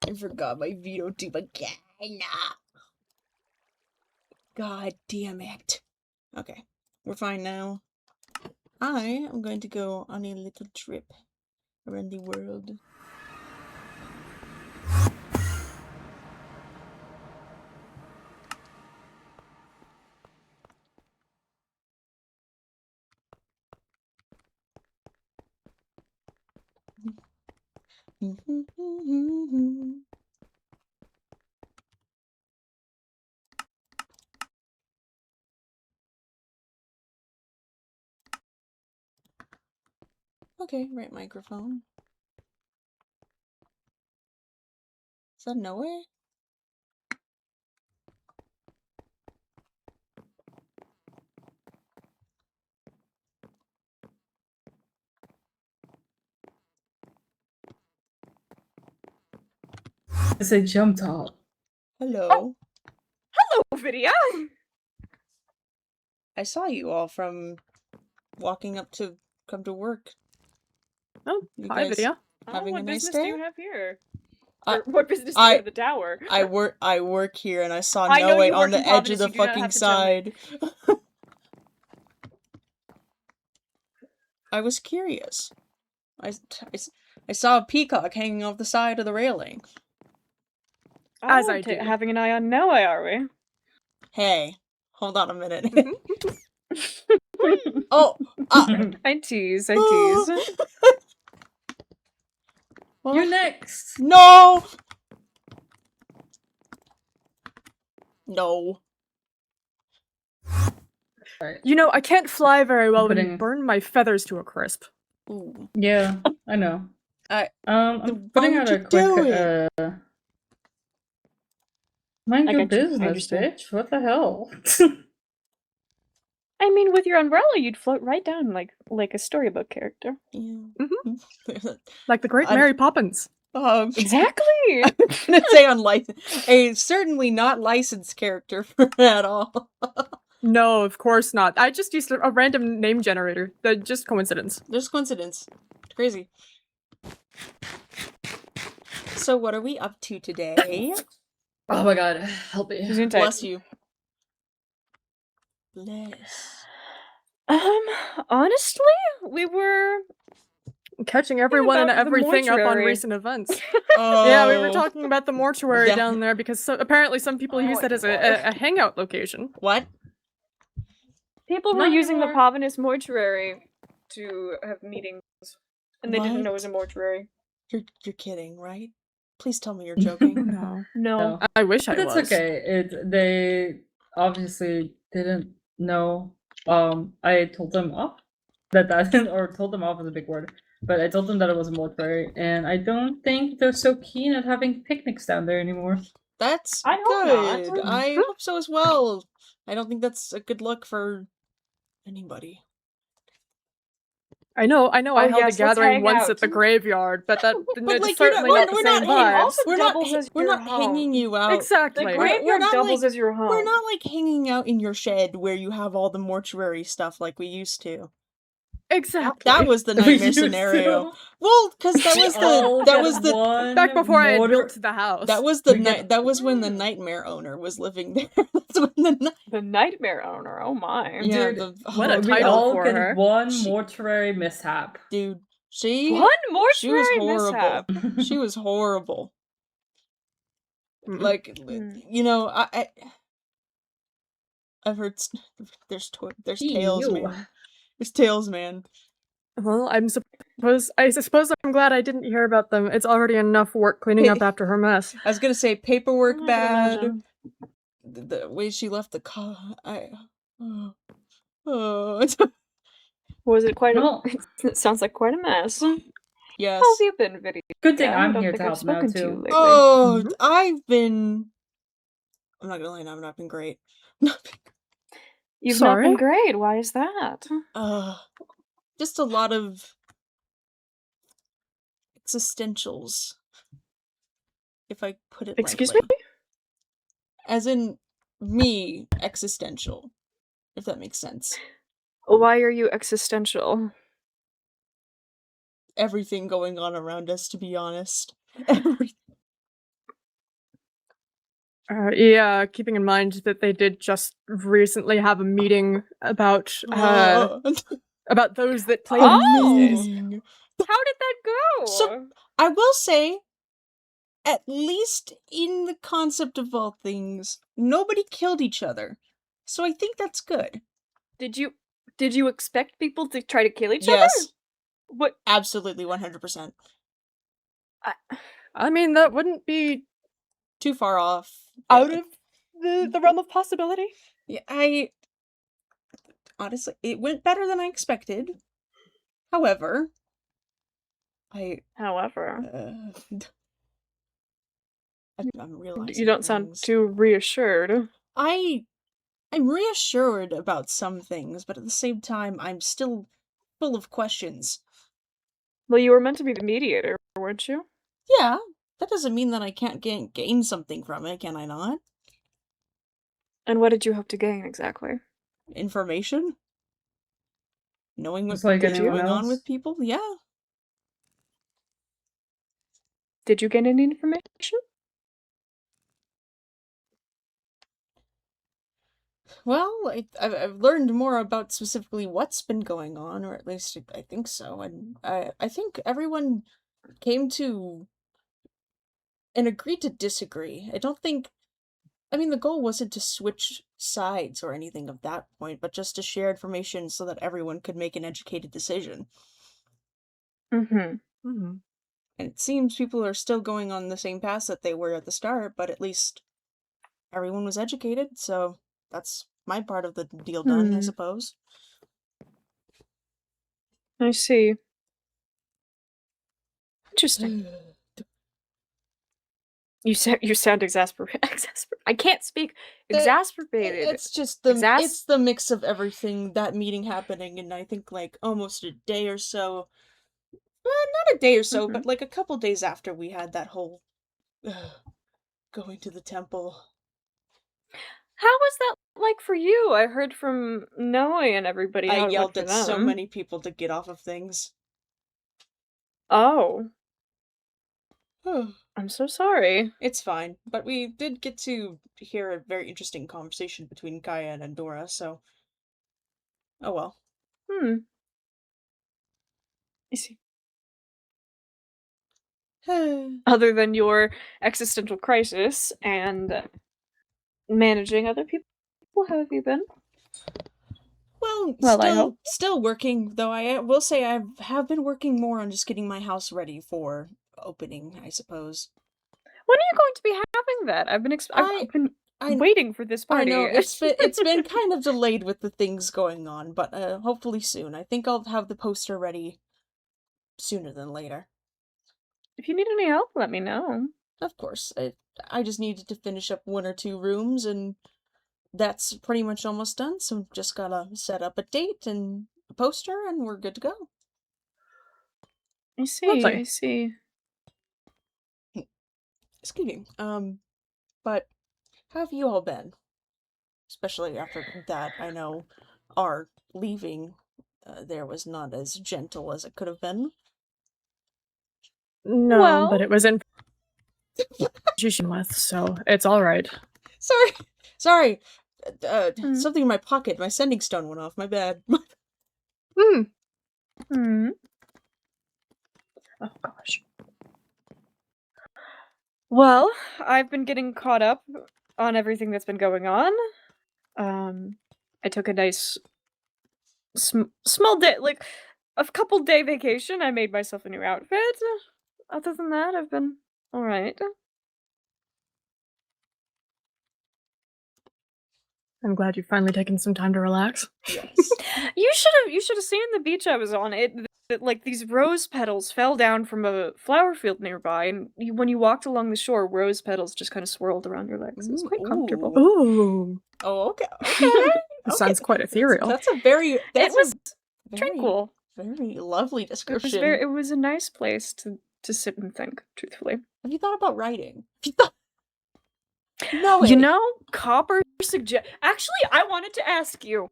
I forgot my veto tube again. God damn it. Okay, we're fine now. I am going to go on a little trip around the world. Okay, right microphone. Is that nowhere? It's a jump top. Hello. Oh. Hello, Vidya! I saw you all from walking up to come to work. Oh, You hi, guys Vidya. having what a nice business day? do you have here? I- Or what business do you have at the tower? I work here and I saw I know Noe you on work the in edge of Providence, the you do not fucking have to tell me. side. I was curious. I saw a peacock hanging off the side of the railing. As I do. Having an eye on Noe, are we? Hey, hold on a minute. Mm-hmm. Oh! I tease. Well, You're next. No! No. Right. You know, I can't fly very well when you Putting- burn my feathers to a crisp. Ooh. Yeah, I know. Why I'm putting out would a you quick, do it? mind I your got you. I business, understand. bitch. What the hell? I mean, with your umbrella, you'd float right down like a storybook character. Yeah. Like the great I'm- Mary Poppins. Exactly! I'm gonna say unlicensed. A certainly not licensed character at all. No, of course not. I just used a random name generator. Just coincidence. There's coincidence. Crazy. So what are we up to today? Oh my god, help me. She's in type. Bless you. Bless. Honestly, we were Catching everyone and about the everything up on mortuary. recent events. Oh. Yeah, we were talking about the mortuary That- down there because apparently some people use that as a hangout location. What? People were Not using the anymore. Providence mortuary to have meetings, and they didn't know it What? was a mortuary. You're kidding, right? Please tell me you're joking. No. No. I wish I But it's was. okay. They obviously didn't know. I told them off or told them off is a big word. But I told them that it was a mortuary, and I don't think they're so keen at having picnics down there anymore. That's I hope good. not. I hope so as well. I don't think that's a good look for anybody. I know. I Oh, held yes, a let's gathering hang once out. at the graveyard, but that But it's like, you're not, certainly not the we're same not, vibe. also we're not, doubles as we're your not hanging home. you out. Exactly. The We're graveyard not doubles like- as your home. We're not like hanging out in your shed where you have all the mortuary stuff like we used to. Exactly. That was the We nightmare used scenario. to. Well, because that We was all the get one Back before I had motor- built the house. that was the We get- night that was when the nightmare owner was living there. That's when The nightmare owner. Oh my. yeah, Dude, the what a we title all for get her. one She- mortuary mishap. dude. She One she was mortuary horrible. mishap. She was horrible. Mm. Like, Mm. you know, I've heard there's tales, Ew. man. There's tales, man. Well, I suppose I'm glad I didn't hear about them. It's already enough work cleaning up after her mess. I was gonna say paperwork I can bad. imagine. The way she left the car, Was it quite Well, it sounds like quite a mess. yes. How have you been, Vidya? good thing I I'm don't here think to I've help now spoken to you too. lately. Oh, Mhm. I've been. I'm not gonna lie, I've not been great. You've not Sorry? been great. Why is that? Just a lot of existentials, if I put it Excuse lightly. me? As in me, existential, if that makes sense. Why are you existential? Everything going on around us, to be honest. Yeah, keeping in mind that they did just recently have a meeting about about those that played Misties. Amazing. How did that go? So- I will say, at least in the concept of all things, nobody killed each other. So I think that's good. Did you expect people to try to kill each Yes, other? What? absolutely 100%. I mean, that wouldn't be Too far off. out of the realm of possibility. Yeah, honestly, it went better than I expected. However, However, I'm realizing You don't sound things. too reassured. I'm reassured about some things, but at the same time, I'm still full of questions. well, you were meant to be the mediator, weren't you? Yeah, that doesn't mean that I can't gain something from it, can I not? And what did you hope to gain exactly? Information? Knowing what's Just like anyone going on else. with people? Yeah. Did you gain any information? Well, I've learned more about specifically what's been going on, or at least I think so. And I think everyone came to and agreed to disagree. I don't think. I mean, the goal wasn't to switch sides or anything of that point, but just to share information so that everyone could make an educated decision. Mm-hmm. Hmm. And it seems people are still going on the same path that they were at the start, but at least everyone was educated, so that's my part of the deal done, I suppose. I see. Interesting. You sound exasperated. I can't speak. Exasperated. It's just it's the mix of everything, that meeting happening, and I think like almost a day or so. Not a day or so, but like a couple days after we had that whole going to the temple. How was that like for you? I heard from Noe and everybody how I it went yelled for at so them. many people to get off of things. Oh, I'm so sorry. It's fine, but we did get to hear a very interesting conversation between Kaya and Andorra, so... Oh well. I see. Other than your existential crisis and managing other people, how have you been? Well, I hope. still working, though I will say I have been working more on just getting my house ready for opening, I suppose. When are you going to be having that? I've been waiting for this party. I know, it's been kind of delayed with the things going on, but hopefully soon. I think I'll have the poster ready sooner than later. If you need any help, let me know. Of course. I just needed to finish up 1 or 2 rooms, and that's pretty much almost done, so just gotta set up a date and a poster, and we're good to go. I see, Lovely. I see. Excuse me. But how have you all been? Especially after that, I know our leaving there was not as gentle as it could have been. No, Well- but it was in with, so it's all right. Sorry. Something in my pocket. My sending stone went off. My bad. Hmm. Oh gosh. Well, I've been getting caught up on everything that's been going on. I took a nice small day, like a couple day vacation. I made myself a new outfit. Other than that, I've been all right. I'm glad you've finally taken some time to relax. Yes. You should have seen the beach I was on. Like these rose petals fell down from a flower field nearby, and when you walked along the shore, rose petals just kind of swirled around your legs. It was quite comfortable. Ooh. Oh, okay. That sounds quite ethereal. That's a very... It was very, tranquil. Very lovely description. It was a nice place to sit and think, truthfully. Have you thought about writing? No. You know, Copper Actually, I wanted to ask you.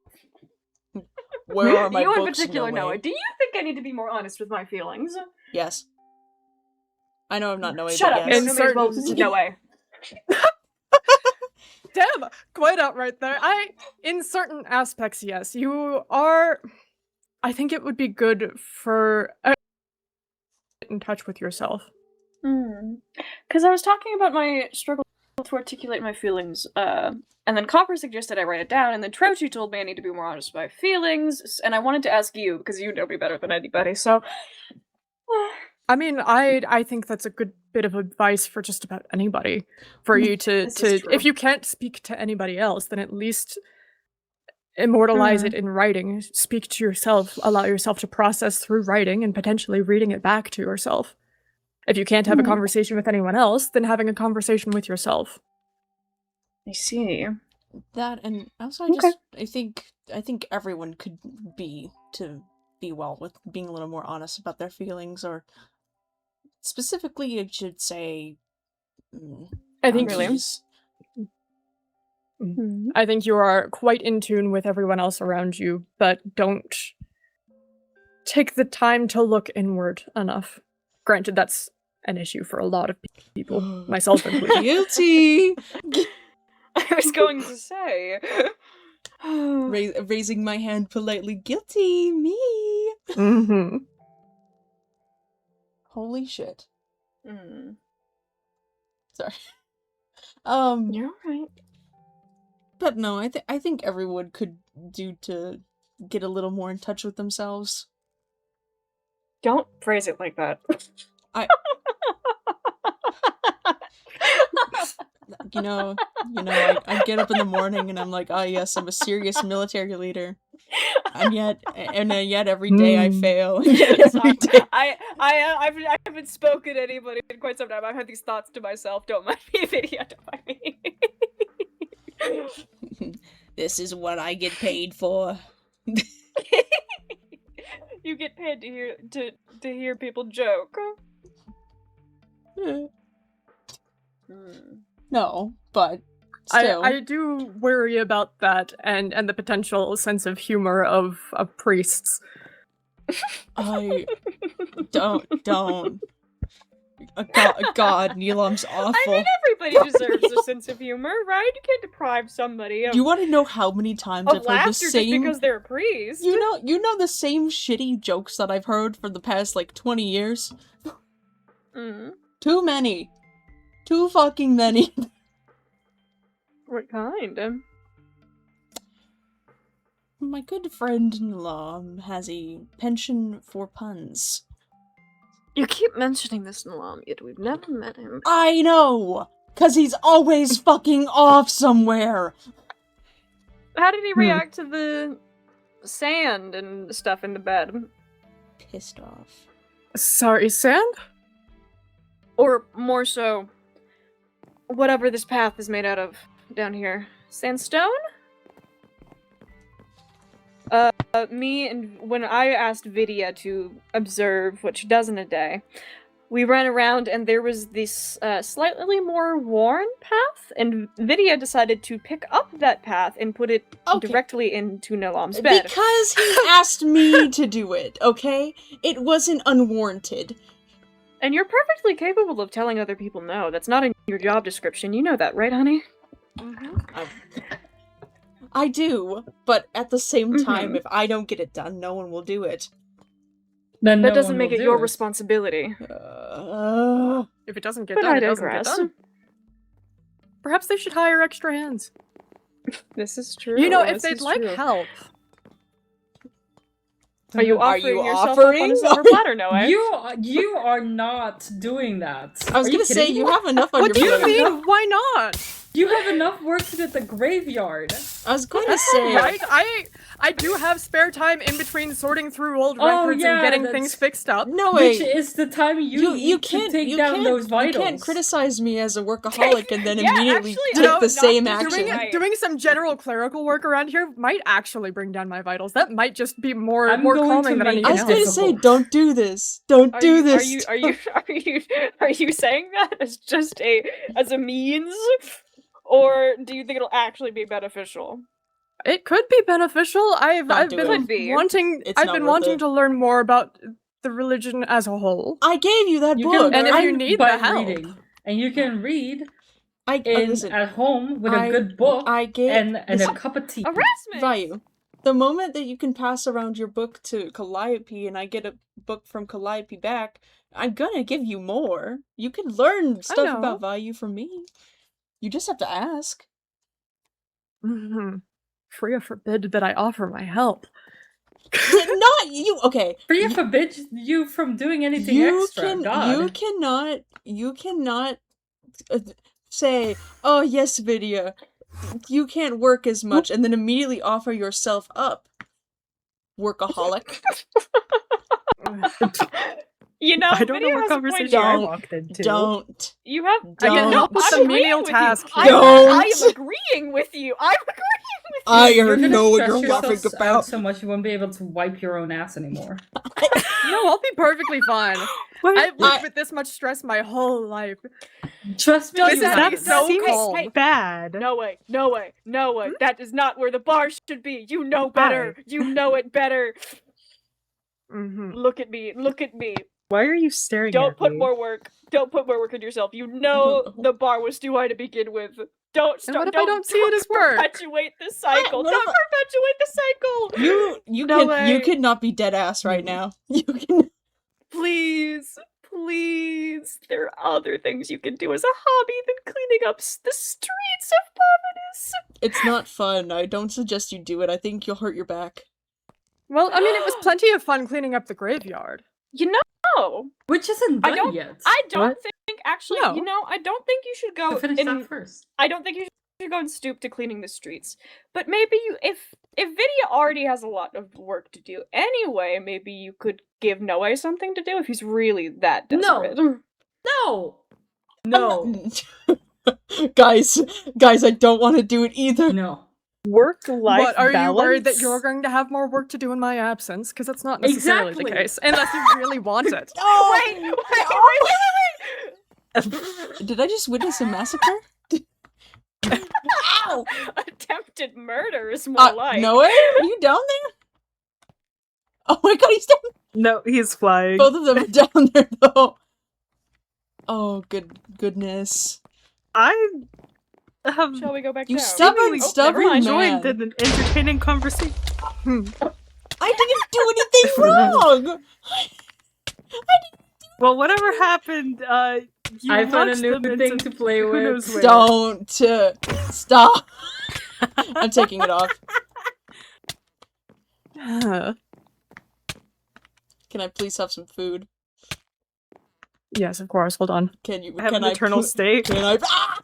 Where are my you in books, particular, Noe? Noah. Do you think I need to be more honest with my feelings? Yes. I know I'm not Noe, Shut but up. yes. Nobody as well as Noah. damn, quite outright there. In certain aspects, yes, you are. I think it would be good for in touch with yourself. Because I was talking about my struggle to articulate my feelings, and then Copper suggested I write it down, and then Trochu told me I need to be more honest with my feelings, and I wanted to ask you, because you know me better than anybody, so... I mean, I think that's a good bit of advice for just about anybody. For you to if you can't speak to anybody else, then at least immortalize it in writing. Speak to yourself, allow yourself to process through writing and potentially reading it back to yourself. If you can't have a conversation with anyone else, then having a conversation with yourself. I see. That, and also I think everyone could be well with being a little more honest about their feelings, or specifically I should say I think boundaries. I think you are quite in tune with everyone else around you, but don't take the time to look inward enough. Granted, that's an issue for a lot of people, myself included. Guilty! I was going to say... Raising my hand politely. Guilty! Me! Mm-hmm. Holy shit. Sorry. You're right. But no, I think everyone could do to get a little more in touch with themselves. Don't phrase it like that. I get up in the morning and I'm like, oh yes, I'm a serious military leader. And yet every day I fail. And yet every day... I haven't spoken to anybody in quite some time. I've had these thoughts to myself. Don't mind me, video. Don't mind me. This is what I get paid for. You get paid to hear people joke. No, but still. I do worry about that and the potential sense of humor of priests. I don't. God, Neelam's awful. I mean, everybody deserves a sense of humor, right? You can't deprive somebody of. You want to know how many times I've heard the same? Just because they're a priest. You know the same shitty jokes that I've heard for the past 20 years. Too many. Too fucking many. What kind? My good friend-in-law has a penchant for puns. You keep mentioning this Nalam, yet we've never met him. I know! 'Cause he's always fucking off somewhere! How did he react to the sand and stuff in the bed? Pissed off. Sorry, sand? Or more so, whatever this path is made out of down here. Sandstone? When I asked Vidya to observe what she does in a day, we ran around and there was this slightly more worn path, and Vidya decided to pick up that path and put it directly into Nalam's bed. Because he asked me to do it, okay? It wasn't unwarranted. And you're perfectly capable of telling other people no. That's not in your job description. You know that, right, honey? I do, but at the same time, if I don't get it done, no one will do it. Then that doesn't make it your responsibility. If it doesn't get done, it doesn't get done. Perhaps they should hire extra hands. This is true. You know, if they'd like help. Are you offering yourself up on a silver platter, Noah? You are not doing that. I was gonna say, you have enough on your plate. What do you mean? Why not? You have enough work to do at the graveyard. I was going to say... Right? I do have spare time in between sorting through old records and getting things fixed up. No way. Which is the time you can't take down those vitals. You can't criticize me as a workaholic and then immediately take the same action. Doing some general clerical work around here might actually bring down my vitals. That might just be more calming than anything else. I was going to say, don't do this. Don't do this. Are you saying that as just as a means? Or do you think it'll actually be beneficial? It could be beneficial. I've been wanting to learn more about the religion as a whole. I gave you that book, and if you need the help, and you can read listen. at home with I- a good book I get and a listen, cup of tea. Harassment! Vayu. The moment that you can pass around your book to Calliope and I get a book from Calliope back, I'm gonna give you more. You can learn stuff know. about Vayu from me. You just have to ask. Freya forbid that I offer my help. Not you. Okay. Freya forbids you from doing anything You extra. God. You cannot say, "Oh yes, Vidya, you can't work as much," and then immediately offer yourself up. Workaholic. You know, I don't know Vidya what has a point conversation here. I Don't- walked into. Don't. You have. I can Don't. help with I'm the agreeing menial with you. task I here. am agreeing with you. I'm agreeing with you. I You're already gonna know what stress you're yourself laughing out about. so much you won't be able to wipe your own ass anymore. No, I'll be perfectly fine. I've lived with this much stress my whole life. Trust me, Does you that have. make so seems calm? bad. No way, no way, no way. That is not where the bar should be. You know better. You know it better. Look at me. Look at me. Why are you staring Don't at put me? more work. Don't put more work into yourself. You know don't know. the bar was too high to begin with. Don't start. And what if I don't see it as work? Perpetuate the cycle. what Don't if perpetuate the cycle. You No can you way. could not be dead ass right now. You can. Please, please. There are other things you can do as a hobby than cleaning up the streets of Povinus. It's not fun. I don't suggest you do it. I think you'll hurt your back. Well, I mean, it was plenty of fun cleaning up the graveyard. You know, Which isn't I done don't- yet. I don't What? think actually. No. You know, I don't think you should So go. finish that first. I don't think you should go and stoop to cleaning the streets. But maybe you, if Vidya already has a lot of work to do anyway, maybe you could give Noe something to do if he's really that No. desperate. No! No. guys, I don't want to do it either. No. Work-life But are balance? you worried that you're going to have more work to do in my absence? Because that's not necessarily Exactly. the case, unless you really want it. No! Wait! Did I just witness a massacre? Ow! Attempted murder is more like. Noah, are you down there? Oh my god, he's down. No, he's flying. Both of them are down there though. Oh goodness. I have Shall we go back You down? stubborn, Oh, stubborn never mind. man. joined an entertaining conversation. I didn't do anything wrong. Well, whatever happened, you I found a launched new them thing into to play who with. knows where. Don't stop. I'm taking it off. Can I please have some food? Yes, of course. Hold on. Can you? I have can an eternal put- state. Can I? Ah!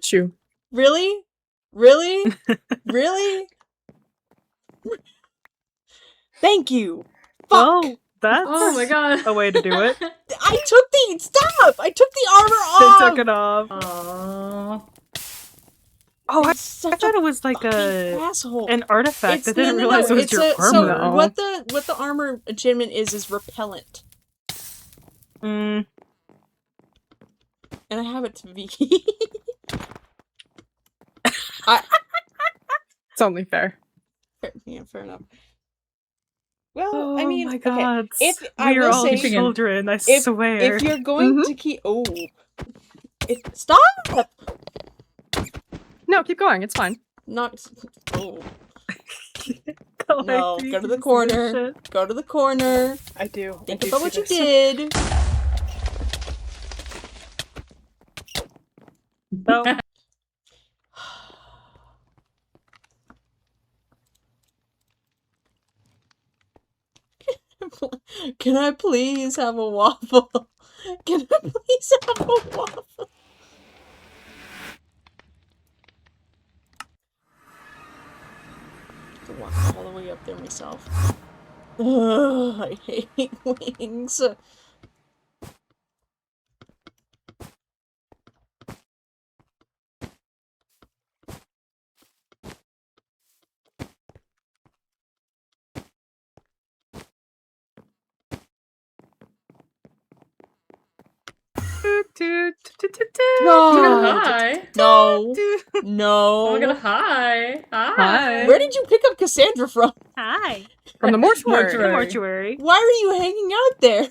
Chew. Really? Really? Really? Thank you. Fuck. Well, that's Oh my god. a way to do it. I took the stop. I took the armor They off. took it off. Aww. Oh, I Such thought a it was like fucking asshole. an artifact. I didn't no, realize it was it's your a, armor. So what the armor achievement is repellent, Mm, and I have it to be. It's only fair. Yeah, fair enough. Well, oh I mean, my okay. god. If I we are will all say, children, I if swear. if you're going to keep, stop. No, keep going. It's fine. Not. Oh. Go No, away, go to the piece of corner. shit. Go to the corner. I do. Think about what you did. Oh, Can I please have a waffle? Can I please have a waffle? To walk all the way up there myself. Ugh, I hate wings. toot, toot, Oh my No, god, hi. no, Oh my god, no. hi. Hi. Hi. Where did you pick up Cassandra from? Hi. From the mortuary. Mortuary. The mortuary. Why are you hanging out there?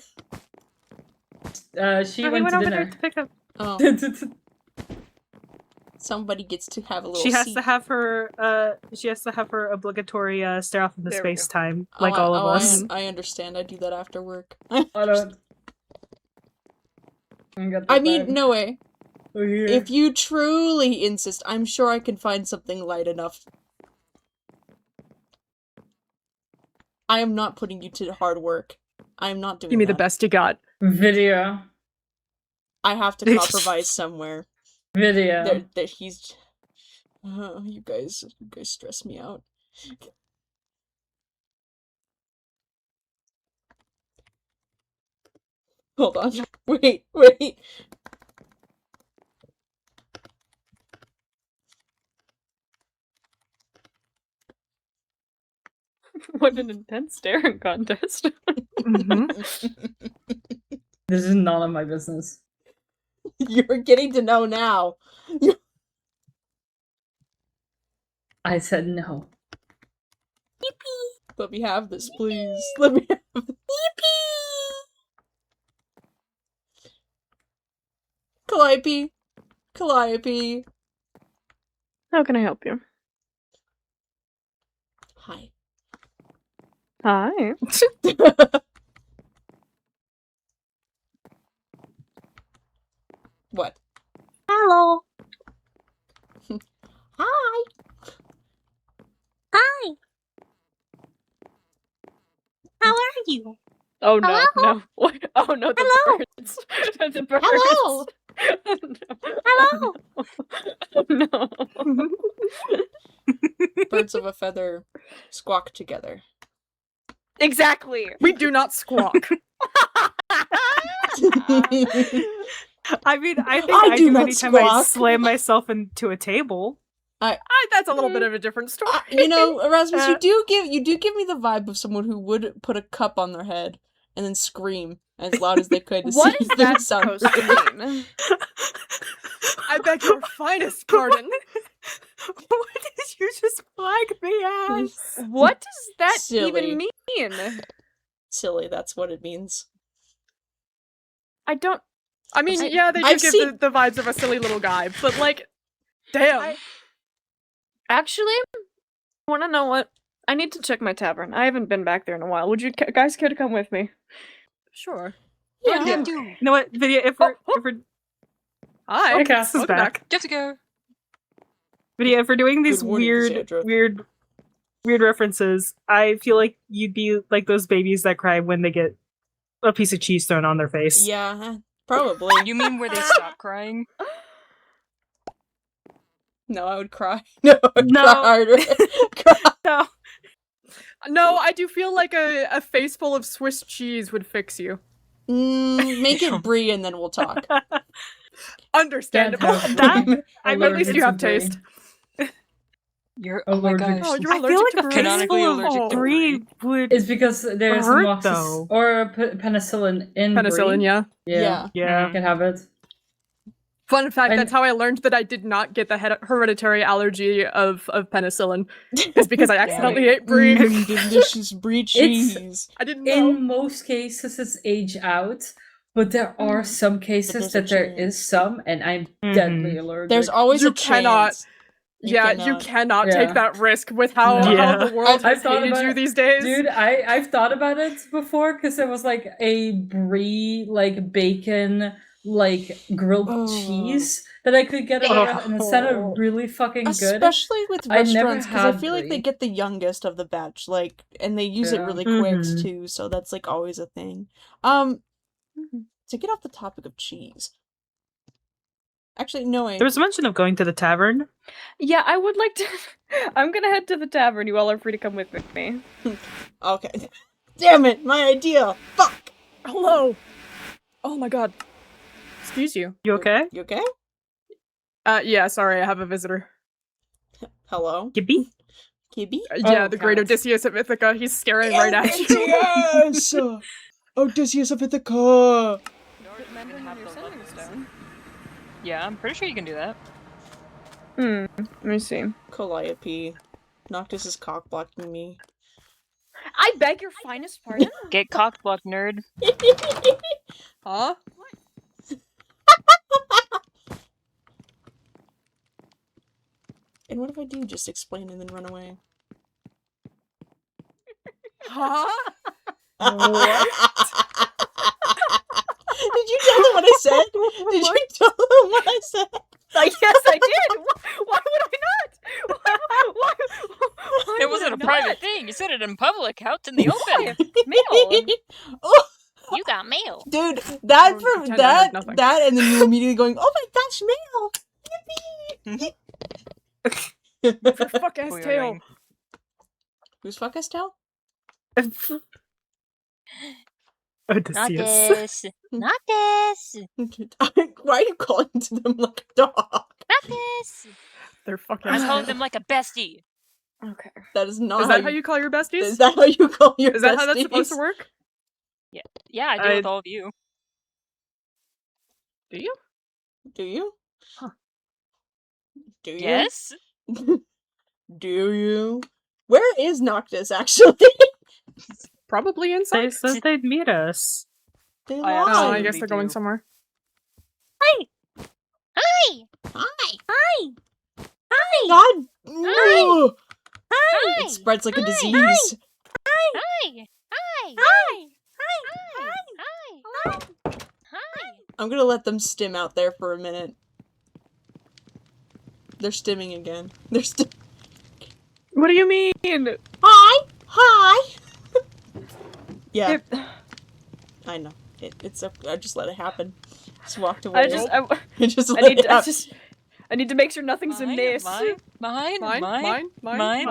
She Oh, he went to over there dinner. to pick up. Oh, somebody gets to have a little She has seat. to have her. She has to have her obligatory stare off into There we space go. time, like all of I us. I understand. I do that after work. I don't. Get I the mean, vibe. no way. Oh, yeah. If you truly insist, I'm sure I can find something light enough. I am not putting you to hard work. I am not doing Give me the that. best you got. Video. I have to compromise somewhere. Video. There, he's. You guys stress me out. Hold on. Wait. What an intense staring contest. This is none of my business. You're getting to know now. I said no. Let me have this, please. Let me have this. Calliope. How can I help you? Hi. Hi. What? Hello. Hi. Hi. How are you? Oh no, Hello? no. What? Oh no, the Hello? birds. The birds. Hello. Oh, no. Hello. Oh no. Birds of a feather squawk together. Exactly. We do not squawk. I mean, I think I I do do not anytime I squawk. slam myself into a table. That's a little bit of a different story. You know, Erasmus, Uh. you do give me the vibe of someone who would put a cup on their head and then scream as loud as they could to What see is if that the sound supposed to mean? I beg your finest pardon. What did you just flag me as? What does that Silly. even mean? Silly, that's what it means. I don't. I mean, I- yeah, they do I've give seen- the vibes of a silly little guy, but like, damn. Actually, want to know what? I need to check my tavern. I haven't been back there in a while. Would you guys care to come with me? Sure. Yeah. Yeah. You know what, Vidya? If we're Hi. Okay, Cass. Welcome back. Jessica. Vidya, if we're doing these Good morning, Cassandra. weird references, I feel like you'd be like those babies that cry when they get a piece of cheese thrown on their face. Yeah, probably. You mean where they stop crying? No, I would cry. No, I would No. cry harder. Cry. No. No, I do feel like a face full of Swiss cheese would fix you. Make it brie and then we'll talk. Understandable. Can't have That- brie. I Oh, mean, Lord, at least it's you a have brie. taste. You're Oh, oh my Lord, gosh. Oh, you're I feel allergic like to a brie? face Canonically full allergic of to brie would. It's because there's Hurt, moxis though. or penicillin in Penicillin, brie. yeah. Yeah. Yeah. You can have it. Fun fact, And- that's how I learned that I did not get the hereditary allergy of penicillin. Is because I accidentally ate brie. Delicious brie cheese. I didn't know. In most cases, it's age out, but there are some cases there's a that there is chance. some, and I'm deadly allergic. There's always You a cannot- chance. You cannot Yeah. take that risk with how Yeah. the world I've has thought hated about you it. these days. Dude, I've thought about it before because it was like a brie, like bacon, like grilled Oh. cheese that I could get around, and it sounded really fucking good. Especially with I never restaurants, because I had feel like they brie. get the youngest of the batch, like, and they use it Yeah. really quick Mhm. too. So that's like always a thing. To get off the topic of cheese. Actually, no way. There was mention of going to the tavern. Yeah, I would like to. I'm gonna head to the tavern. You all are free to come with me. Okay. Damn it, my idea. Fuck. Hello. Oh my god. Excuse you. You okay? You okay? Yeah, sorry, I have a visitor. Hello, Gibby? Kibby. Yeah, Oh, the great God. Odysseus of Ithaca. He's staring right at you. Yes. Oh, Odysseus of Ithaca. Remember when you're sending stone? Yeah, I'm pretty sure you can do that. Let me see. Calliope. Noctis is cock blocking me. I beg your finest pardon? Get cocked blocked, nerd. Huh? And what if I do just explain and then run away? Huh? Did you tell them what I said? Did you tell them what I said? Yes, I did! Why would I not? Why It would wasn't I a not? private thing. You said it in public, out in the open. Mail! Oh, You got mail. dude, that Don't for pretend I heard that nothing. that, and then you immediately going, "Oh my gosh, mail!" Move your fuck ass Boing, tail. boing. Who's fuck us tail? Odysseus. Not this. Why are you calling to them like a dog? Not this. They're fucking. I'm calling them like a bestie. Okay. That is not. Is that how you call your besties? Is that how you call your? Is that how that's supposed besties? to work? Yeah, I do it with all of you. Do you? Do you? Huh. Do you? Yes? Do you? Where is Noctis actually? Probably They inside. said they'd meet us. They I lied. Oh, I absolutely guess they're going do. somewhere. Hi! Hi. Hi! God. Hi. No. Hi! It spreads like a Hi. disease. Hi! Hi! Hi! Hi! Hi! Hi! I'm gonna let them stim out there for a minute. They're stimming again. They're What do you mean? Hi! Hi! Yeah, I know. It's I just let it happen. Just walked away. I just just I let need it to, I happen. just I need to make sure nothing's amiss. Mine? Stop! Mine?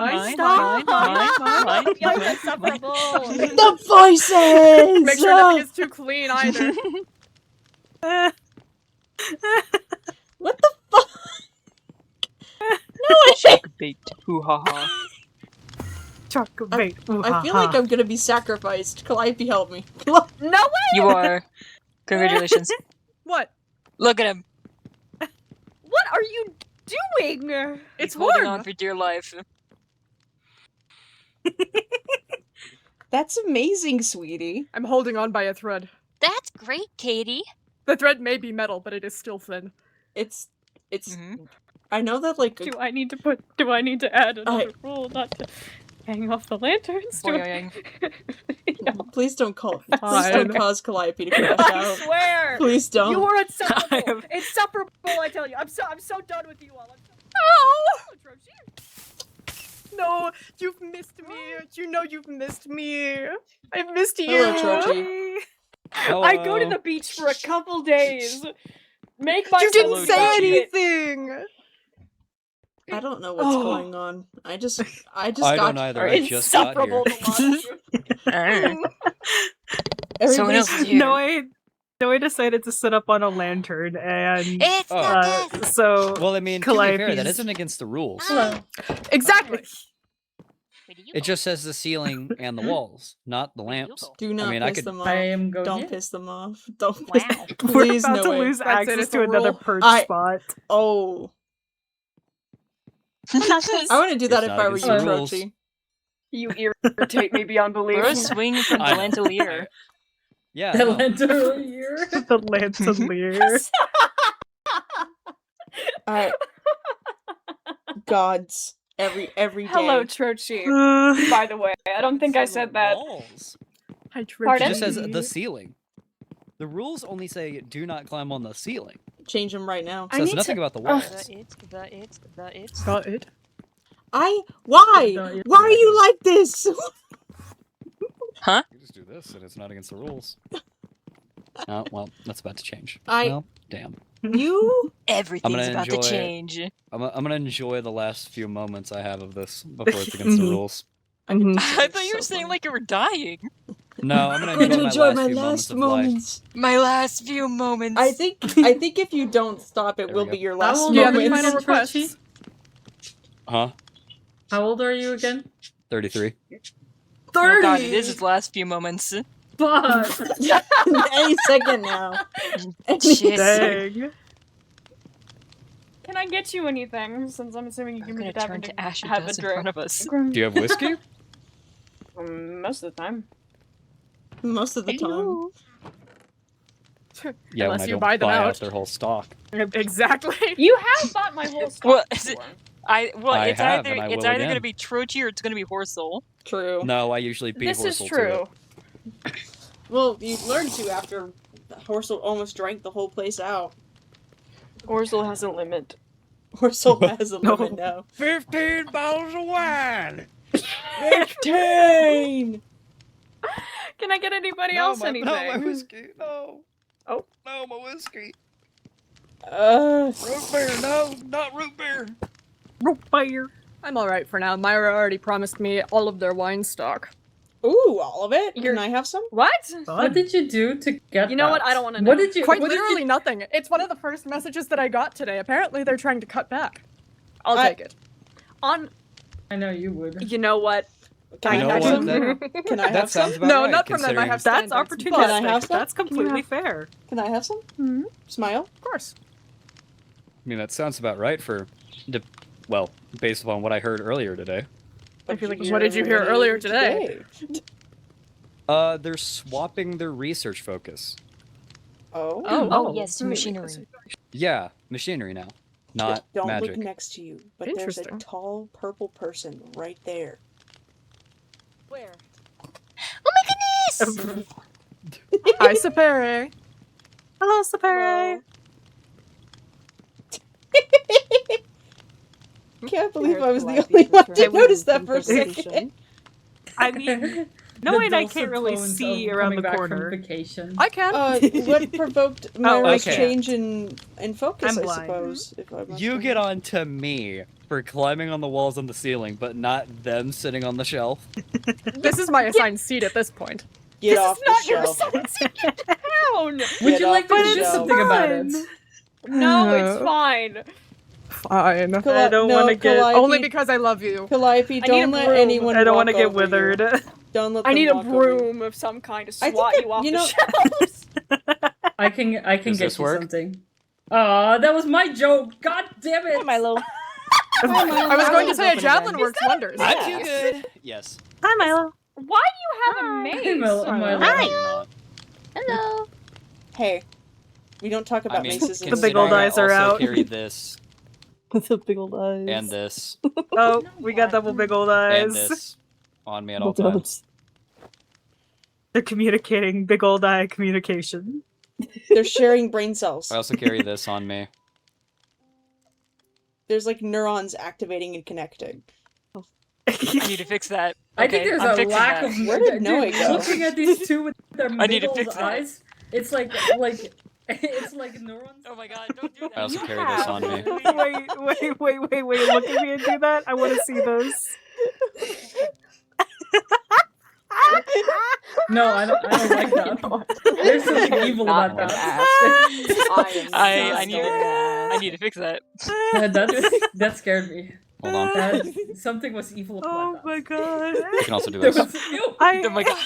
Don't feel insufferable. The voices! Make sure nothing is too clean either. What the fuck? No, Bait. Hoo ha ha. Chocolate. I feel like I'm gonna be sacrificed. Calliope, help me. No way! You are. Congratulations. What? Look at him. What are you doing? It's He's holding warm. on for dear life. That's amazing, sweetie. I'm holding on by a thread. That's great, Katie. The thread may be metal, but it is still thin. It's. Mhm. I know that, like. Do I need to add another rule not to hang off the lanterns? Do I- No. Please don't call. Please Fine. don't cause Calliope to crash I out. swear! Please don't. You are insufferable! I Insufferable, I tell you! I'm so done with you all. No, you've missed me. You know you've missed me. I've missed you. Hello, Trochi. I go to the beach for a couple days. Make my You didn't Hello, say Trochi. anything. I don't know what's going on. I just I got don't either. I just got here. Insufferable to watch you. Someone else is here. Noe decided to sit up on a lantern, and It's Oh. not this. so Well, I mean, to be fair, that Calliope's- isn't against the rules. Exactly. Where do you It go? just says the ceiling and the walls, not the lamps. Do not mean, I piss could- them off. I am going Don't here. piss them off. Don't piss Wow. we're Please, about to Noe. lose That's it, access it's to a another rule. perch I- spot. Oh. I want to do that It's if not I were against you, the rules. Trochi. You irritate me beyond belief. We're a swing from the I know. Lantelier. Yeah. The no. Lantelier. The Lantelier. Gods. Every day. Hello, Trochi. By the way, I don't think I said that. Walls. Hi, Pardon? It just says Tracy. the ceiling. The rules only say do not climb on the ceiling. Change them right now. It I says need nothing to- about the The walls. it's. Got it. Why? No, Why are you like this? Huh? You just do this and it's not against the rules. Oh, well, that's about to change. I- Well, damn. You? Everything's gonna about enjoy to it. change. I'm gonna enjoy the last few moments I have of this before it's against the Mhm. rules. I can do I something thought you were so saying funny. like you were dying. No, I'm I'm gonna going to enjoy my last few moments of life. My last few moments. I think if you don't stop, it There will we be go. your How last old Do you have are any you moment. final again, Trochi? requests? Huh? How old are you again? 33. 30! Oh god, it is his last few moments. Fuck! Any second now. Shit. Dang. I get you anything? Since I'm assuming you I'm can gonna make it turn to Asher have a Dust in drink. front of us. Do you have whiskey? Most of the time. Most of the time. Yeah, when Unless I you don't buy them out out. their whole stock. Exactly. You have bought my whole stock Well, is it- before. it's have, either and I it's will either gonna again. be Troji or it's gonna be Horsel. True. No, I usually beat This is Horsel to true. it. Well, you learned to after Horsel almost drank the whole place out. Horsel has a limit. Horsel has a No. limit now. 15 bottles of wine! 15! Can I get anybody else anything? No, my whiskey, no. Oh. No, my whiskey. Root Root beer, no, not root beer. Rope fire. I'm alright for now. Myra already promised me all of their wine stock. Ooh, all of it? You're- Can I have some? What? What did you do to get You know what? that? I don't wanna What know. did you? Quite what did literally you- nothing. It's one of the first messages that I got today. Apparently they're trying to cut back. I'll I- take it. On. I know you would. You know what? Can You I know have what, some? that- Can I have That some? sounds about No, right. not from them. I considering- have That's standards. opportunistic. Can I have some? That's completely fair. Can I have some? Mhm. Smile? Of course. I mean, that sounds about right for, well, based upon what I heard earlier today. I feel like, what did you hear earlier today? They're swapping their research focus. Oh. Oh, yes, machinery. Yeah, machinery now, not Don't magic. look next to you, but there's a Interesting. tall purple person right there. Where? Oh my goodness! Hi, Sapere. Hello, Sapere. Can't believe I was the only one to notice that for a second. I mean, The knowing I dulcet can't really tones see of around coming the back corner. From vacation. I can. What provoked Myra's okay. change in focus, I'm I blind. suppose. If I must You say. get on to me for climbing on the walls on the ceiling, but not them sitting on the shelf. This is my assigned seat at this point. Get off the Not your shelf. son's down! Would you off like to the do shelf. something about it? No, it's fine. Fine. I don't want to get. Calliope, Only because I love you. Calliope, need a don't let broom. anyone I don't want to get withered. Don't let I them need a walk over you. broom of some kind to I think swat that- you off you the know- shelves. I can Does get this you work? something. Aw, that was my joke. God damn it. Milo. I was going to say a Open javelin again. works wonders. I'm too good. Yes. Hi, Milo. Why do you have a mace? Milo. No, you're not. Hello. Hey, we don't talk about I mean, maces in The big old considering I eyes are also out. carry this The big old eyes. and this Oh, we got double big old and eyes. this on me at all Oh, God. times. They're communicating. Big old eye communication. They're sharing brain cells. I also carry this on me. There's like neurons activating and connecting. I need to fix that. I think Okay, there's I'm a fixing lack that. of. Where did Dude, Noah go? looking at these two with their I need big to old fix that. eyes, it's like it's like neurons. Oh my god, don't do that. I also carry this on me. Wait! Look at me and do that. I want to see those. No, I don't like that. There's something evil Not about an that. I need to fix that. That scared me. Hold on. Something was evil about Oh that. my god. You can also do There this. was, ew, Oh my god.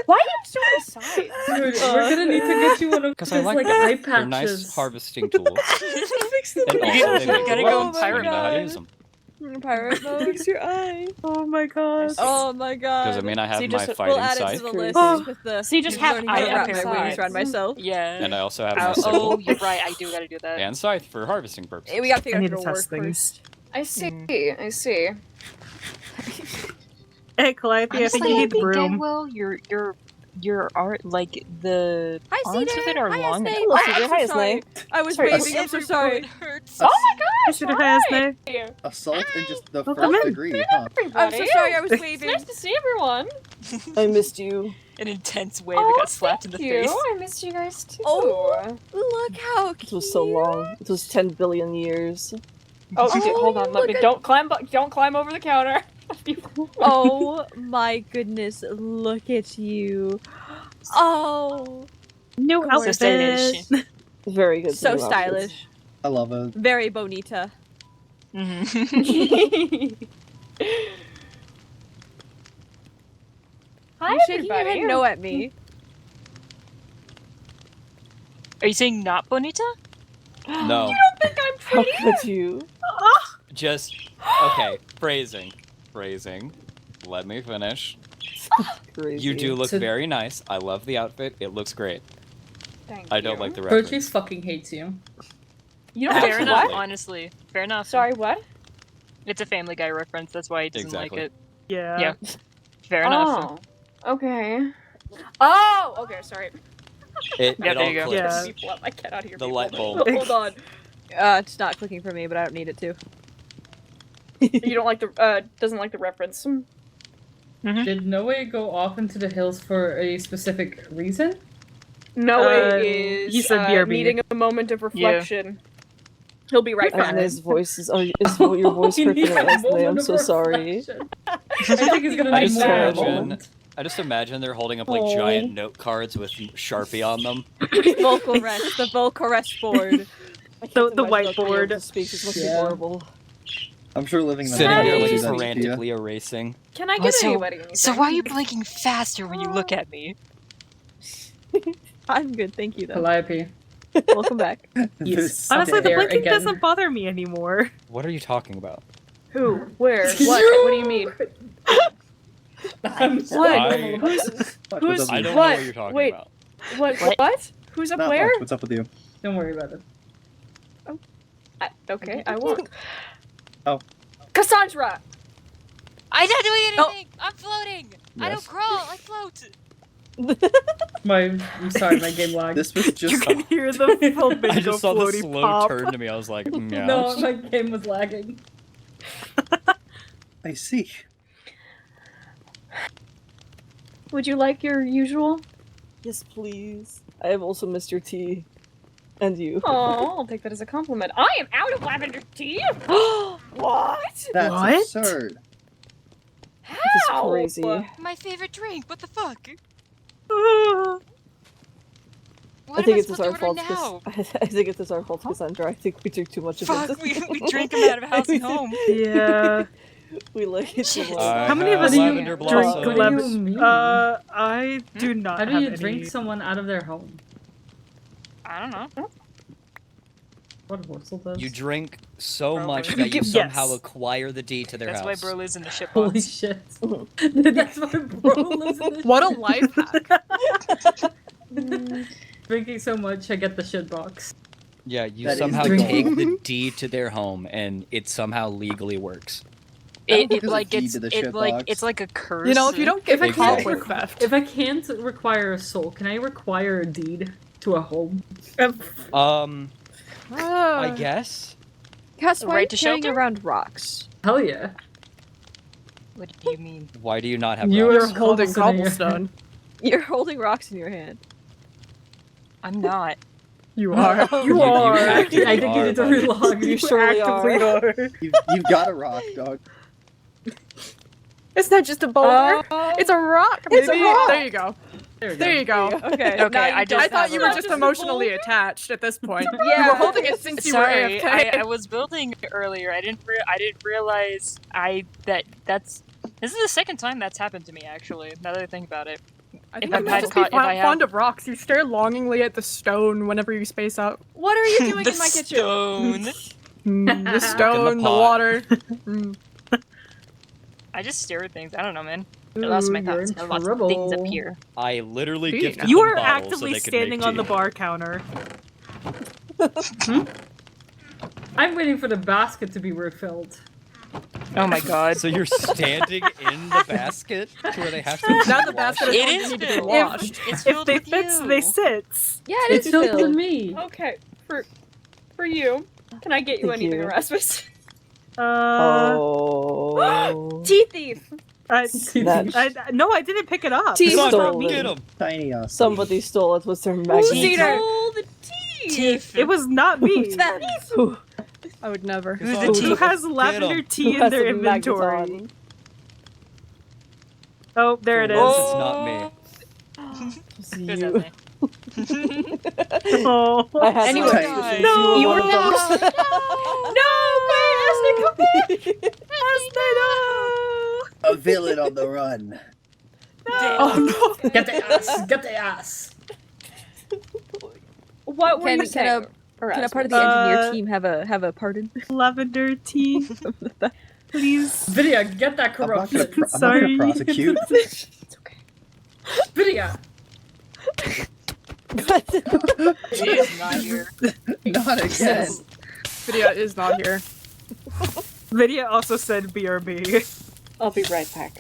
Why are you so aside? dude, we're gonna need to get you one of Because those I like like them. eye They're nice patches. harvesting tools. And You also, they make gotta good go weapons, pirate and you know how to mode. use them. Pirate mode. Fix your eye. Oh my gosh. Oh my god. Does it mean I have So you my just, fighting we'll add it scythe? to the list Oh. with the. So you just have learning how to eye wrap my apparently. wings around myself. Yeah. And I also have my sickle Oh, you're right. I do gotta do that. and scythe for harvesting purposes. Hey, we gotta figure I out need how to to work test things. first. I see. I see. Hey, Calliope, I think Honestly, you I need the think I broom. will. Your art, like the Hi, arms Cedar. of it are Hi, long Esme. enough. Oh, I'm Cedar. so Hi, sorry. Esme. I was Sorry, waving. I'm so sorry. It hurts. Oh my gosh! Should have Hasne. Hi, Assault in just the Welcome first in. degree, huh? I'm everybody. so sorry. I was It's waving. nice to see everyone. I missed you. An intense wave that got slapped in the Thank you. face. I missed you guys too. Oh. Look how cute. It was so long. It was 10 billion years. Oh, Oh, hold on. Let look me. at- Don't climb over the counter. Oh my goodness, look at you. Oh. New So outfit. stylish. Very good. So new outfits. stylish. I love it. Very bonita. Mhm. Hi, You shaking your head everybody. no at me. Are you saying not bonita? No. I think I'm for How you. could you? Just okay. Phrasing. Let me finish. Crazy. You do look So- very nice. I love the outfit. It looks great. Thank I don't you. like the Bertrude reference. fucking hates you. You don't Fair have enough. what? Honestly, fair enough. Sorry, what? It's a Family Guy reference. That's why he doesn't Exactly. like it. Yeah. Yeah. Fair enough. Oh, okay. Oh, okay. Sorry. It Yeah, there all you go. clicks. Yeah. I cannot hear The people. light bulb. Hold on. It's not clicking for me, but I don't need it to. You don't like the doesn't like the reference. Did Noe go off into the hills for a specific reason? Noe Uh, is he said BRB. needing a moment of reflection. He'll be right back. And his voice is your voice He hurting needs a Leslie. I'm moment so of sorry. reflection. I think he's gonna I need just more terrible. imagine. I just imagine they're holding up like Aw. giant note cards with Sharpie on them. Vocal rest, the vocal rest board. I can't The imagine not being able whiteboard. to speak. This must be Yeah. horrible. I'm sure living in the Sitting Netherlands there would like do that to you. frantically erasing. Can I Well, get so- anybody anything? So why are you blinking faster when you look at me? I'm good, thank you though. Calliope. Welcome back. Yes. Honestly, the There blinking again. doesn't bother me anymore. What are you talking about? Who? Where? What? What do you mean? I'm What? sorry. Who's? What's up I with don't you? know What? what you're talking Wait. about. What? What? What? Who's up Not where? much. What's up with you? Don't worry about it. Okay, I won't. Oh. Cassandra! I'm not doing Oh. anything! I'm floating! I don't Yes. crawl, I float! I'm sorry, my game lagged. This was You just can hear the flamingo I just saw the floaty slow pop. turn to me. I was like, yeah. No, my game was lagging. I see. Would you like your usual? Yes, please. I have also missed your tea. And you. Oh, I'll take that as a compliment. I am out of lavender tea! What? That's What? absurd. This is How? crazy. My favorite drink, what the fuck? I What think am I it's supposed our to order fault. now? I think it's our fault, Cassandra. I think we drink too much of Fuck, it. we drink them out of house and home. Yeah. We like it too Shit. much. I How many of have us do you lavender drink blossom. What do lemon? you mean? I do not How do have you any. drink someone out of their home? I don't know. What Wurzel does? You drink so Probably. much that you Yes. somehow acquire the D to their That's why house. bro lives in the ship Holy box. shit. That's why bro lives in the What a life hack. Drinking so much, I get the shit box. Yeah, you That is somehow drinking. take the D to their home, and it somehow legally works. I don't It, think it there's a like D it's to the it shit like box. it's like a curse. You know, if you don't get Exactly. caught with theft. If I can't require a soul, can I require a deed to a home? I guess. Cass, why are you Right to carrying shelter? around rocks? Hell yeah. What do you mean? Why do you not have You rocks? are Holding cobblestone in your cobblestone. You're holding rocks in your hand. I'm not. You are. You are. actively I think you are, need to buddy. relog. You surely actively are. are. You've got a rock, dog. It's not just a boulder. It's a rock. It's a baby. rock. There you go. There you go. Okay. Okay, now you I don't just I thought have you a were rock. just Just a emotionally boulder? attached at this point. You Yeah. were holding it since you were Sorry, AFK. I was building earlier. I didn't realize that's this is the second time that's happened to me actually. Now that I think about it. I think if you I might had just caught- be if I had- fond of rocks. You stare longingly at the stone whenever you space out. What are you doing the in my kitchen? stone. The stone, the pot. water. Mm. I just stare at things. I don't know, man. I lost my Ooh, you're thoughts. in I lost things up trouble. here. I literally Dean. gifted You them are bottles so actively they could standing make on the tea. bar counter. I'm waiting for the basket to be refilled. Oh my god. So you're standing in the basket to where they have to. Now the basket is It going is to need to be filled. washed. It's If filled they with fits, you. they sits. Yeah, it It's is filled with filled. me. Okay, for you. Can I get you Thank anything, you. Erasmus? Oh. Tea thief! No, I didn't pick it up. Tea It was stolen. from me. Get 'em. Tiny Somebody stole it with their Who's magnet. stole the tea? Teeth. It was not me. Who I would never. Who's Oh, the Who teeth? has lavender Get 'em. tea in has their the magnet inventory? on? Oh, there it is. Once it's not me. It's Who's you. that? Oh. I had Anyway, to guys. No, you you were were one of those. No, wait, Ashley, come back! A villain on the run. Oh no! Get the ass! Get the ass! What were you saying? Can a part of the Erasmus. engineer team have a pardon? Lavender tea, please. Vidya, get that I'm not corruption. gonna, I'm not gonna Sorry. prosecute. It's okay. Vidya! She is not here. Not again. Video is not here. Lydia also said BRB. I'll be right back.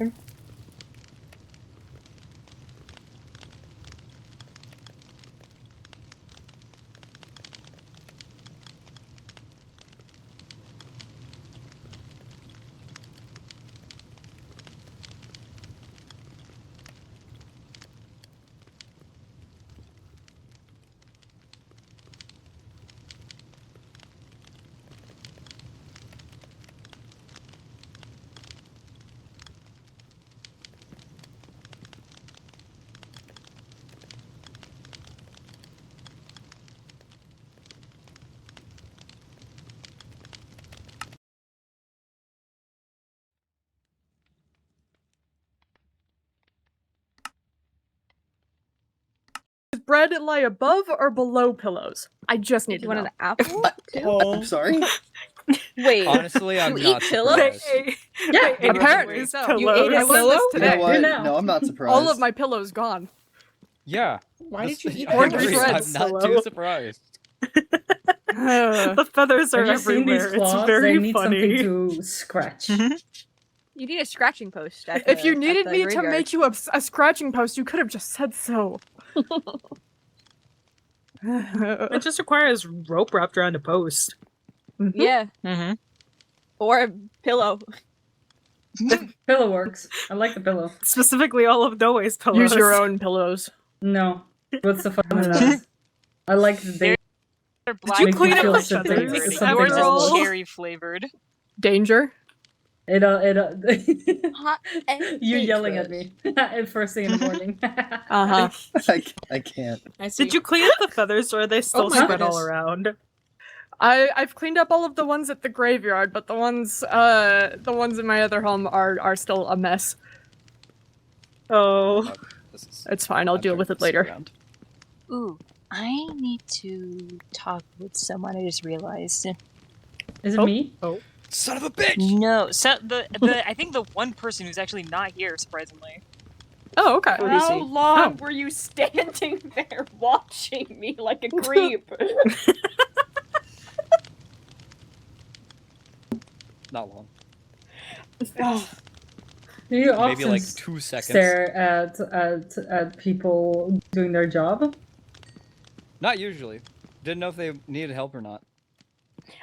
Does bread lie above or below pillows? I just need You to want know. an apple? I'm sorry. Wait. Honestly, I'm You not eat pillows? surprised. Yeah, Apparently so. You ate I a learned pillow? this You today. know what? now. No, I'm not surprised. All of my pillows gone. Yeah. Why did you eat I orange agree, threads? I'm not too surprised. The feathers are Have you seen these everywhere. claws? It's They very need funny. something to scratch. You need a scratching post. At If you the- needed at the me to graveyard. make you a scratching post, you could have just said so. It just requires rope wrapped around a post. Yeah. Mm-hmm. Or a pillow. Pillow works. I like the pillow. Specifically, all of Noe's pillows. Use your own pillows. No. What's the fun in that? I like the day. They're Did black you Make clean me up feel my something- feathers? flavored. something Yours Everroll? is cherry flavored. Danger. Hot and You yelling at dangerous. me at first thing in the morning. Uh-huh. I can't. I see. Did you clean up the feathers, or are they still Oh my spread all goodness. around? I've cleaned up all of the ones at the graveyard, but the ones in my other home are still a mess. Oh. This is- It's fine, I'll I'm deal turning with it this later. around. Ooh, I need to talk with someone. I just realized. Is it Oh. me? Son of a bitch! No, so the I think the one person who's actually not here, surprisingly. Oh, okay. What is How he? long Oh. were you standing there watching me like a creep? Not long. Do you often Maybe like 2 seconds. stare at people doing their job? Not usually. Didn't know if they needed help or not.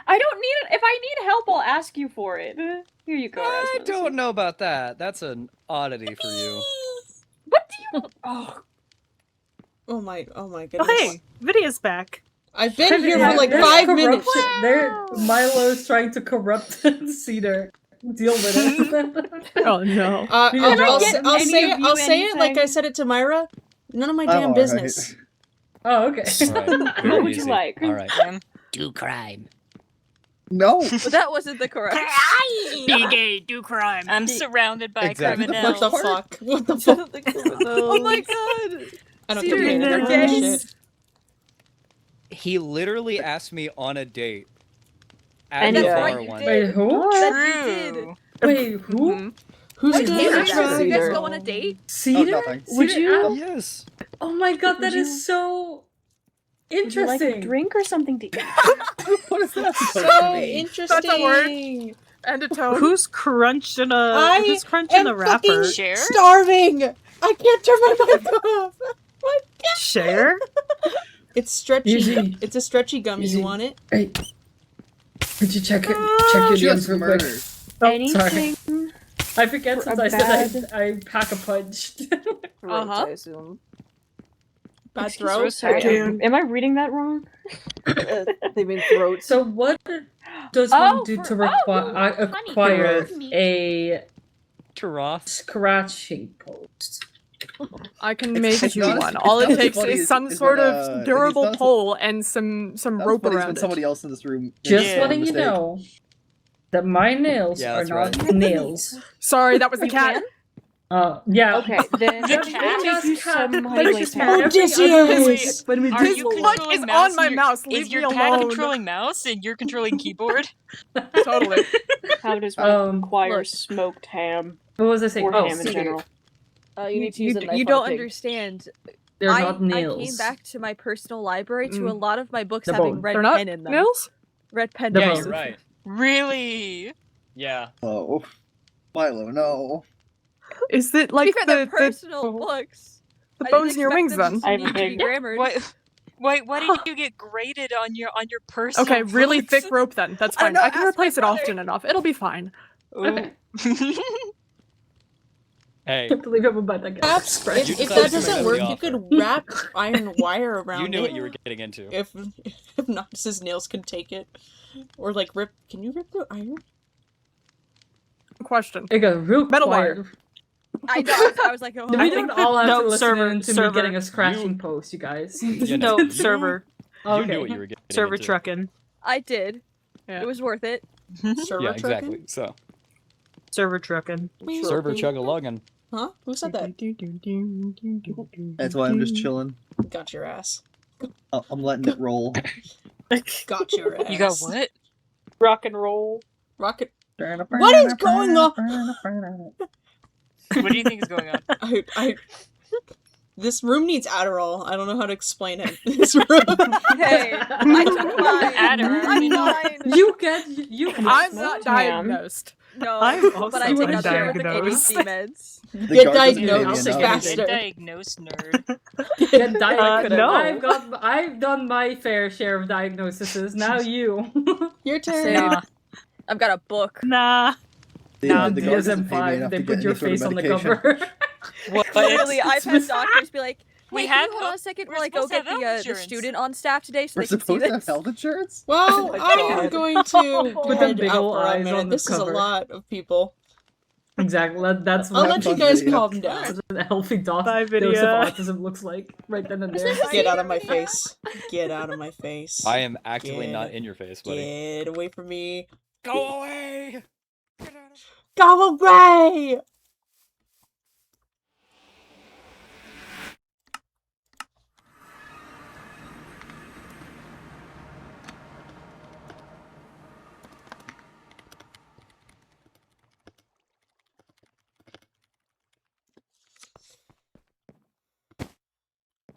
I don't need it. If I need help, I'll ask you for it. Here you go, I Rasmus. don't know about that. That's an oddity for you. What do you? Oh, Oh my Oh, goodness. hey, Vidya's back. I've been here Yeah, for like there's 5 minutes. corruption. There, Milo's trying to corrupt Cedar. Deal with it. Oh no. Can I I'll get say- I'll any say of it. I'll you say it like I anything? said it to Myra. None of my I'm damn alright. business. Oh, okay. Alright, What would you easy. like? Alright. Do crime. No. But that wasn't the correct. Be gay, do crime. I'm surrounded by Exactly. criminals. What the fuck? What the fuck? Oh my god. I don't Cedar, give a you're damn about gay. that shit. He literally asked me on a date at And the that's bar right, you once. did. Wait, who? True. Wait, who? Mhm. Who's Wait, gonna you try? guys, you guys Cedar. go on a date? Cedar? nothing. Would Cedar? you- Yes. Oh my god, that Would is you- so would you like interesting. a drink or something to eat? What is that supposed to So mean? interesting. And a toad. Who's crunching I Who's crunching am a wrapper? fucking Share? starving. I can't turn my mic off. What? Share? It's stretchy. Easy. It's a stretchy gum. Easy. You want it? Hey, could you check your Just DMs real quick? murder. Oh, sorry. Anything? I forget for since a I said bad- I pack a punch. Uh-huh. I assume. Bad Excuse throat. me, sorry, Again. am I reading that wrong? They mean throats. So what does Oh, one do for- to oh, acquire honey. a Taroth. scratching post? I can It's make you not as- one. it's All not it as takes funny is as- some is sort when, of he's durable not as- pole and some That was rope funny around when it. somebody else in this room. Just Yeah. letting you Mistake. know that my nails Yeah, are that's not right. nails. Sorry, that was the You cat. can? Yeah. Okay, then The let cat? me make you some Like money this later. cat every other week Odysseus! when we Are do you Lord. What controlling is mouse on my and your- mouse? Leave Is me your cat alone. controlling mouse and you're controlling keyboard? Totally. How does one acquire Look. smoked ham What was I saying? or Oh, ham in see, general? You need to use a knife You on don't a pig. understand. they're I not came nails. back to my personal library to a Mm. lot of my books The having bone. red They're not pen in them. nails? Red pen. The Yeah, bone. you're right. Really? Yeah. Oh, Milo, no. Is it To like be fair, they're the personal books. the I didn't bones in your expect wings them then? to I have a need to be pig. grammared. Why did you get graded on your personal Okay, really books? thick rope then. That's I don't fine. know, I can ask my replace it brother. often enough. It'll be fine. Okay. Hey, Can't believe I'm about that guy. Perhaps Right. if, You if decided that to make doesn't that work, the you could offer. wrap iron wire around you knew it. what you were getting into. If Noctis's nails can take it. Or like rip. Can you rip through iron? Question. It got real Metal quiet. wire. I know. I was like, oh, We I don't think all have No, to listen server- in to server. me getting a scratching You- post, you guys. You No, know, server. You Okay. knew what you were getting Server into. trucking. I did. Yeah. It was worth it. Server Yeah, trucking? exactly. So, Server trucking. server chug-a-luggin'. Huh? Who said that? That's why I'm just chilling. Got your ass. I'm letting it roll. Got your ass. You got what? Rock and roll. Rocket. What is going on? What do you think is going on? This room needs Adderall. I don't know how to explain it. This room. Hey, I took mine. Adderall, I I'm mean, fine. You I'm smoked not ham. diagnosed. No, I'm also but I take a share with the undiagnosed. ADHD meds. The Get guard doesn't diagnosed pay me enough. faster. Get diagnosed, nerd. Get diagnosed. no. I've done my fair share of diagnoses. Now you. Your turn. Same. Nah. I've got a book. Nah. The The guard doesn't pay me DSM-5. enough They to put get your any sort of face on the medication. cover. What? Literally, I've had doctors be like, We "Hey, have can you hold on a second we're while I go supposed to get have the health the insurance." student on staff today so We're they can see supposed to have this?" health insurance? Well, my I am God. going to With them head big out ol' for a eyes minute. on the This is a cover. lot of people. Exactly. That's I'll what let you fun guys video. calm down. a healthy dose Bye, of video. autism looks like right then and there. Get out of my face. Get out of my face. I am actively Get- not in your face, buddy. Get away from me. Go away! Go away!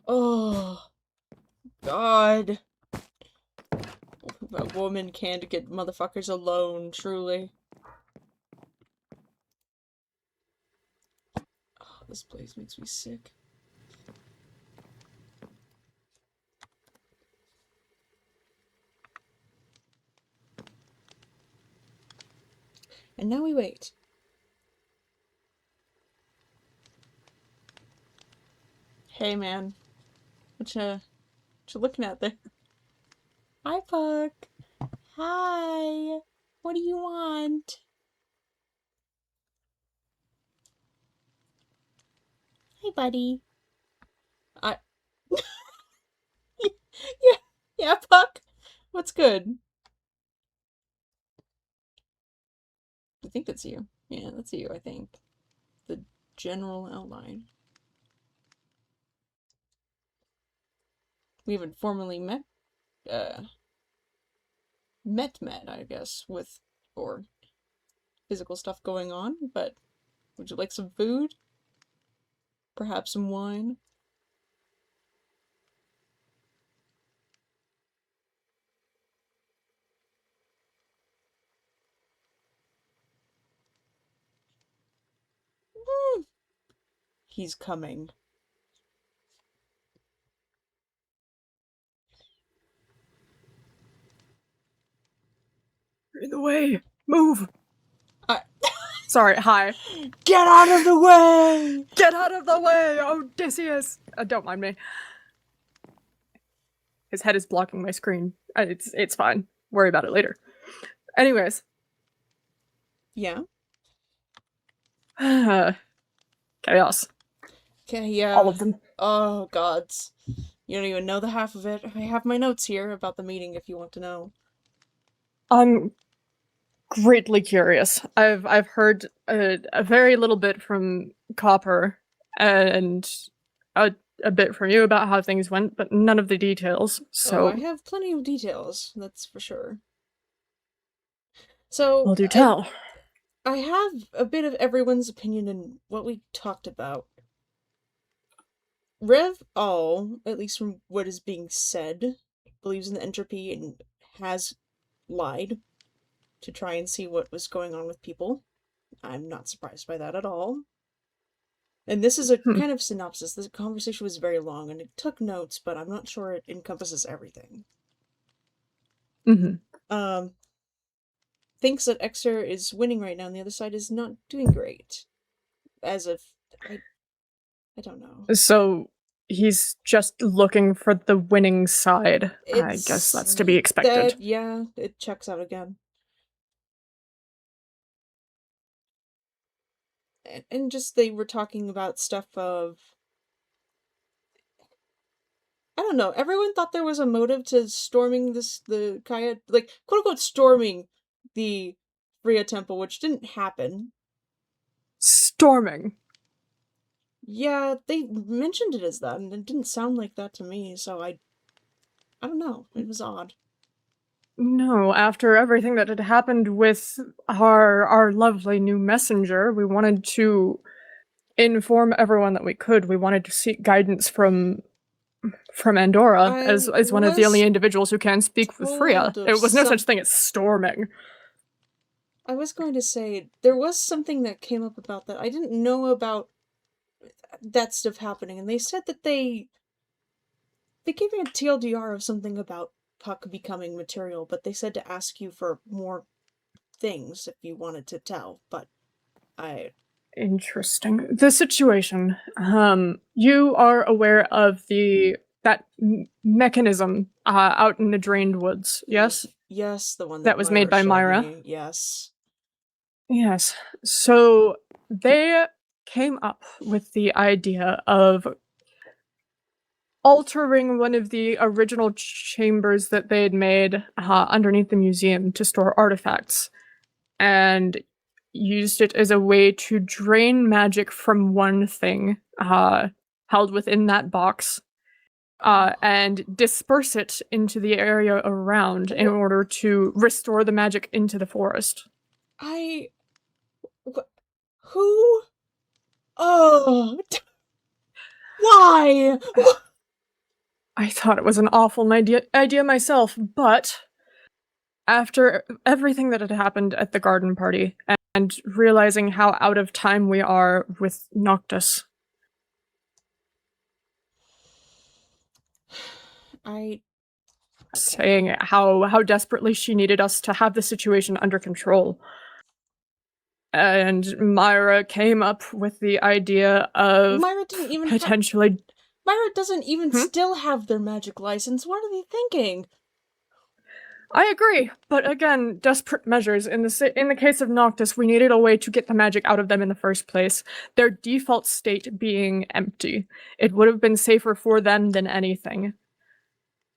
Oh, God. A woman can't get motherfuckers alone, truly. Oh, this place makes me sick. And now we wait. Hey, man. What you looking at there? Hi, Puck. Hi. What do you want? Hi, buddy. Yeah, Puck. What's good? I think that's you. Yeah, that's you, I think. The general outline. We haven't formally met, I guess, with, or physical stuff going on, but would you like some food? Perhaps some wine? He's coming. You're in the way. Move. I- Sorry. Hi. Get out of the way! Get out of the way, Odysseus! Don't mind me. His head is blocking my screen. It's fine. Worry about it later. Anyways. Yeah? Chaos. Okay, yeah. All of them. Oh, gods. You don't even know the half of it. I have my notes here about the meeting if you want to know. greatly curious. I've heard a very little bit from Copper and a bit from you about how things went, but none of the details. So I have plenty of details, that's for sure. So, well, do tell. I have a bit of everyone's opinion in what we talked about. Rev All, at least from what is being said, believes in the entropy and has lied to try and see what was going on with people. I'm not surprised by that at all. And this is a kind of synopsis. This conversation was very long, and it took notes, but I'm not sure it encompasses everything. Thinks that Exeter is winning right now, and the other side is not doing great. As of... I don't know. So he's just looking for the winning side. I guess that's to be expected. Yeah, it checks out again. And just they were talking about stuff of... I don't know, everyone thought there was a motive to storming the Kaya, like, quote-unquote storming the Freya Temple, which didn't happen. Storming? Yeah, they mentioned it as that, and it didn't sound like that to me, so I don't know, it was odd. No, after everything that had happened with our lovely new messenger, we wanted to inform everyone that we could. We wanted to seek guidance from Andorra as one of the only individuals who can speak with Freya. There was no such thing as storming. I was going to say, there was something that came up about that. I didn't know about that stuff happening, and they said that they gave me a TLDR of something about Puck becoming material, but they said to ask you for more things if you wanted to tell, but Interesting. The situation. You are aware of that mechanism out in the drained woods, yes? Yes, the one that was made by Myra. Yes. Yes. So they came up with the idea of altering one of the original chambers that they had made underneath the museum to store artifacts, and used it as a way to drain magic from one thing held within that box and disperse it into the area around in order to restore the magic into the forest. Who? Oh, why? I thought it was an awful idea myself, but after everything that had happened at the garden party and realizing how out of time we are with Noctis, saying how desperately she needed us to have the situation under control. And Myra came up with the idea of Myra didn't even potentially... Myra doesn't even still have their magic license. What are they thinking? I agree, but again, desperate measures. In the case of Noctis, we needed a way to get the magic out of them in the first place. Their default state being empty. It would have been safer for them than anything.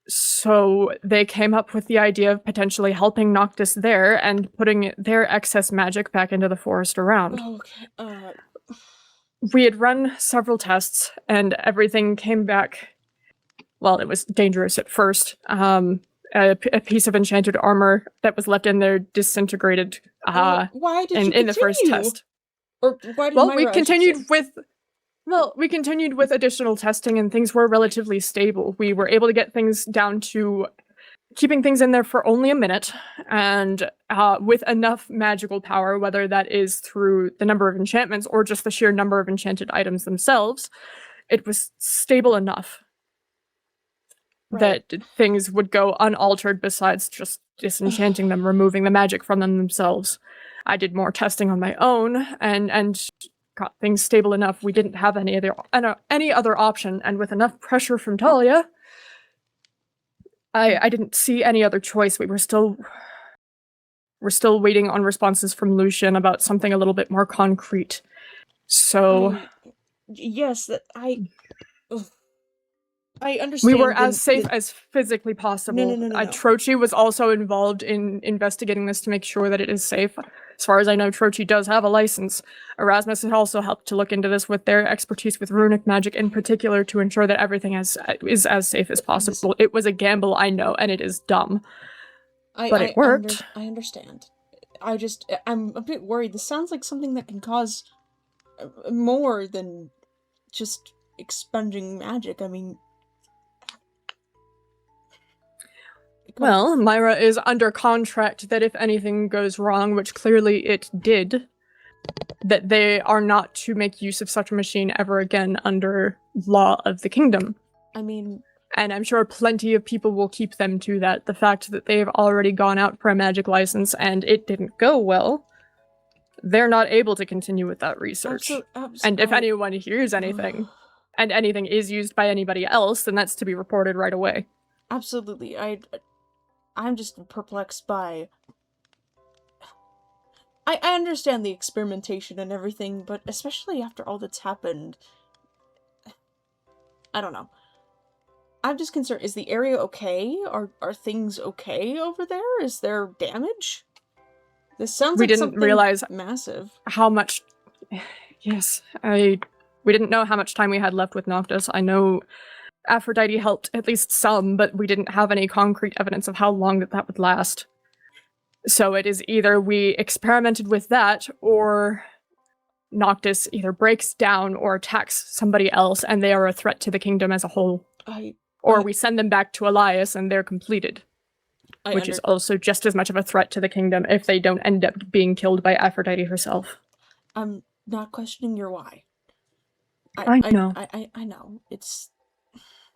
So they came up with the idea of potentially helping Noctis there and putting their excess magic back into the forest around. Okay, We had run several tests, and everything came back... Well, it was dangerous at first. A piece of enchanted armor that was left in there disintegrated why did you in the first test. Or why did we continued with additional testing, and things were relatively stable. We were able to get things down to keeping things in there for only a minute, and with enough magical power, whether that is through the number of enchantments or just the sheer number of enchanted items themselves, it was stable enough that things would go unaltered besides just disenchanting them, removing the magic from them themselves. I did more testing on my own and got things stable enough. We didn't have any other option, and with enough pressure from Talia, I didn't see any other choice. We're still waiting on responses from Lucian about something a little bit more concrete. So yes, I understand. We were as the- safe the- as physically possible. no. Trochi was also involved in investigating this to make sure that it is safe. As far as I know, Trochi does have a license. Erasmus has also helped to look into this with their expertise with runic magic in particular to ensure that everything is as safe as possible. It was a gamble, I know, and it is dumb. But it worked. I understand. I'm a bit worried. This sounds like something that can cause more than just expunging magic. I mean, Well, Myra is under contract that if anything goes wrong, which clearly it did, that they are not to make use of such a machine ever again under law of the kingdom. I mean, and I'm sure plenty of people will keep them to that. The fact that they've already gone out for a magic license and it didn't go well, they're not able to continue with that research. And if anyone hears anything, and anything is used by anybody else, then that's to be reported right away. Absolutely. I'm just perplexed by... I understand the experimentation and everything, but especially after all that's happened... I don't know. I'm just concerned, is the area okay? Are things okay over there? Is there damage? This sounds we like didn't something realize massive. How much... Yes, we didn't know how much time we had left with Noctis. I know Aphrodite helped at least some, but we didn't have any concrete evidence of how long that would last. So it is either we experimented with that, or Noctis either breaks down or attacks somebody else, and they are a threat to the kingdom as a whole. Or we send them back to Elias, and they're completed. Which is also just as much of a threat to the kingdom if they don't end up being killed by Aphrodite herself. I'm not questioning your why. I know. I know.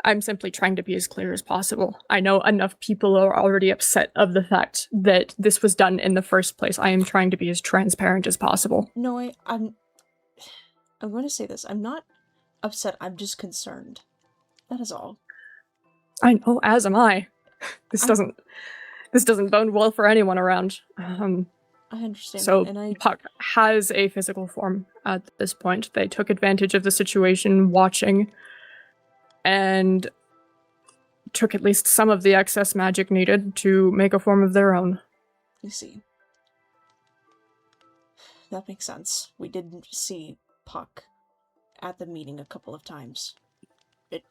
I'm simply trying to be as clear as possible. I know enough people are already upset of the fact that this was done in the first place. I am trying to be as transparent as possible. No, I'm going to say this. I'm not upset. I'm just concerned. That is all. I know, as am I. This doesn't bode well for anyone around. I understand. So and Puck has a physical form at this point. They took advantage of the situation, watching, and took at least some of the excess magic needed to make a form of their own. You see. That makes sense. We did see Puck at the meeting a couple of times. It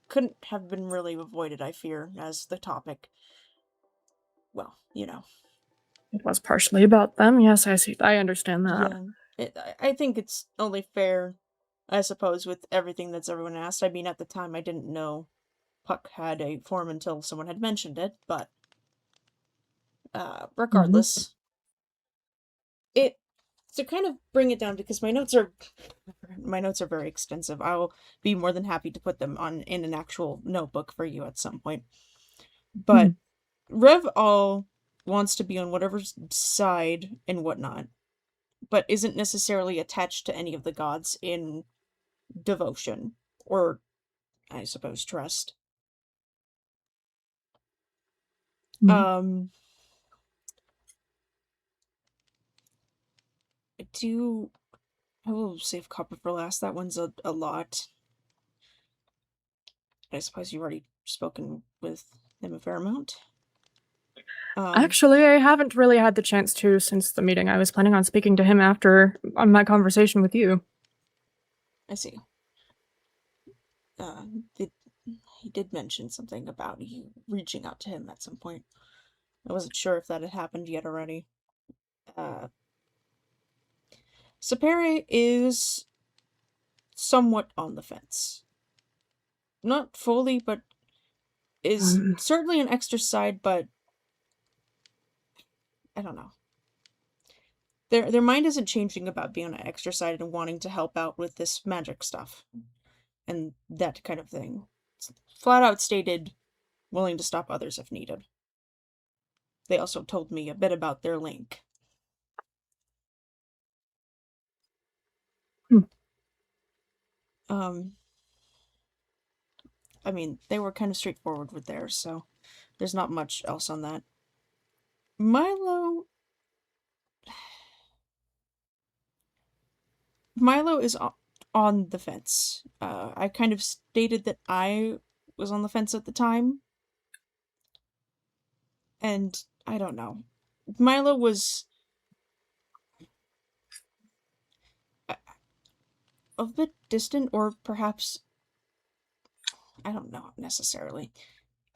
couldn't have been really avoided, I fear, as the topic. Well, you know. It was partially about them, yes, I understand that. Yeah. I think it's only fair, I suppose, with everything that's everyone asked. I mean, at the time, I didn't know Puck had a form until someone had mentioned it, but regardless, to kind of bring it down, because my notes are very extensive. I will be more than happy to put them in an actual notebook for you at some point. But Rev All wants to be on whatever side and whatnot, but isn't necessarily attached to any of the gods in devotion, or, I suppose, trust. I will save Copper for last. That one's a lot. I suppose you've already spoken with them a fair amount. Actually, I haven't really had the chance to since the meeting. I was planning on speaking to him on my conversation with you. I see. He did mention something about you reaching out to him at some point. I wasn't sure if that had happened yet already. Sapere is somewhat on the fence. Not fully, but is certainly an extra side, but I don't know. Their mind isn't changing about being on an extra side and wanting to help out with this magic stuff. And that kind of thing. It's flat out stated, willing to stop others if needed. They also told me a bit about their link. I mean, they were kind of straightforward with theirs, so there's not much else on that. Milo is on the fence. I kind of stated that I was on the fence at the time. And I don't know. Milo was a bit distant, or perhaps I don't know necessarily.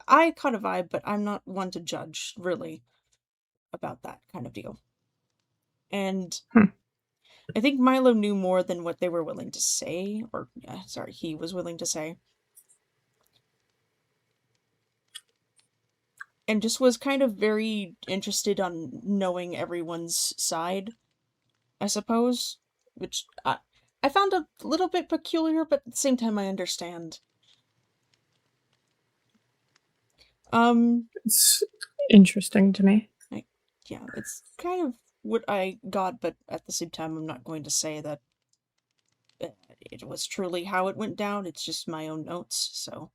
I caught a vibe, but I'm not one to judge, really, about that kind of deal. And I think Milo knew more than what they were willing to say, or, he was willing to say. And just was kind of very interested on knowing everyone's side, I suppose, which I found a little bit peculiar, but at the same time I understand. It's interesting to me. Yeah, it's kind of what I got, but at the same time I'm not going to say that it was truly how it went down. It's just my own notes, so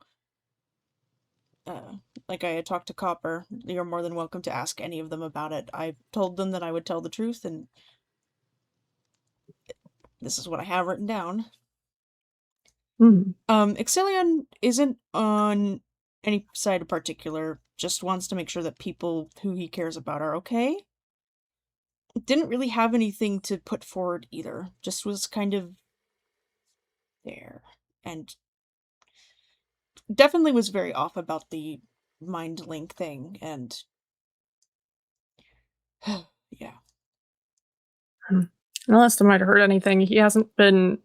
like I had talked to Copper, you're more than welcome to ask any of them about it. I told them that I would tell the truth, and this is what I have written down. Exilion isn't on any side in particular, just wants to make sure that people who he cares about are okay. Didn't really have anything to put forward either, just was kind of there. And definitely was very off about the mind link thing, and yeah. Last time I'd heard anything, he hasn't been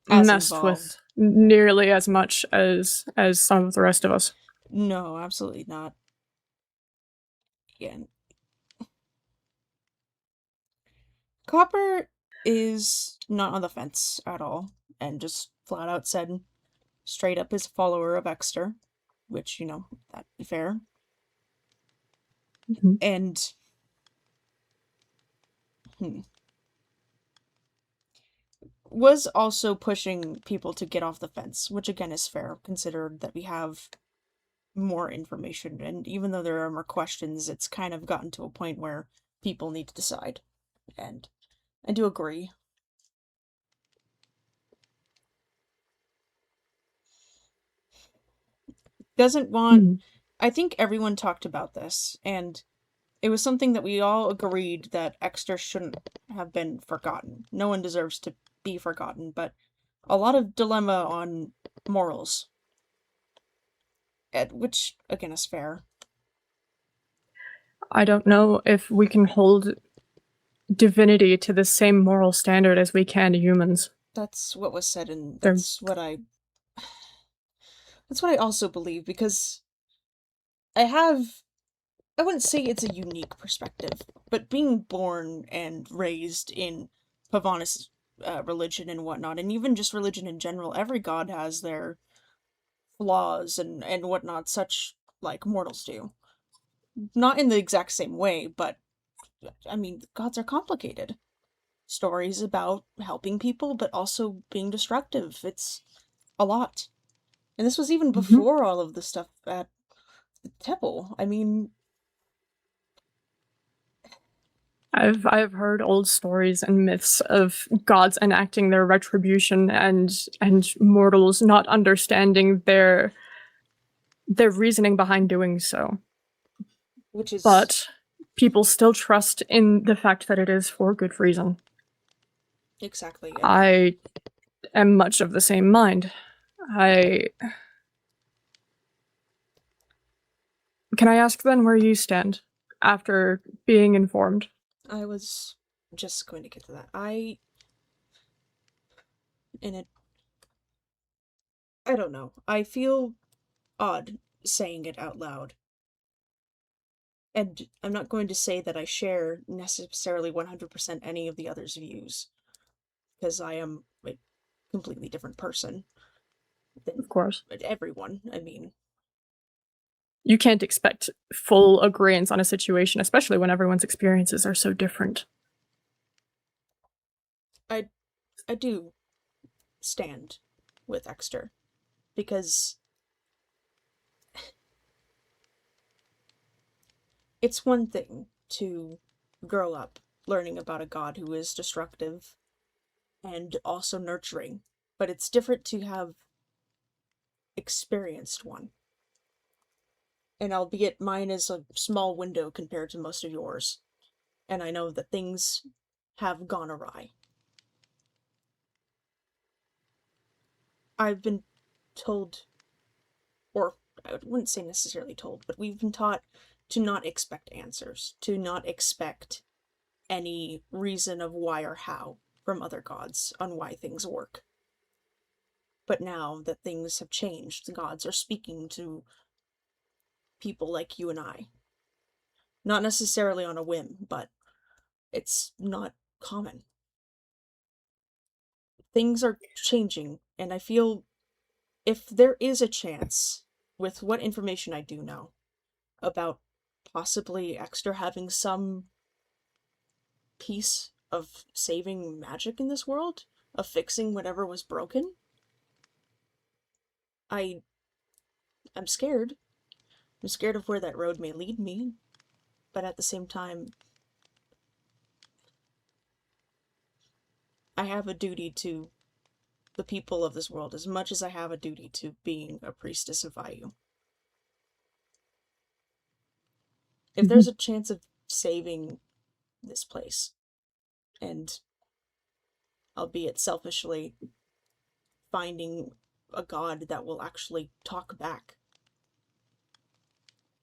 As messed involved. with nearly as much as some of the rest of us. No, absolutely not. Yeah. Copper is not on the fence at all, and just flat out said straight up is a follower of Exter, which, that'd be fair. And was also pushing people to get off the fence, which again is fair, considered that we have more information, and even though there are more questions, it's kind of gotten to a point where people need to decide, and I do agree. Doesn't want... I think everyone talked about this, and it was something that we all agreed that Exter shouldn't have been forgotten. No one deserves to be forgotten, but a lot of dilemma on morals. Which, again, is fair. I don't know if we can hold divinity to the same moral standard as we can humans. That's what was said, and that's what I also believe, because I wouldn't say it's a unique perspective, but being born and raised in Pavanis religion and whatnot, and even just religion in general, every god has their flaws and whatnot, such like mortals do. Not in the exact same way, but I mean, gods are complicated. Stories about helping people, but also being destructive. It's a lot. And this was even before all of the stuff at the temple. I mean, I've heard old stories and myths of gods enacting their retribution and mortals not understanding their reasoning behind doing so. Which is... But people still trust in the fact that it is for good reason. Exactly. I am much of the same mind. Can I ask then where you stand after being informed? I was just going to get to that. I don't know. I feel odd saying it out loud. And I'm not going to say that I share necessarily 100% any of the others' views, because I am a completely different person than, of course, everyone. I mean, you can't expect full agreement on a situation, especially when everyone's experiences are so different. I do stand with Exter, because it's one thing to grow up learning about a god who is destructive and also nurturing, but it's different to have experienced one. And albeit mine is a small window compared to most of yours, and I know that things have gone awry. I've been told, or I wouldn't say necessarily told, but we've been taught to not expect answers, to not expect any reason of why or how from other gods on why things work. But now that things have changed, the gods are speaking to people like you and I. Not necessarily on a whim, but it's not common. Things are changing, and I feel if there is a chance, with what information I do know, about possibly Exeter having some piece of saving magic in this world, of fixing whatever was broken, I'm scared. I'm scared of where that road may lead me, but at the same time, I have a duty to the people of this world as much as I have a duty to being a priestess of Vayu. If there's a chance of saving this place, and albeit selfishly finding a god that will actually talk back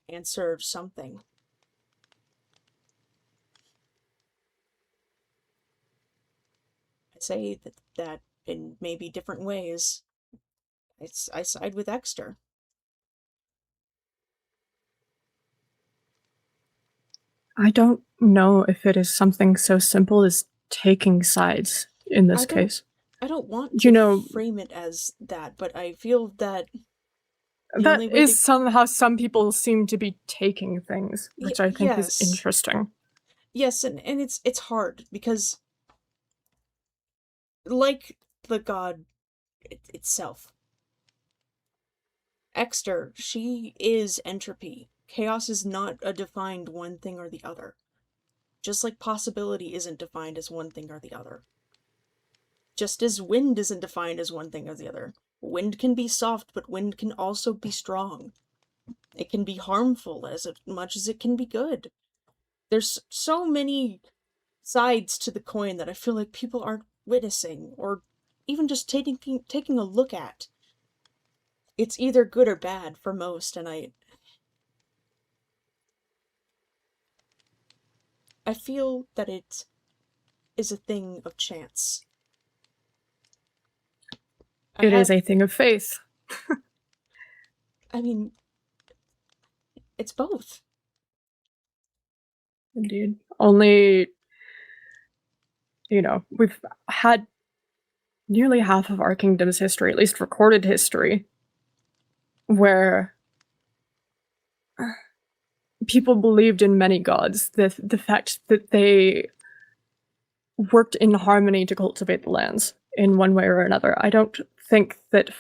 and serve something, I say that in maybe different ways, I side with Exeter. I don't know if it is something so simple as taking sides in this case. I don't want to frame it as that, but I feel that that is somehow some people seem to be taking things, which I think is yes. interesting. Yes, and it's hard because, like the god itself, Exeter, she is entropy. Chaos is not a defined one thing or the other. Just like possibility isn't defined as one thing or the other. Just as wind isn't defined as one thing or the other. Wind can be soft, but wind can also be strong. It can be harmful as much as it can be good. There's so many sides to the coin that I feel like people aren't witnessing, or even just taking a look at. It's either good or bad for most, and I feel that it is a thing of chance. It is a thing of faith. I mean, it's both. Indeed. Only, we've had nearly half of our kingdom's history, at least recorded history, where people believed in many gods. The fact that they worked in harmony to cultivate the lands in one way or another. I don't think that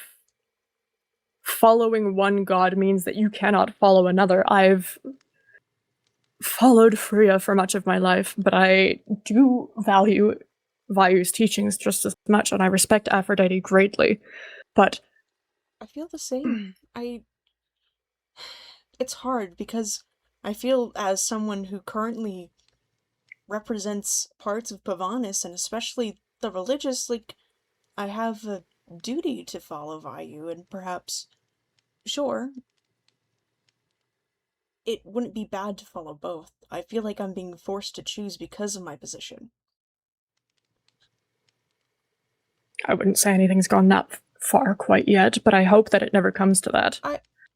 following one god means that you cannot follow another. I've followed Freya for much of my life, but I do value Vayu's teachings just as much, and I respect Aphrodite greatly. But I feel the same. It's hard because I feel as someone who currently represents parts of Pavanis, and especially the religious, like, I have a duty to follow Vayu, and perhaps, sure, it wouldn't be bad to follow both. I feel like I'm being forced to choose because of my position. I wouldn't say anything's gone that far quite yet, but I hope that it never comes to that.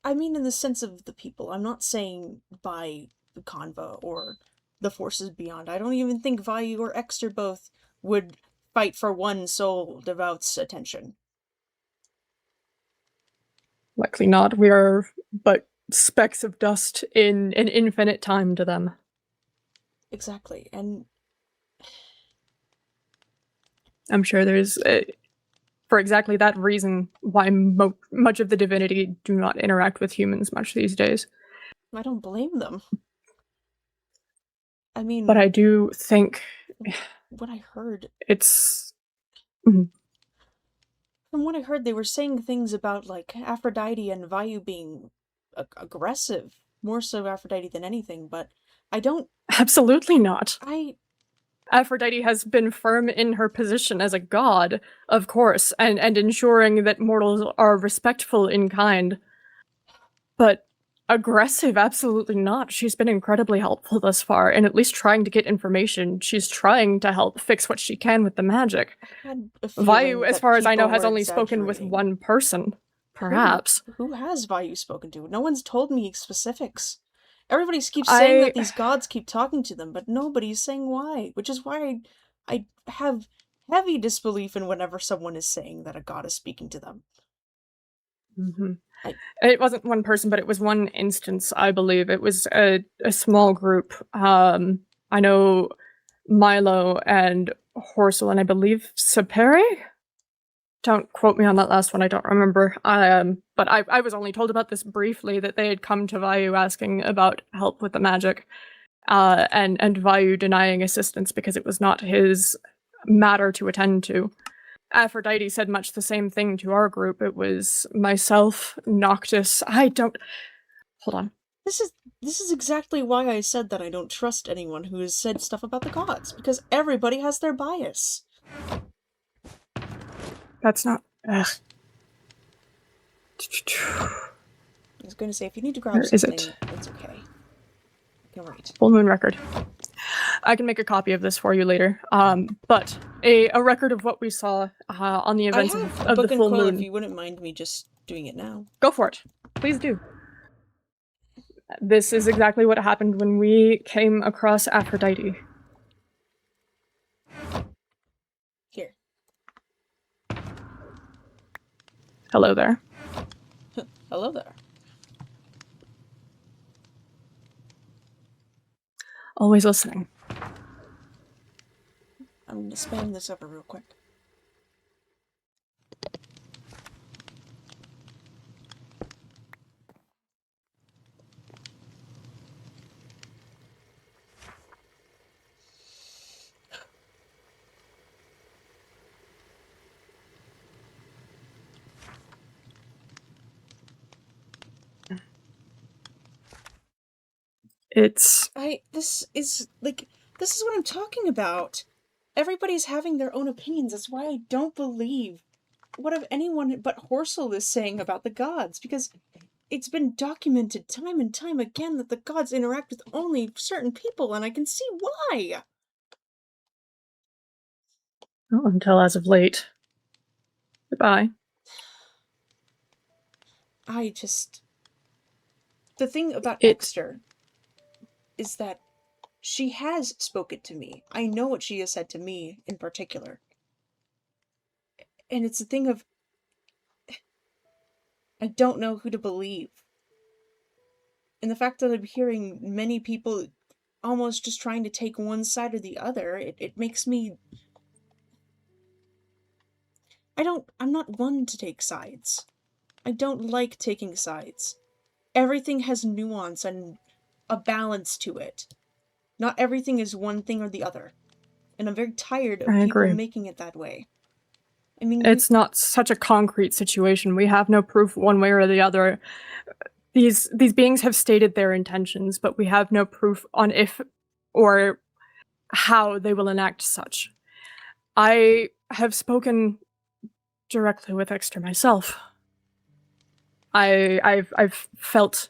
I mean in the sense of the people. I'm not saying by the Conva or the forces beyond. I don't even think Vayu or Exeter both would fight for one sole devout's attention. Likely not. We are but specks of dust in an infinite time to them. Exactly, and I'm sure there's, for exactly that reason, why much of the divinity do not interact with humans much these days. I don't blame them. I mean... But I do think... What I heard... It's... From what I heard, they were saying things about, like, Aphrodite and Vayu being aggressive. More so Aphrodite than anything, but I don't... Absolutely not. I... Aphrodite has been firm in her position as a god, of course, and ensuring that mortals are respectful in kind. But aggressive, absolutely not. She's been incredibly helpful thus far, and at least trying to get information. She's trying to help fix what she can with the magic. I had a feeling Vayu, as that far as I know, people has were only spoken with exaggerating. one person. Perhaps. Who has Vayu spoken to? No one's told me specifics. Everybody keeps saying that these gods keep talking to them, but nobody's saying why. Which is why I have heavy disbelief in whenever someone is saying that a god is speaking to them. Mm-hmm. It wasn't one person, but it was one instance, I believe. It was a small group. I know Milo and Horsel, and I believe Sapere? Don't quote me on that last one, I don't remember. But I was only told about this briefly, that they had come to Vayu asking about help with the magic, and Vayu denying assistance because it was not his matter to attend to. Aphrodite said much the same thing to our group. It was myself, Noctis. Hold on. This is exactly why I said that I don't trust anyone who has said stuff about the gods, because everybody has their bias. That's not... Ugh. I was going to say, if you need to grab Where is something, it? it's okay. I can wait. Full moon record. I can make a copy of this for you later. But a record of what we saw on the events I have of a book the and full quill moon. if you wouldn't mind me just doing it now. Go for it. Please do. This is exactly what happened when we came across Aphrodite. Here. Hello there. Hello there. Always listening. I'm gonna spam this over real quick. This is what I'm talking about. Everybody's having their own opinions. That's why I don't believe what anyone but Horsel is saying about the gods, because it's been documented time and time again that the gods interact with only certain people, and I can see why. Not until as of late. Goodbye. The thing about Exter is that she has spoken to me. I know what she has said to me in particular. And it's a thing of... I don't know who to believe. And the fact that I'm hearing many people almost just trying to take one side or the other, it makes me... I'm not one to take sides. I don't like taking sides. Everything has nuance and a balance to it. Not everything is one thing or the other. And I'm very tired of people making it that way. I mean, it's not such a concrete situation. We have no proof one way or the other. These beings have stated their intentions, but we have no proof on if or how they will enact such. I have spoken directly with Exter myself. I've felt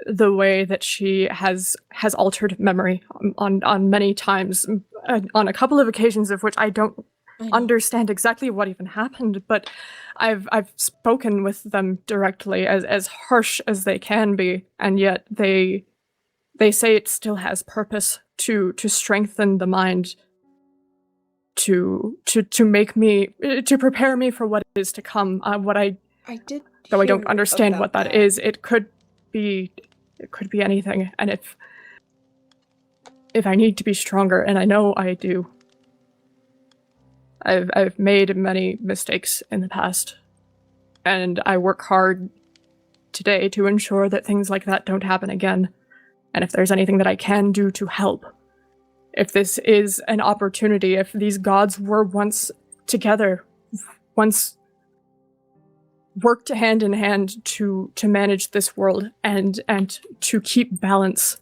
the way that she has altered memory on many times, on a couple of occasions of which I don't understand exactly what even happened, but I've spoken with them directly, as harsh as they can be, and yet they say it still has purpose to strengthen the mind, to make me, to prepare me for what is to come. Though I don't understand what that is, it could be anything, and if I need to be stronger, and I know I do. I've made many mistakes in the past, and I work hard today to ensure that things like that don't happen again. And if there's anything that I can do to help, if this is an opportunity, if these gods were once together, once worked hand in hand to manage this world and to keep balance,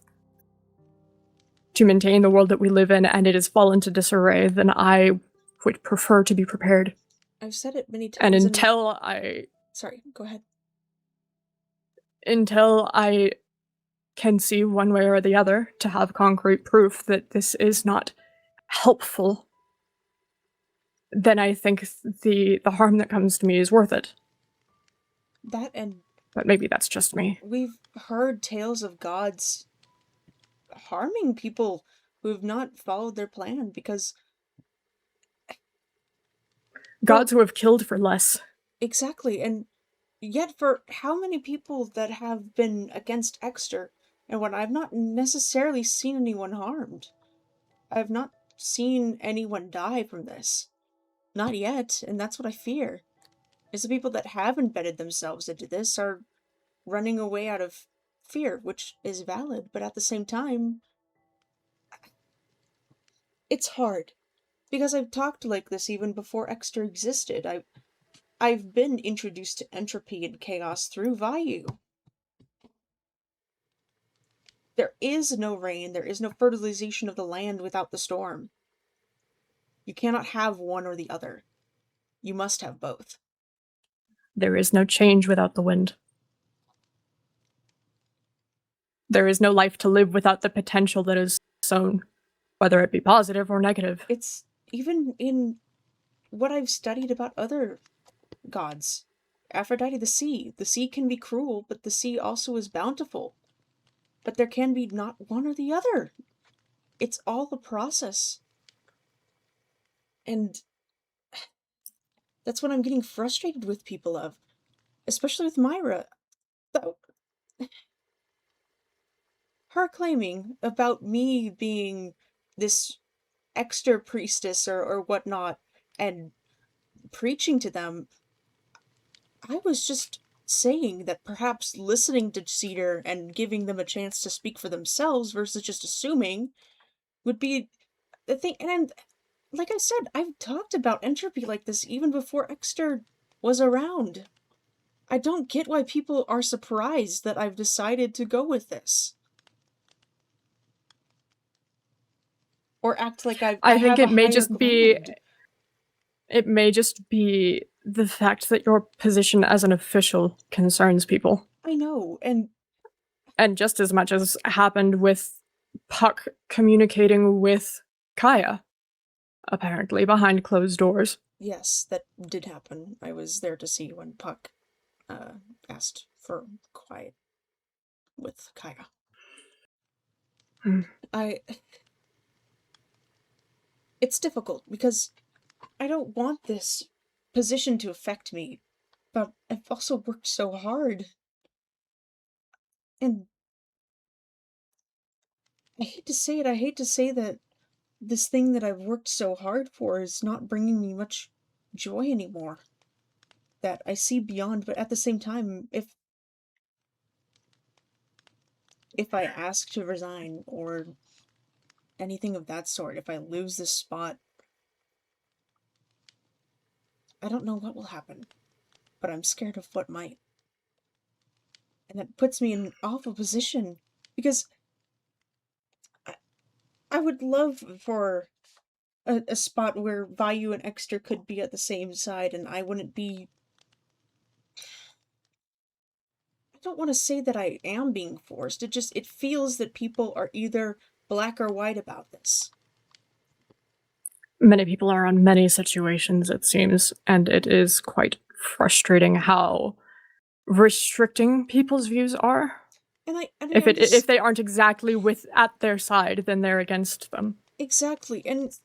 to maintain the world that we live in, and it has fallen to disarray, then I would prefer to be prepared. I've said it many times. And until I... Sorry, go ahead. Until I can see one way or the other to have concrete proof that this is not helpful, then I think the harm that comes to me is worth it. That and... But maybe that's just me. We've heard tales of gods harming people who have not followed their plan because... Gods who have killed for less. Exactly, and yet for how many people that have been against Exter, and when I've not necessarily seen anyone harmed. I've not seen anyone die from this. Not yet, and that's what I fear. Is the people that have embedded themselves into this are running away out of fear, which is valid, but at the same time, it's hard. Because I've talked like this even before Exter existed. I've been introduced to entropy and chaos through Vayu. There is no rain, there is no fertilization of the land without the storm. You cannot have one or the other. You must have both. There is no change without the wind. There is no life to live without the potential that is sown, whether it be positive or negative. It's even in what I've studied about other gods. Aphrodite, the sea. The sea can be cruel, but the sea also is bountiful. But there can be not one or the other. It's all a process. And that's what I'm getting frustrated with people of. Especially with Myra. Her claiming about me being this extra priestess or whatnot and preaching to them, I was just saying that perhaps listening to Cedar and giving them a chance to speak for themselves versus just assuming would be the thing. And like I said, I've talked about entropy like this even before Exter was around. I don't get why people are surprised that I've decided to go with this. Or act like I think have it a may higher just be... ground. It may just be the fact that your position as an official concerns people. I know, and just as much as happened with Puck communicating with Kaya, apparently, behind closed doors. yes, that did happen. I was there to see when Puck asked for quiet with Kaya. It's difficult because I don't want this position to affect me, but I've also worked so hard. And I hate to say it, I hate to say that this thing that I've worked so hard for is not bringing me much joy anymore. That I see beyond, but at the same time, if I ask to resign or anything of that sort, if I lose this spot, I don't know what will happen, but I'm scared of what might. And that puts me in an awful position, because I would love for a spot where Vayu and Exter could be at the same side, and I wouldn't be... I don't want to say that I am being forced, it feels that people are either black or white about this. Many people are on many situations, it seems, and it is quite frustrating how restricting people's views are. And if they aren't exactly at their side, then they're against them. Exactly, and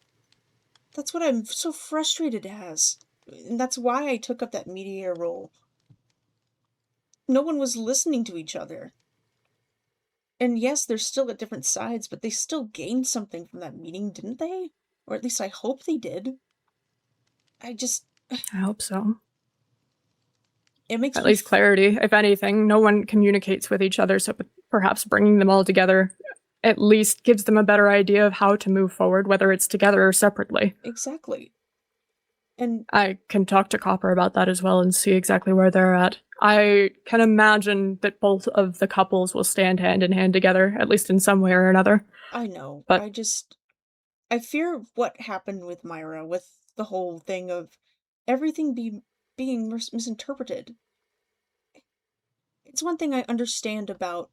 that's what I'm so frustrated as. And that's why I took up that mediator role. No one was listening to each other. And yes, they're still at different sides, but they still gained something from that meeting, didn't they? Or at least I hope they did. I hope so. It makes at least clarity. If anything, no one communicates with each other, so perhaps bringing them all together at least gives them a better idea of how to move forward, whether it's together or separately. Exactly. And I can talk to Copper about that as well and see exactly where they're at. I can imagine that both of the couples will stand hand in hand together, at least in some way or another. I know. But I fear what happened with Myra, with the whole thing of everything being misinterpreted. It's one thing I understand about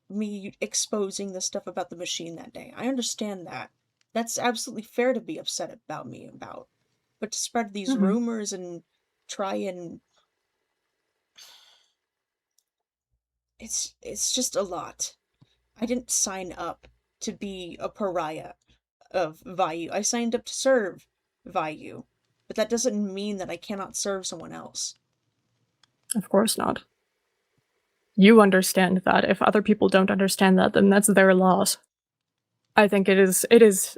me exposing the stuff about the machine that day. I understand that. That's absolutely fair to be upset about me about. But to spread these rumors and try and it's just a lot. I didn't sign up to be a pariah of Vayu. I signed up to serve Vayu. But that doesn't mean that I cannot serve someone else. Of course not. You understand that. If other people don't understand that, then that's their loss. I think it is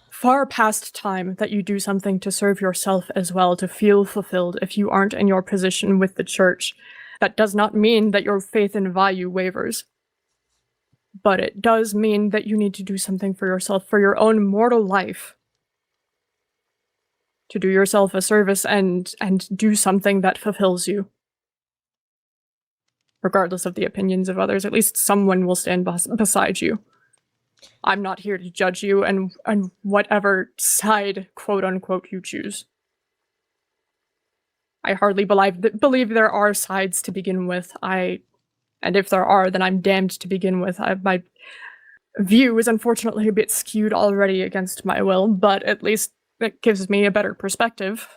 far past time that you do something to serve yourself as well, to feel fulfilled if you aren't in your position with the church. That does not mean that your faith in Vayu wavers. But it does mean that you need to do something for yourself, for your own mortal life. To do yourself a service and do something that fulfills you. Regardless of the opinions of others, at least someone will stand beside you. I'm not here to judge you and whatever side, quote unquote, you choose. I hardly believe there are sides to begin with. And if there are, then I'm damned to begin with. My view is unfortunately a bit skewed already against my will, but at least it gives me a better perspective.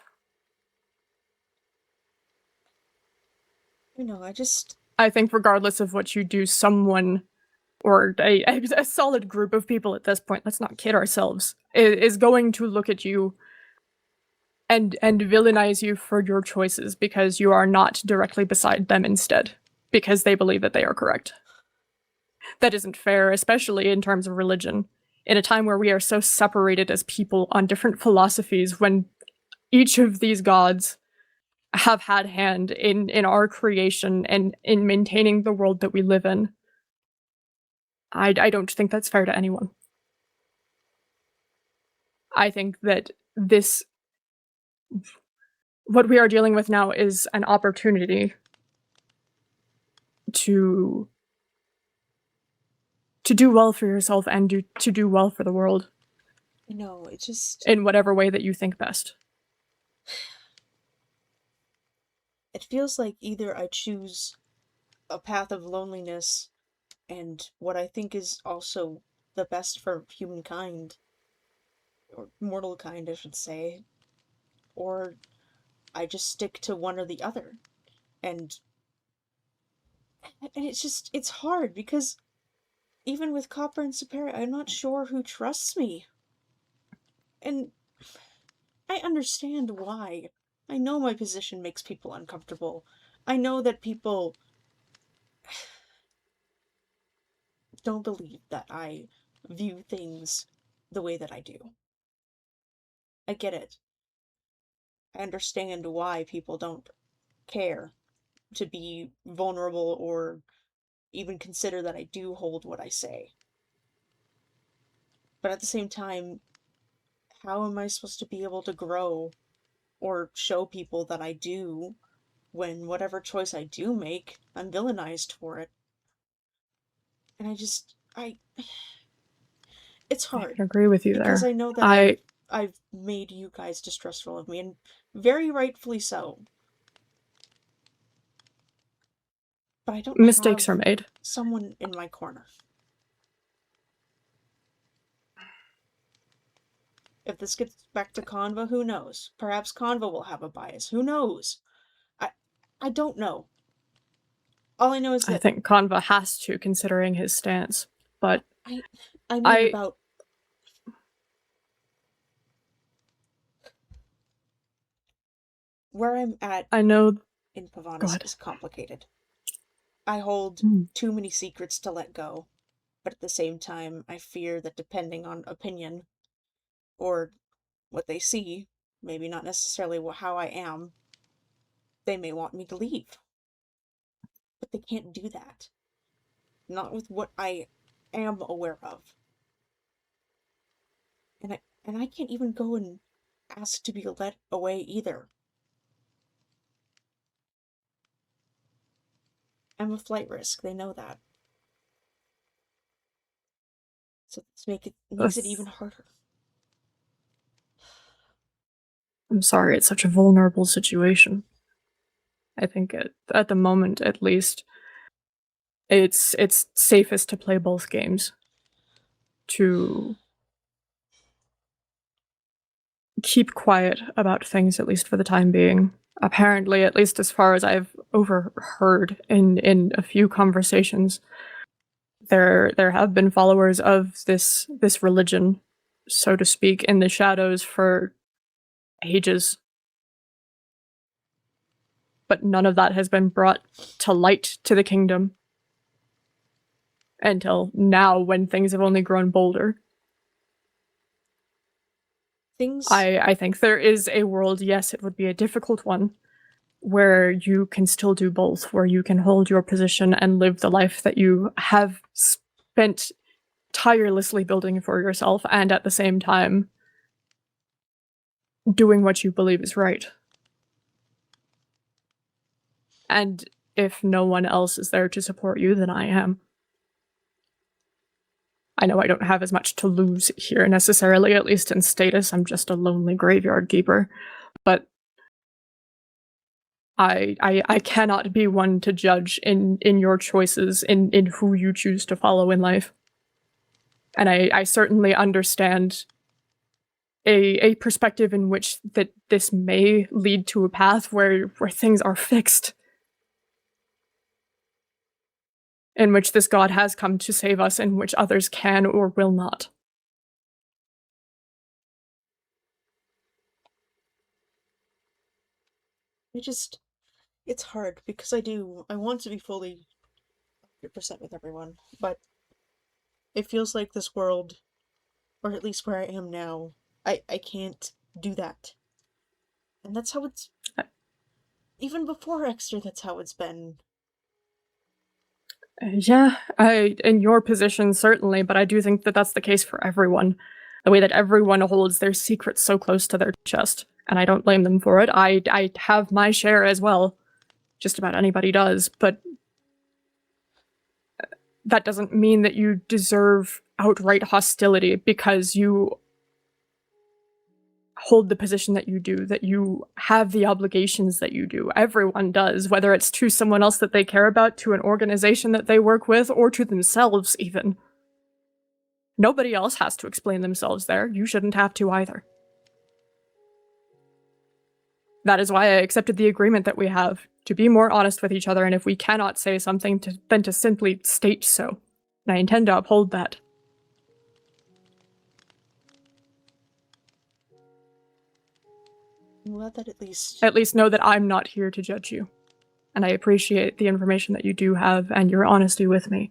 You know, I think regardless of what you do, someone, or a solid group of people at this point, let's not kid ourselves, is going to look at you and villainize you for your choices because you are not directly beside them instead, because they believe that they are correct. That isn't fair, especially in terms of religion. In a time where we are so separated as people on different philosophies, when each of these gods have had hand in our creation and in maintaining the world that we live in, I don't think that's fair to anyone. I think that what we are dealing with now is an opportunity to do well for yourself and to do well for the world. No, it just... in whatever way that you think best. It feels like either I choose a path of loneliness and what I think is also the best for humankind, or mortal kind, I should say, or I just stick to one or the other. And it's hard because even with Copper and Superi, I'm not sure who trusts me. And I understand why. I know my position makes people uncomfortable. I know that people don't believe that I view things the way that I do. I get it. I understand why people don't care to be vulnerable or even consider that I do hold what I say. But at the same time, how am I supposed to be able to grow or show people that I do when whatever choice I do make, I'm villainized for it? And it's hard. I can agree with you because there. I know that I've made you guys distrustful of me, and very rightfully so. But I don't Mistakes have are made. someone in my corner. If this gets back to Conva, who knows? Perhaps Conva will have a bias. Who knows? I don't know. All I know is that I think Conva has to, considering his stance. But I mean about where I'm at. I know in Pavanis is complicated. I hold too many secrets to let go, but at the same time, I fear that depending on opinion or what they see, maybe not necessarily how I am, they may want me to leave. But they can't do that. Not with what I am aware of. And I can't even go and ask to be let away either. I'm a flight risk, they know that. So this makes it even harder. I'm sorry, it's such a vulnerable situation. I think at the moment, at least, it's safest to play both games. To keep quiet about things, at least for the time being. Apparently, at least as far as I've overheard in a few conversations, there have been followers of this religion, so to speak, in the shadows for ages. But none of that has been brought to light to the kingdom until now, when things have only grown bolder. I think there is a world, yes, it would be a difficult one, where you can still do both, where you can hold your position and live the life that you have spent tirelessly building for yourself, and at the same time doing what you believe is right. And if no one else is there to support you, then I am. I know I don't have as much to lose here necessarily, at least in status. I'm just a lonely graveyard keeper. But I cannot be one to judge in your choices, in who you choose to follow in life. And I certainly understand a perspective in which that this may lead to a path where things are fixed. In which this god has come to save us, in which others can or will not. It's hard, because I want to be fully 100% with everyone, but it feels like this world, or at least where I am now, I can't do that. And that's how it's... Even before Exeter, that's how it's been. Yeah, in your position, certainly, but I do think that that's the case for everyone. The way that everyone holds their secrets so close to their chest, and I don't blame them for it. I have my share as well. Just about anybody does, but that doesn't mean that you deserve outright hostility because you hold the position that you do, that you have the obligations that you do. Everyone does, whether it's to someone else that they care about, to an organization that they work with, or to themselves even. Nobody else has to explain themselves there. You shouldn't have to either. That is why I accepted the agreement that we have, to be more honest with each other, and if we cannot say something, then to simply state so. And I intend to uphold that. I'm glad that at least... At least know that I'm not here to judge you. And I appreciate the information that you do have, and your honesty with me.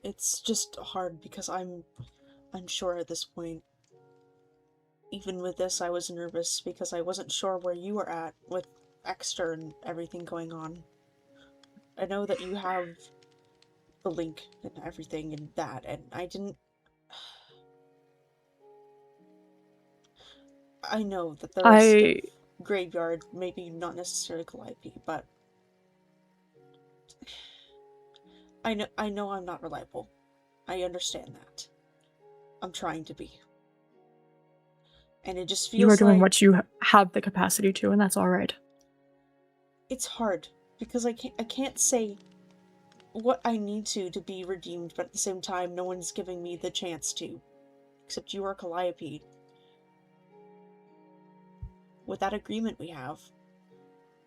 It's just hard, because I'm sure at this point, even with this, I was nervous, because I wasn't sure where you were at with Exeter and everything going on. I know that you have the link and everything and that, and I didn't... I know that the rest of Graveyard, maybe not necessarily Calliope, but I know I'm not reliable. I understand that. I'm trying to be. And it just feels like... You are doing what you have the capacity to, and that's alright. It's hard, because I can't say what I need to be redeemed, but at the same time, no one's giving me the chance to. Except you or Calliope. With that agreement we have,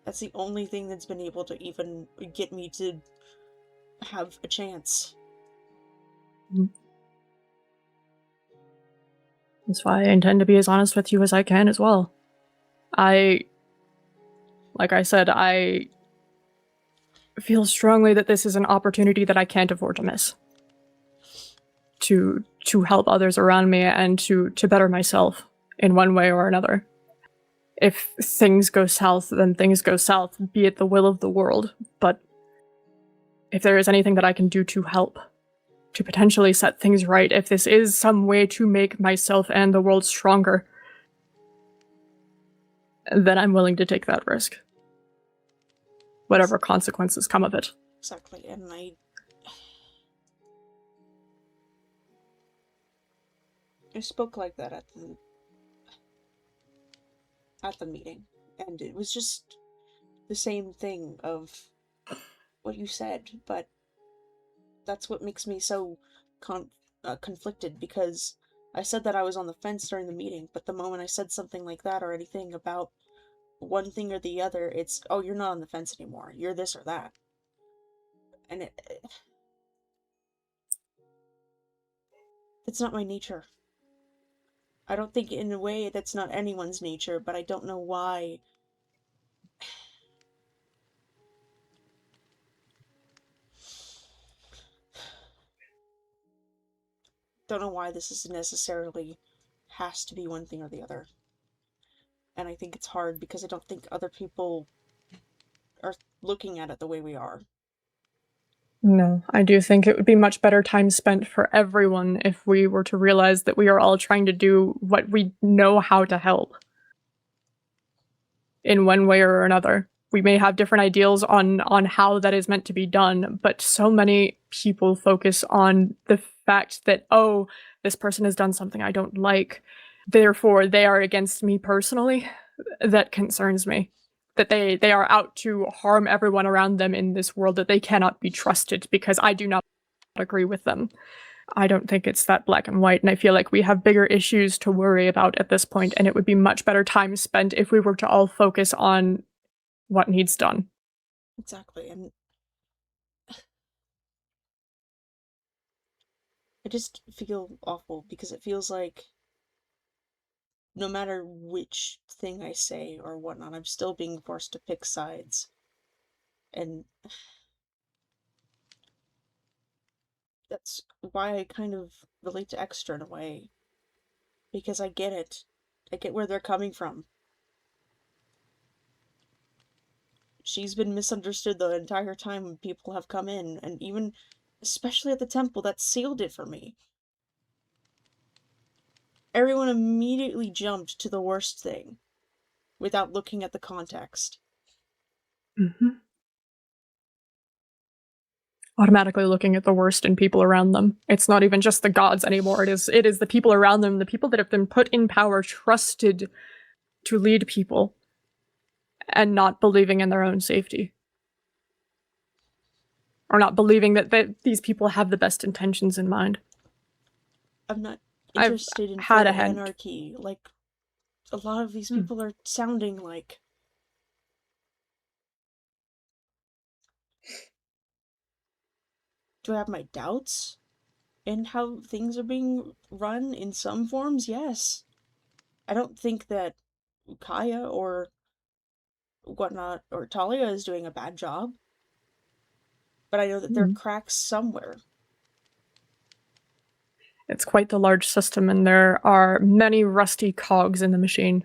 that's the only thing that's been able to even get me to have a chance. That's why I intend to be as honest with you as I can as well. Like I said, I feel strongly that this is an opportunity that I can't afford to miss. To help others around me and to better myself in one way or another. If things go south, then things go south, be it the will of the world. But if there is anything that I can do to help, to potentially set things right, if this is some way to make myself and the world stronger, then I'm willing to take that risk. Whatever consequences come of it. Exactly, and I spoke like that at the meeting, and it was just the same thing of what you said, but that's what makes me so conflicted, because I said that I was on the fence during the meeting, but the moment I said something like that or anything about one thing or the other, it's, oh, you're not on the fence anymore, you're this or that. And it's not my nature. I don't think, in a way, that's not anyone's nature, but I don't know why. Don't know why this is necessarily has to be one thing or the other. And I think it's hard because I don't think other people are looking at it the way we are. No, I do think it would be much better time spent for everyone if we were to realize that we are all trying to do what we know how to help. In one way or another. We may have different ideals on how that is meant to be done, but so many people focus on the fact that, oh, this person has done something I don't like, therefore they are against me personally. That concerns me. That they are out to harm everyone around them in this world, that they cannot be trusted because I do not agree with them. I don't think it's that black and white, and I feel like we have bigger issues to worry about at this point, and it would be much better time spent if we were to all focus on what needs done. Exactly, and I just feel awful because it feels like no matter which thing I say or whatnot, I'm still being forced to pick sides. And that's why I kind of relate to Extra in a way. Because I get it. I get where they're coming from. She's been misunderstood the entire time when people have come in, and even, especially at the temple, that sealed it for me. Everyone immediately jumped to the worst thing, without looking at the context. Mm-hmm. Automatically looking at the worst in people around them. It's not even just the gods anymore. It is the people around them, the people that have been put in power, trusted to lead people, and not believing in their own safety. Or not believing that these people have the best intentions in mind. I'm not interested in full anarchy, like a lot of these people are sounding like. Do I have my doubts in how things are being run in some forms? Yes. I don't think that Kaya or whatnot, or Talia is doing a bad job. But I know that there are cracks somewhere. It's quite the large system, and there are many rusty cogs in the machine.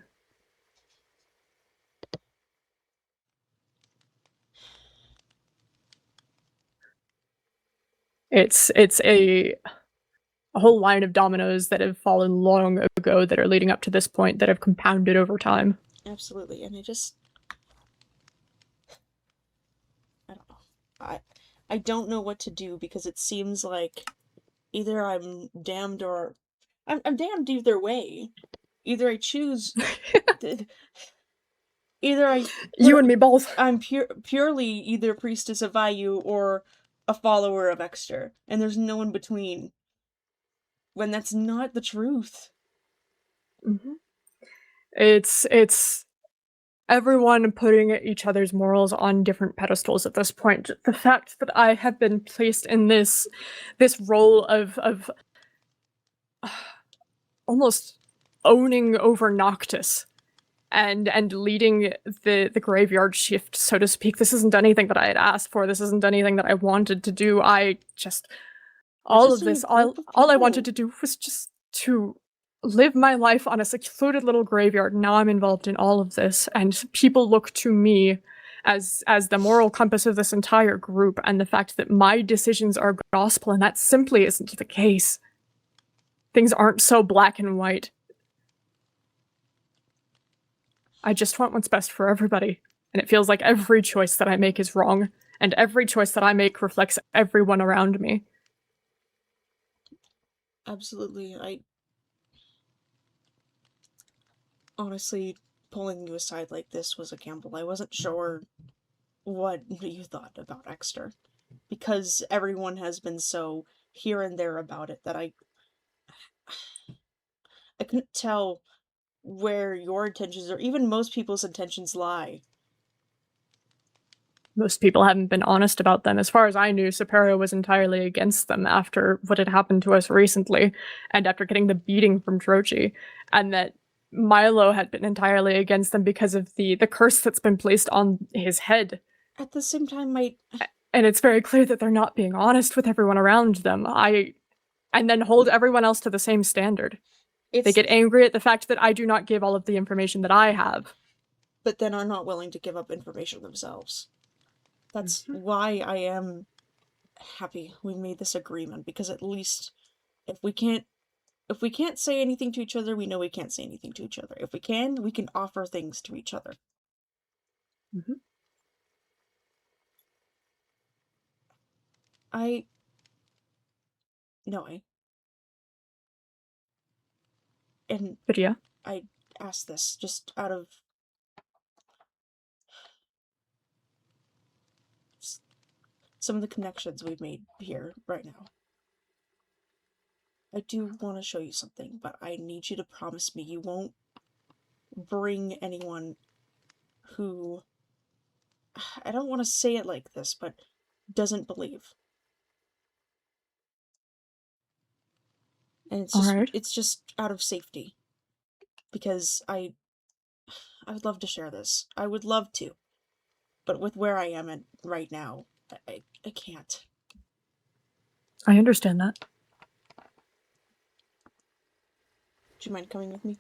It's a whole line of dominoes that have fallen long ago that are leading up to this point that have compounded over time. Absolutely, and I don't know. I don't know what to do, because it seems like either I'm damned or I'm damned either way. Either I choose either I you and me both. I'm purely either priestess of Vayu or a follower of Exter, and there's no in between. When that's not the truth. Mm-hmm. It's everyone putting each other's morals on different pedestals at this point. The fact that I have been placed in this role of almost owning over Noctis and leading the graveyard shift, so to speak. This isn't anything that I had asked for. This isn't anything that I wanted to do. I just all I wanted to do was just to live my life on a secluded little graveyard. Now I'm involved in all of this, and people look to me as the moral compass of this entire group, and the fact that my decisions are gospel, and that simply isn't the case. Things aren't so black and white. I just want what's best for everybody, and it feels like every choice that I make is wrong, and every choice that I make reflects everyone around me. Absolutely. Honestly, pulling you aside like this was a gamble. I wasn't sure what you thought about Exeter, because everyone has been so here and there about it that I couldn't tell where your intentions or even most people's intentions lie. Most people haven't been honest about them. As far as I knew, Superior was entirely against them after what had happened to us recently, and after getting the beating from Trochi, and that Milo had been entirely against them because of the curse that's been placed on his head. At the same time, and it's very clear that they're not being honest with everyone around them. And then hold everyone else to the same standard. They get angry at the fact that I do not give all of the information that I have. But then are not willing to give up information themselves. That's why I am happy we made this agreement, because at least if we can't say anything to each other, we know we can't say anything to each other. If we can offer things to each other. But yeah. I asked this just out of some of the connections we've made here right now. I do want to show you something, but I need you to promise me you won't bring anyone who, I don't want to say it like this, but doesn't believe. And it's just out of safety. Because I would love to share this. I would love to. But with where I am at right now, I can't. I understand that. Do you mind coming with me?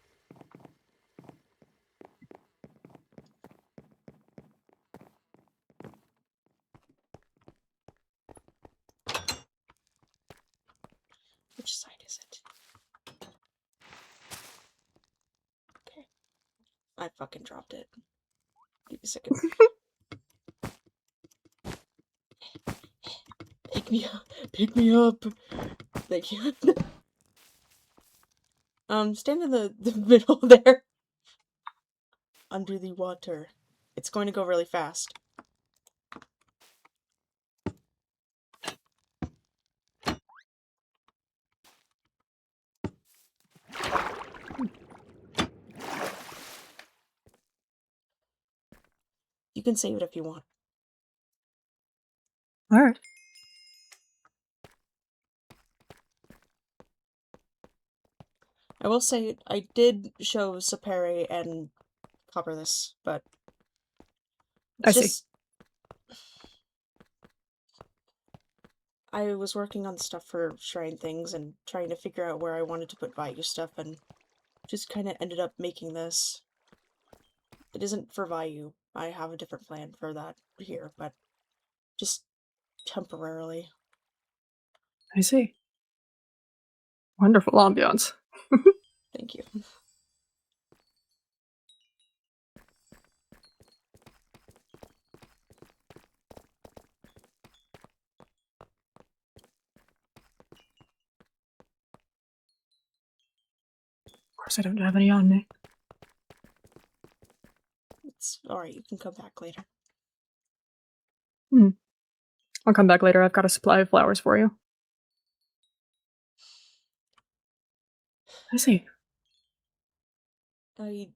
Which side is it? Okay. I fucking dropped it. Give me a second. Pick me up. Pick me up. Thank you. Stand in the middle there. Under the water. It's going to go really fast. You can save it if you want. Alright. I will say, I did show Sapere and Copper this, but I see. I was working on stuff for Shrine Things and trying to figure out where I wanted to put Vayu stuff, and just kind of ended up making this. It isn't for Vayu. I have a different plan for that here, but just temporarily. I see. Wonderful ambiance. Thank you. Of course, I don't have any on me. It's alright, you can come back later. I'll come back later. I've got a supply of flowers for you. I see. I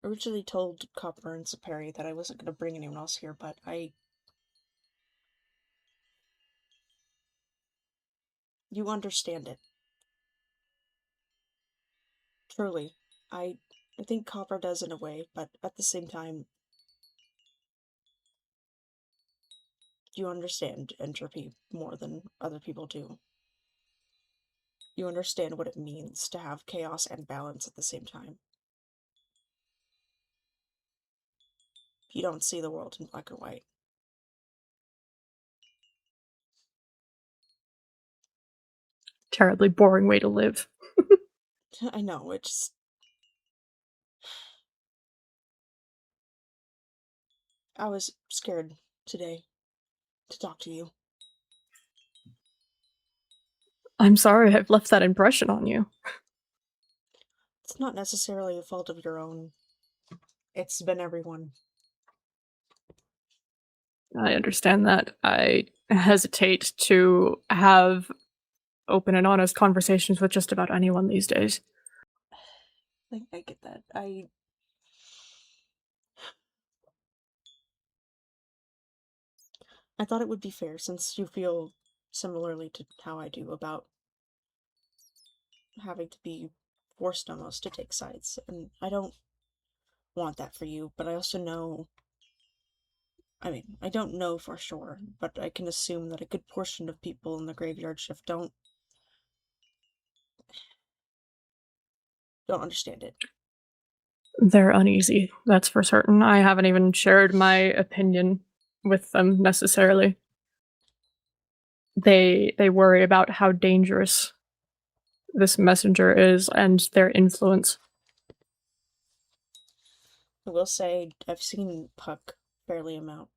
originally told Copper and Saperi that I wasn't going to bring anyone else here, but you understand it. Truly. I think Copper does in a way, but at the same time, you understand entropy more than other people do. You understand what it means to have chaos and balance at the same time. you don't see the world in black or white. Terribly boring way to live. I know, it's... I was scared today to talk to you. I'm sorry I've left that impression on you. It's not necessarily a fault of your own. It's been everyone. I understand that. I hesitate to have open and honest conversations with just about anyone these days. I get that. I thought it would be fair, since you feel similarly to how I do about having to be forced almost to take sides, and I don't want that for you, but I also know... I mean, I don't know for sure, but I can assume that a good portion of people in the graveyard shift don't understand it. They're uneasy, that's for certain. I haven't even shared my opinion with them necessarily. They worry about how dangerous this messenger is and their influence. I will say, I've seen Puck fairly amount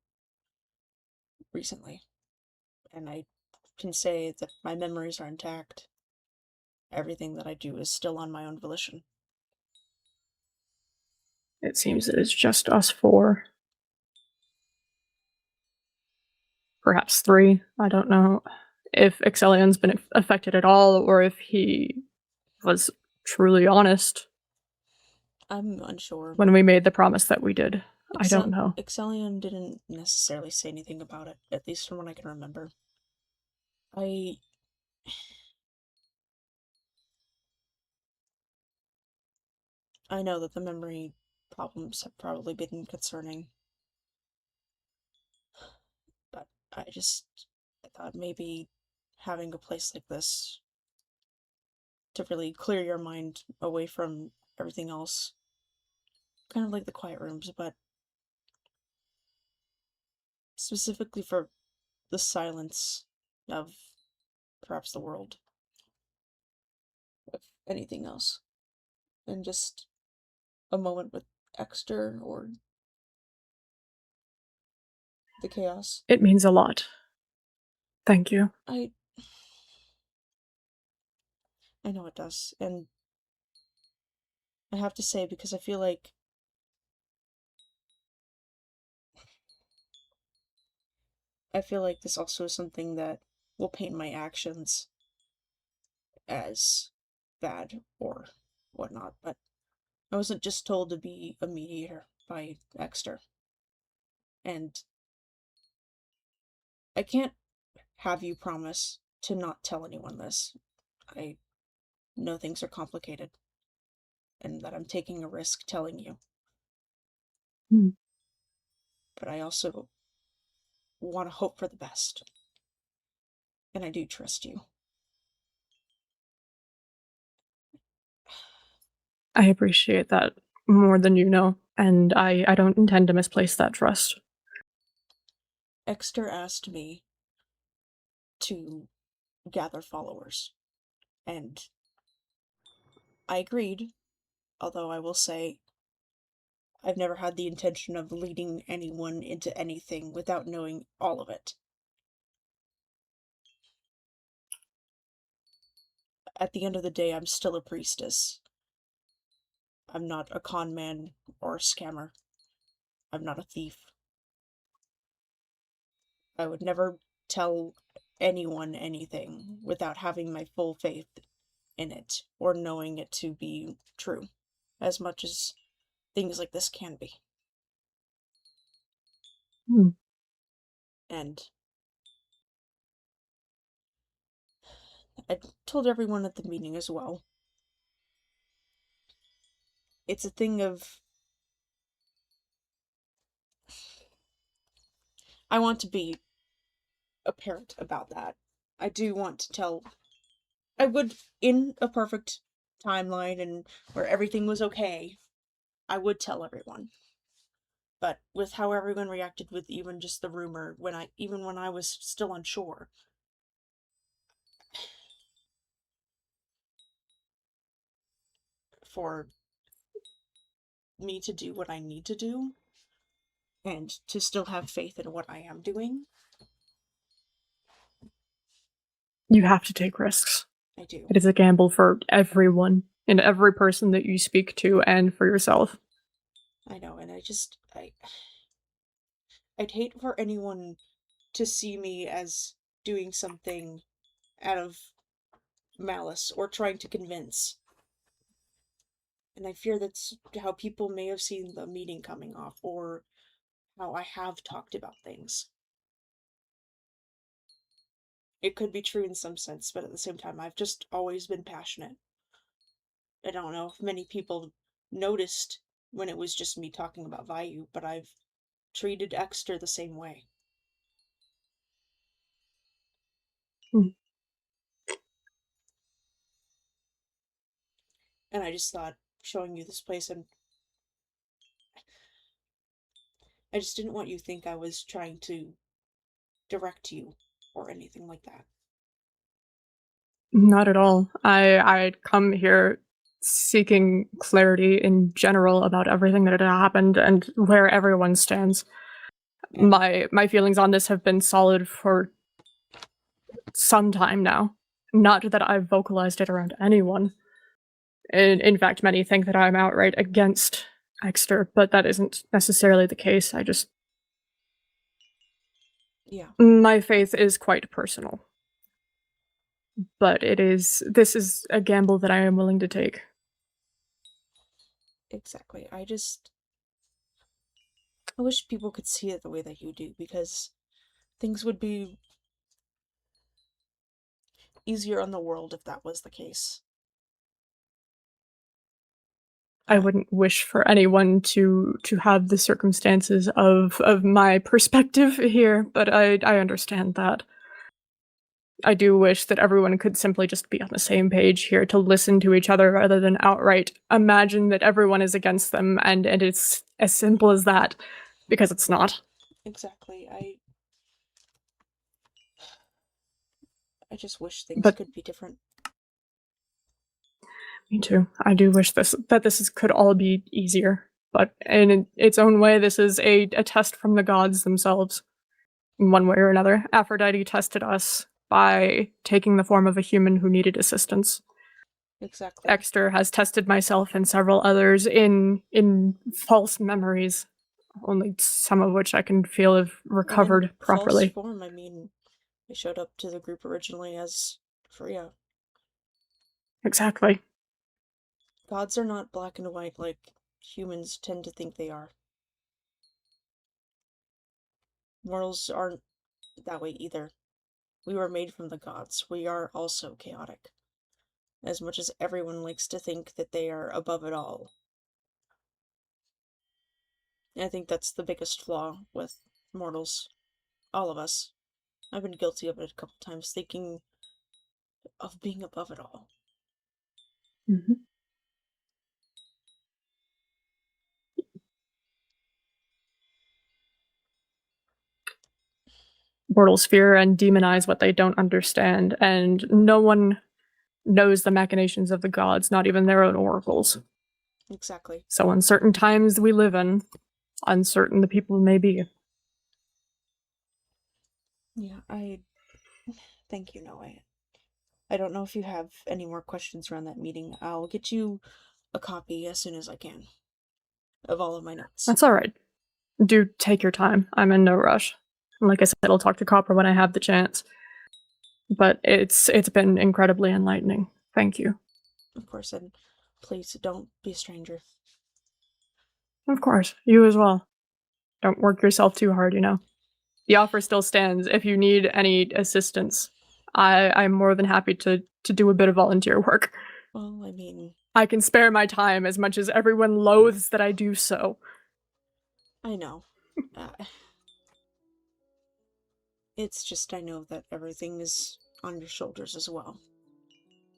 recently, and I can say that my memories are intact. Everything that I do is still on my own volition. It seems that it's just us four. Perhaps 3, I don't know. If Excelion's been affected at all, or if he was truly honest I'm unsure. when we made the promise that we did. I don't know. Exelion didn't necessarily say anything about it, at least from what I can remember. I know that the memory problems have probably been concerning, but I thought maybe having a place like this to really clear your mind away from everything else, kind of like the quiet rooms, but specifically for the silence of perhaps the world, if anything else, and just a moment with Exter or the chaos. It means a lot. Thank you. I know it does, and I have to say, because I feel like this also is something that will paint my actions as bad or whatnot, but I wasn't just told to be a mediator by Exter. And I can't have you promise to not tell anyone this. I know things are complicated, and that I'm taking a risk telling you. But I also want to hope for the best. And I do trust you. I appreciate that more than you know, and I don't intend to misplace that trust. Exter asked me to gather followers, and I agreed, although I will say I've never had the intention of leading anyone into anything without knowing all of it. At the end of the day, I'm still a priestess. I'm not a con man or a scammer. I'm not a thief. I would never tell anyone anything without having my full faith in it, or knowing it to be true, as much as things like this can be. And I told everyone at the meeting as well. It's a thing of... I want to be apparent about that. I do want to tell... I would, in a perfect timeline and where everything was okay, I would tell everyone. But with how everyone reacted with even just the rumor, when I was still on shore, for me to do what I need to do, and to still have faith in what I am doing, You have to take risks. I do. It is a gamble for everyone and every person that you speak to and for yourself. I know, and I'd hate for anyone to see me as doing something out of malice or trying to convince. And I fear that's how people may have seen the meeting coming off, or how I have talked about things. It could be true in some sense, but at the same time, I've just always been passionate. I don't know if many people noticed when it was just me talking about Vayu, but I've treated Exter the same way. And I just thought, showing you this place, and I just didn't want you to think I was trying to direct you or anything like that. Not at all. I'd come here seeking clarity in general about everything that had happened and where everyone stands. My feelings on this have been solid for some time now. Not that I've vocalized it around anyone. In fact, many think that I'm outright against Exter, but that isn't necessarily the case. Yeah. My faith is quite personal. But this is a gamble that I am willing to take. Exactly. I wish people could see it the way that you do, because things would be easier on the world if that was the case. I wouldn't wish for anyone to have the circumstances of my perspective here, but I understand that. I do wish that everyone could simply just be on the same page here to listen to each other rather than outright imagine that everyone is against them, and it's as simple as that, because it's not. Exactly. I just wish things could be different. Me too. I do wish that this could all be easier, but in its own way, this is a test from the gods themselves. In one way or another, Aphrodite tested us by taking the form of a human who needed assistance. Exactly. Exter has tested myself and several others in false memories, only some of which I can feel have recovered properly. False form, I mean, I showed up to the group originally as Freya. Exactly. Gods are not black and white like humans tend to think they are. Mortals aren't that way either. We were made from the gods. We are also chaotic. As much as everyone likes to think that they are above it all. And I think that's the biggest flaw with mortals. All of us. I've been guilty of it a couple times, thinking of being above it all. Mm-hmm. Mortals fear and demonize what they don't understand, and no one knows the machinations of the gods, not even their own oracles. Exactly. So uncertain times we live in, uncertain the people may be. Yeah, thank you, Noe. I don't know if you have any more questions around that meeting. I'll get you a copy as soon as I can of all of my notes. That's alright. Do take your time. I'm in no rush. Like I said, I'll talk to Copper when I have the chance. But it's been incredibly enlightening. Thank you. Of course, and please don't be a stranger. Of course, you as well. Don't work yourself too hard, you know. The offer still stands. If you need any assistance, I'm more than happy to do a bit of volunteer work. Well, I mean, I can spare my time as much as everyone loathes that I do so. I know. It's just I know that everything is on your shoulders as well.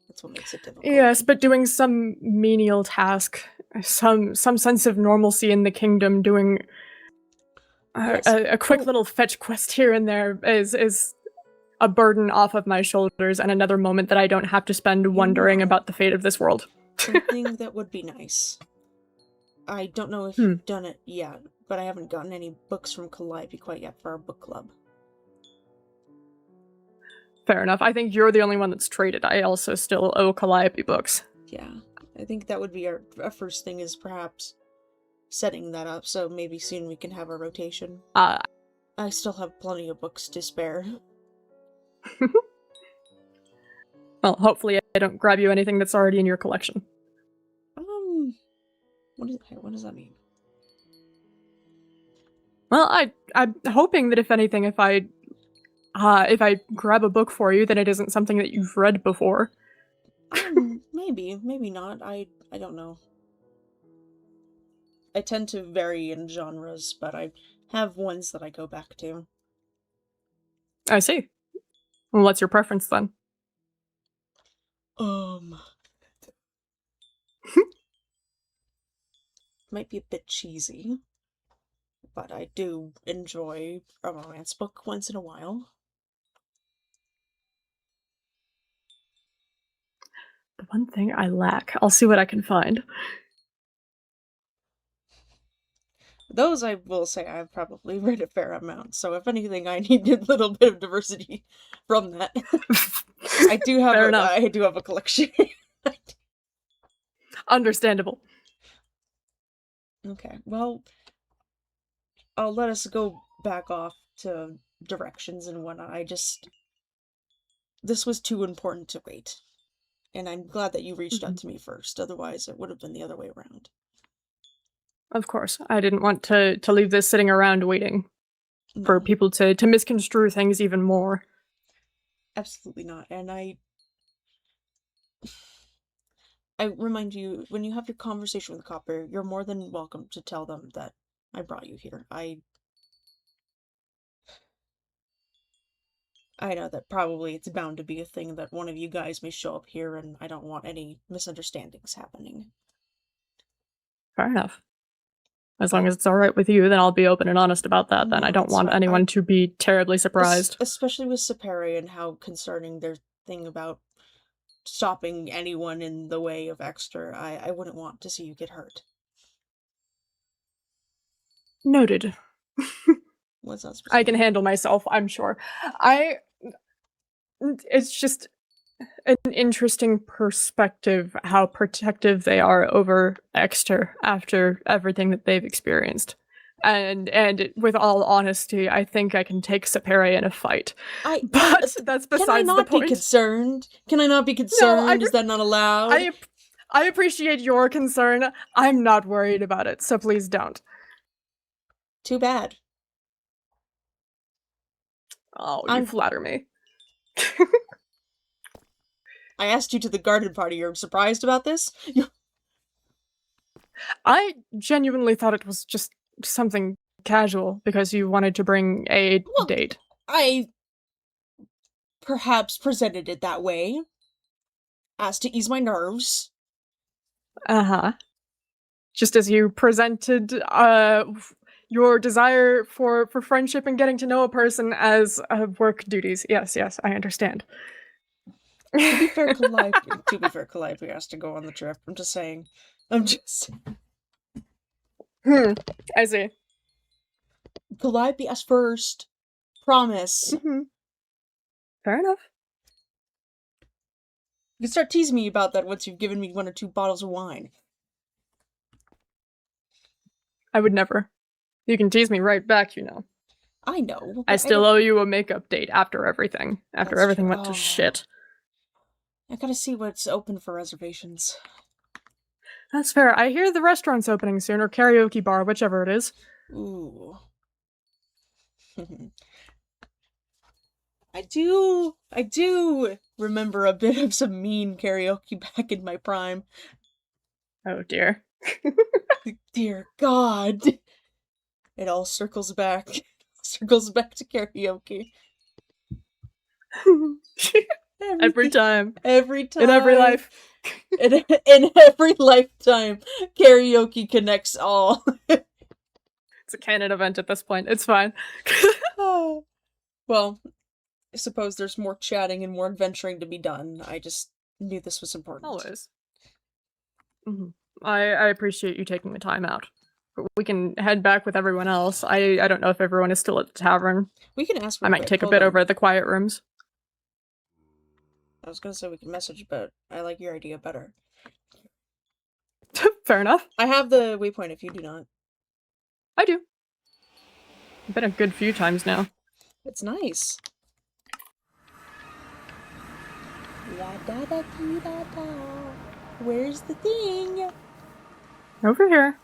That's what makes it difficult. Yes, but doing some menial task, some sense of normalcy in the kingdom, doing Yes. A quick little fetch quest here and there is a burden off of my shoulders, and another moment that I don't have to spend wondering about the fate of this world. Something that would be nice. I don't know if you've done it yet, but I haven't gotten any books from Calliope quite yet for our book club. Fair enough. I think you're the only one that's traded. I also still owe Calliope books. Yeah, I think that would be our first thing, is perhaps setting that up, so maybe soon we can have a rotation. I still have plenty of books to spare. Well, hopefully I don't grab you anything that's already in your collection. What does that mean? Well, I'm hoping that if anything, if I grab a book for you, then it isn't something that you've read before. Maybe not. I don't know. I tend to vary in genres, but I have ones that I go back to. I see. Well, what's your preference then? Might be a bit cheesy, but I do enjoy a romance book once in a while. The one thing I lack. I'll see what I can find. Those, I will say, I've probably read a fair amount, so if anything, I need a little bit of diversity from that. I do have a collection. Understandable. Okay, well, I'll let us go back off to directions and whatnot. This was too important to wait. And I'm glad that you reached out to me first, otherwise it would have been the other way around. Of course. I didn't want to leave this sitting around waiting for people to misconstrue things even more. Absolutely not. And I remind you, when you have your conversation with the copper, you're more than welcome to tell them that I brought you here. I know that probably it's bound to be a thing that one of you guys may show up here, and I don't want any misunderstandings happening. Fair enough. As long as it's alright with you, then I'll be open and honest about that. Then I don't want anyone to be terribly surprised. Especially with Sapere and how concerning their thing about stopping anyone in the way of Exeter. I wouldn't want to see you get hurt. Noted. What's that? I can handle myself, I'm sure. It's just an interesting perspective how protective they are over Exeter after everything that they've experienced. And with all honesty, I think I can take Sapere in a fight. But that's besides the point. Can I not be concerned? Can I not be concerned? Is that not allowed? I appreciate your concern. I'm not worried about it, so please don't. Too bad. Oh, you flatter me. I asked you to the garden party. You're surprised about this? I genuinely thought it was just something casual because you wanted to bring a date. I perhaps presented it that way. As to ease my nerves. Uh-huh. Just as you presented your desire for friendship and getting to know a person as work duties. Yes, I understand. To be fair, Calliope has to go on the trip. I'm just saying. I see. Calliope asked first. Promise. Fair enough. You can start teasing me about that once you've given me 1 or 2 bottles of wine. I would never. You can tease me right back, you know. I know. I still owe you a makeup date after everything. After everything went to shit. I gotta see what's open for reservations. That's fair. I hear the restaurant's opening soon, or karaoke bar, whichever it is. Ooh. I do remember a bit of some mean karaoke back in my prime. Oh dear. Dear God. It all circles back. Circles back to karaoke. Every time. Every time. In every life. In every lifetime, karaoke connects all. It's a canon event at this point. It's fine. Oh. Well, I suppose there's more chatting and more adventuring to be done. I just knew this was important. Always. I appreciate you taking the time out. But we can head back with everyone else. I don't know if everyone is still at the tavern. We can ask. I might take a bit over at the quiet rooms. I was gonna say we can message, but I like your idea better. Fair enough. I have the waypoint if you do not. I do. I've been a good few times now. It's nice. La da da dee da da. Where's the thing? Over here.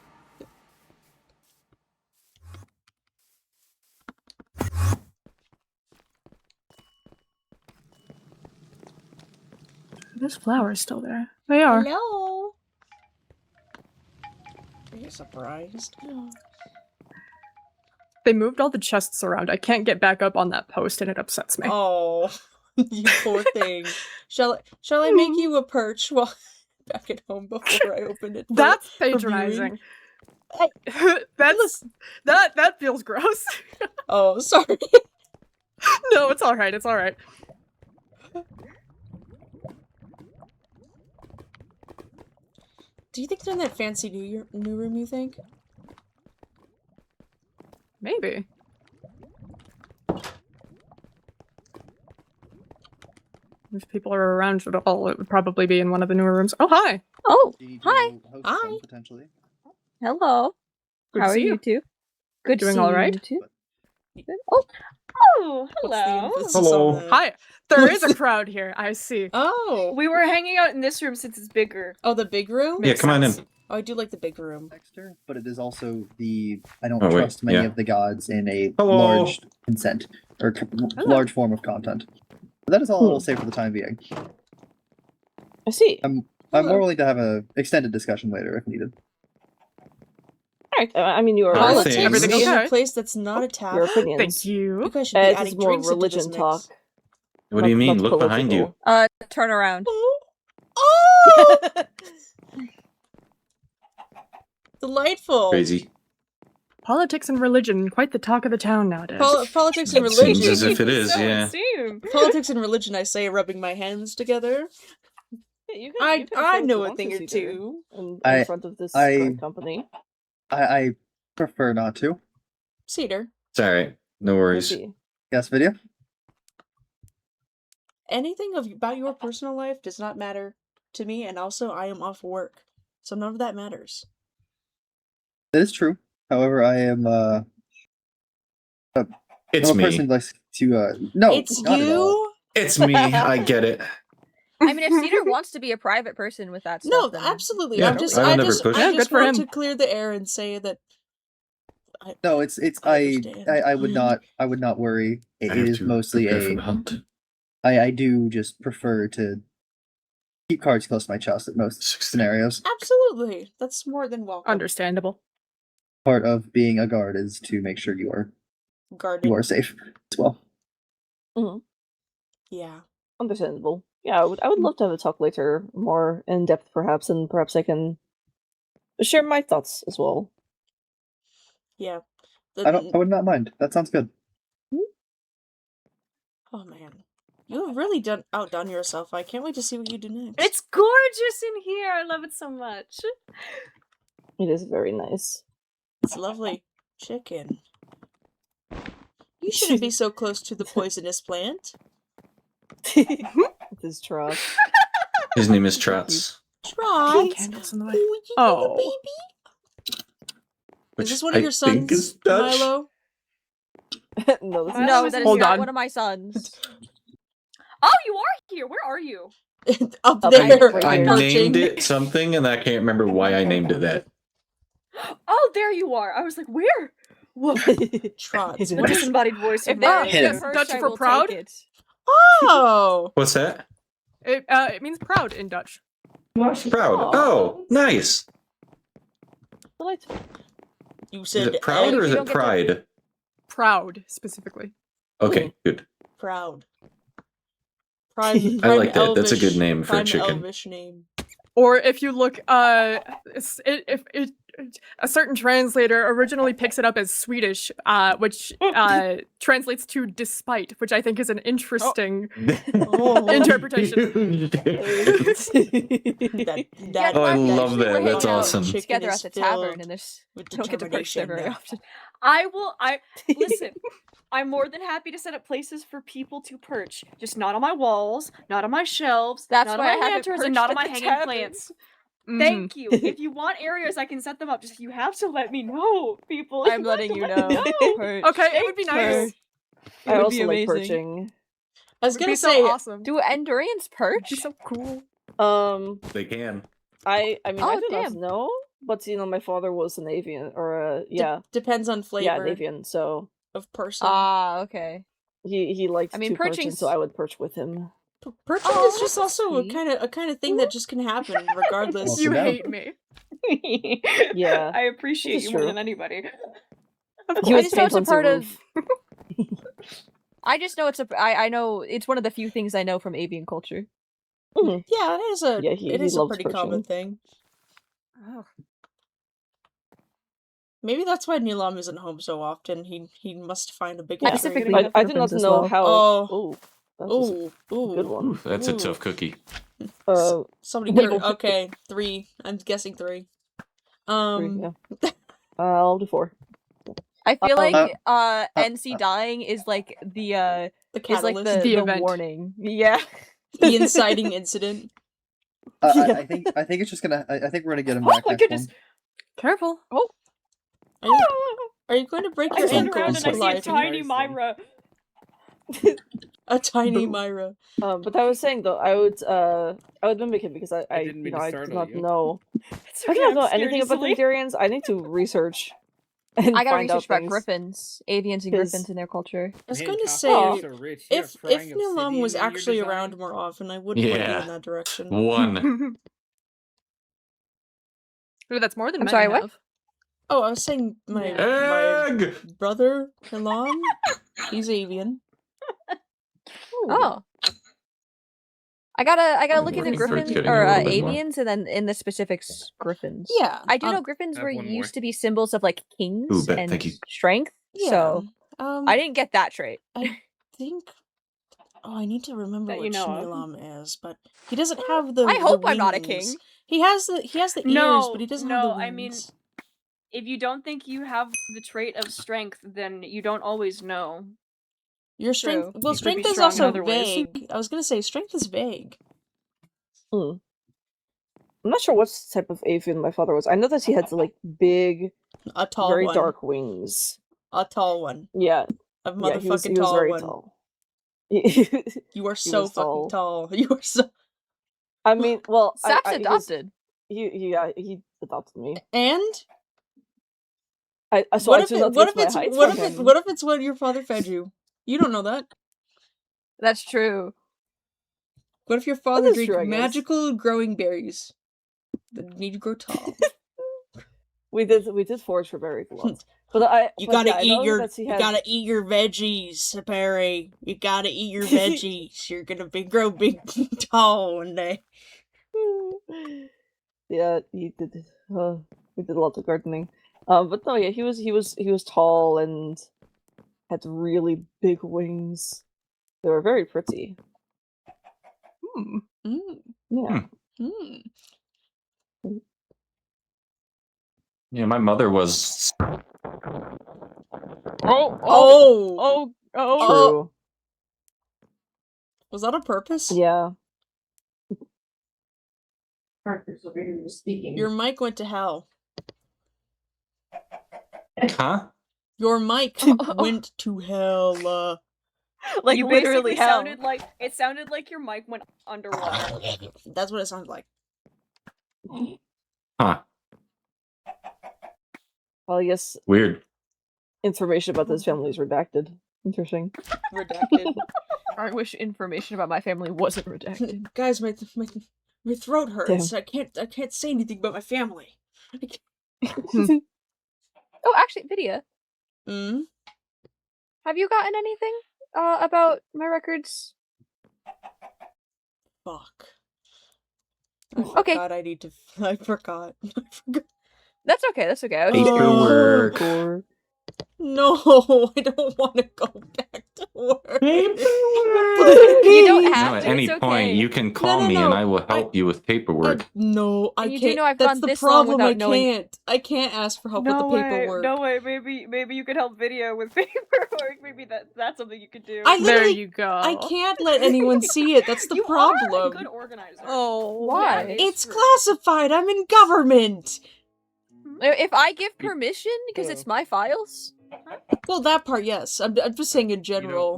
This flower is still there. They are. Hello. Are you surprised? They moved all the chests around. I can't get back up on that post and it upsets me. Oh, you poor thing. Shall I make you a perch while back at home before I open it? That's for patronizing. viewing? That feels gross. Oh, sorry. No, it's alright, it's alright. Do you think they're in that fancy new room, you think? Maybe. If people are around at all, it would probably be in one of the newer rooms. Oh, hi! Oh, Do you need hi. to host Hi. some, potentially? Hello. Good How to are see you you. two? Good to Doing see all you right? too. But- Good. Oh, What's the hello. emphasis Hello. on the- Hi! There is a crowd here, I see. Oh. We were hanging out in this room since it's bigger. Oh, the big room? Yeah, Makes come on in. sense. Oh, I do like the big room. Dexter, but it is also the I don't Oh, wait, trust many yeah. of the gods in a Hello. large consent or large form of content. But that is all I will say for the time being. I see. I'm Hello. more willing to have a extended discussion later if needed. Alright, I mean, you are Alright, Politics things. Everything in okay? a place that's not a tavern? your opinions. Thank You you. guys should be This adding is more drinks into religion this mix. talk. What do you mean? Not Look behind you. political. Turn around. Oh! Delightful. Crazy. Politics and religion, quite the talk of the town nowadays. Politics and It seems religion. as if it is, So yeah. soon. Politics and religion, I say, rubbing my hands together. Yeah, you've I had know a thing or two. in front of this I- great company. I prefer not to. Cedar, It's alright. No I worries. see. Yes, video. anything about your personal life does not matter to me, and also I am off work, so none of that matters. That is true. However, I am It's I'm a person me. who likes to no, It's not at all. you? It's me. I get it. I mean, if Cedar wants to be a private person with that No, stuff, then absolutely. Yeah, I'm just, I would I never just, push. I Yeah, just good for want him. to clear the air and say that. No, it's I I understand. I would not worry. It I have is to mostly prepare for a the hunt. I do just prefer to keep cards close to my chest at most scenarios. Absolutely, that's more than welcome. Understandable. Part of being a guard is to make sure you are Guarded. safe as well. Yeah. Understandable. Yeah, I would love to have a talk later, more in depth perhaps, and perhaps I can share my thoughts as well. Yeah. I would not mind. That sounds good. Oh man, you have really outdone yourself. I can't wait to see what you do next. It's gorgeous in here. I love it so much. It is very nice. It's lovely. Chicken. You shouldn't be so close to the poisonous plant. This Trot. His name is Trots. Trot. Candles in the way. Oh, you Oh. little baby. Which Is this one of I your think sons, is Dutch. Milo? No, this Milo no, is that is Hold not on. one of my sons. Oh, you are here. Where are you? Up Up there. right I here. perching. named it something, and I can't remember why I named it that. Oh, there you are. I was like, where? Whoa. Trot. Is it The nice? disembodied voice. If of there Mary. is Hidden. a first, Dutch I for will proud? take it. Oh! What's that? It means proud in Dutch. Proud. Oh, nice. Delightful. You Is said it proud or is you it don't get to- pride? Proud, specifically. Okay, good. proud. Prime, I like prime that. That's a good elvish- name for a prime chicken. elvish name. Or if you look, a certain translator originally picks it up as Swedish, which translates to despite, which I think is an interesting interpretation. Oh, I love that. That's hang out awesome. together at the tavern, and there's don't get to perch there very often. I listen. I'm more than happy to set up places for people to perch, just not on my walls, not on my shelves, That's not why on my I haven't lanterns, and not on perched my at the hanging tavern. plants. Thank you. If you want areas, I can set them up. Just you have to let me know, people. I'm letting you know. Okay, it would be nice. I also like perching. I was It would gonna be say, so awesome. Do Endurians perch? It'd be so cool. They can. I mean, I Oh, do not damn. know, but my father was an avian, or yeah, depends on yeah, flavor an avian. So of person. Ah, okay. he liked I mean, to perch, and perching's- so I would perch with him. Perching Oh, is just that's also a sweet. kind of thing that just can happen regardless. You Welcome out. hate me. Yeah, I appreciate this you is more true. than anybody. He I was just know it's a painful to part move. I just know I know it's one of the few things I know from avian culture. Mhm. Yeah, it is a Yeah, it he is a loves pretty common perching. thing. Maybe that's why Nilam isn't home so often. He must find a big I tree. specifically I have did not griffins as know well. how. Oh. Oh, that was Ooh, a good one. Oof, that's a Ooh. tough cookie. Somebody wait, get what? okay, 3. I'm guessing 3. Yeah. I'll do 4. I feel like uh, NC dying is like the the is like catalyst, the event. warning. Yeah. the inciting incident. I think it's just gonna. I think we're gonna get him back my next goodness. one. Careful. Are you going to break I your turn around ankles, and I see a Goliath? tiny Myra. A tiny Boo. Myra. But I was saying though, I would mimic him because I didn't mean to I do startle not you. know. It's I okay, do not I'm know scared anything about easily. Endurians. I need to research and I gotta find out research about things. griffins, avians and 'Cause- griffins in their culture. I was Man, going to Copper, say, Oh. you're so rich. You have if frying Nilam obsidian was in your actually design? around more often, I would put you Yeah. in that direction. 1. Ooh, that's more than I'm many sorry, what? have. Oh, I was saying my Egg! brother Nilam, he's avian. Oh. I gotta look We're into griffins getting or a little bit more. avians and then in the specifics griffins. Yeah, I do know griffins I have were one more. used to be symbols of like kings Ooh, bet, and thank you. strength. Yeah. So Um, I didn't get that trait. I think. Oh, I need to remember That you which know of. Nilam is, but he doesn't have the. I hope the I'm not a wings. king. He has the ears, No, but he doesn't have the no, wings. I mean, if you don't think you have the trait of strength, then you don't always know. Your strength. True. Well, You could be strength is strong in also other ways. vague. I was gonna say strength is vague. I'm not sure what type of avian my father was. I know that he had like big, A tall very one. dark wings. A tall one. Yeah, A yeah, he was motherfucking tall very one. tall. You are so was fucking tall. You are so. I mean, well, Sap's he was- adopted. he adopted me. And So what I if do it, not what get if my it's height what from if it, him. what if it's what your father fed you? You don't know that. That's true. What if your father is drank true, I guess. magical growing berries that need to grow tall? We did forage for berries a lot, but You but gotta yeah, I eat know your that he you had- gotta eat your veggies, Perry. You gotta eat your veggies. You're gonna grow big tall one day. Yeah, he did. We did a lot of gardening. But no, yeah, he was tall and had really big wings. They were very pretty. Yeah. Yeah, my mother was. Oh. True. Was that on purpose? Yeah. Your mic went to hell. Huh? Your mic went to hell. Like You literally basically hell. sounded like your mic went underwater. That's what it sounded like. Huh. Well, I guess Weird. information about this family is redacted. Interesting. Redacted. I wish information about my family wasn't redacted. Guys, my throat hurts. I can't say anything about my family. Oh, actually, Vidya. Hmm? Have you gotten anything about my records? Fuck. Okay. I forgot. I forgot. That's okay. That's okay. I was Paperwork. Gore. No, I don't want to go back to work. You don't Please. have No, at to. any It's point, okay. you can call no, me and no. I will help you with paperwork. No, I And you can't. do know I've That's gone the this long problem. I without knowing- can't. I can't ask for help with the No way, paperwork. no way. Maybe you could help Video with paperwork. Maybe that's something you could do. I There literally, you go. I can't let anyone see it. That's the you problem. are a good organizer. Oh, Why? That is It's true. classified. I'm in government. If I give permission, because it's my files. Well, that part, yes. I'm just saying in general.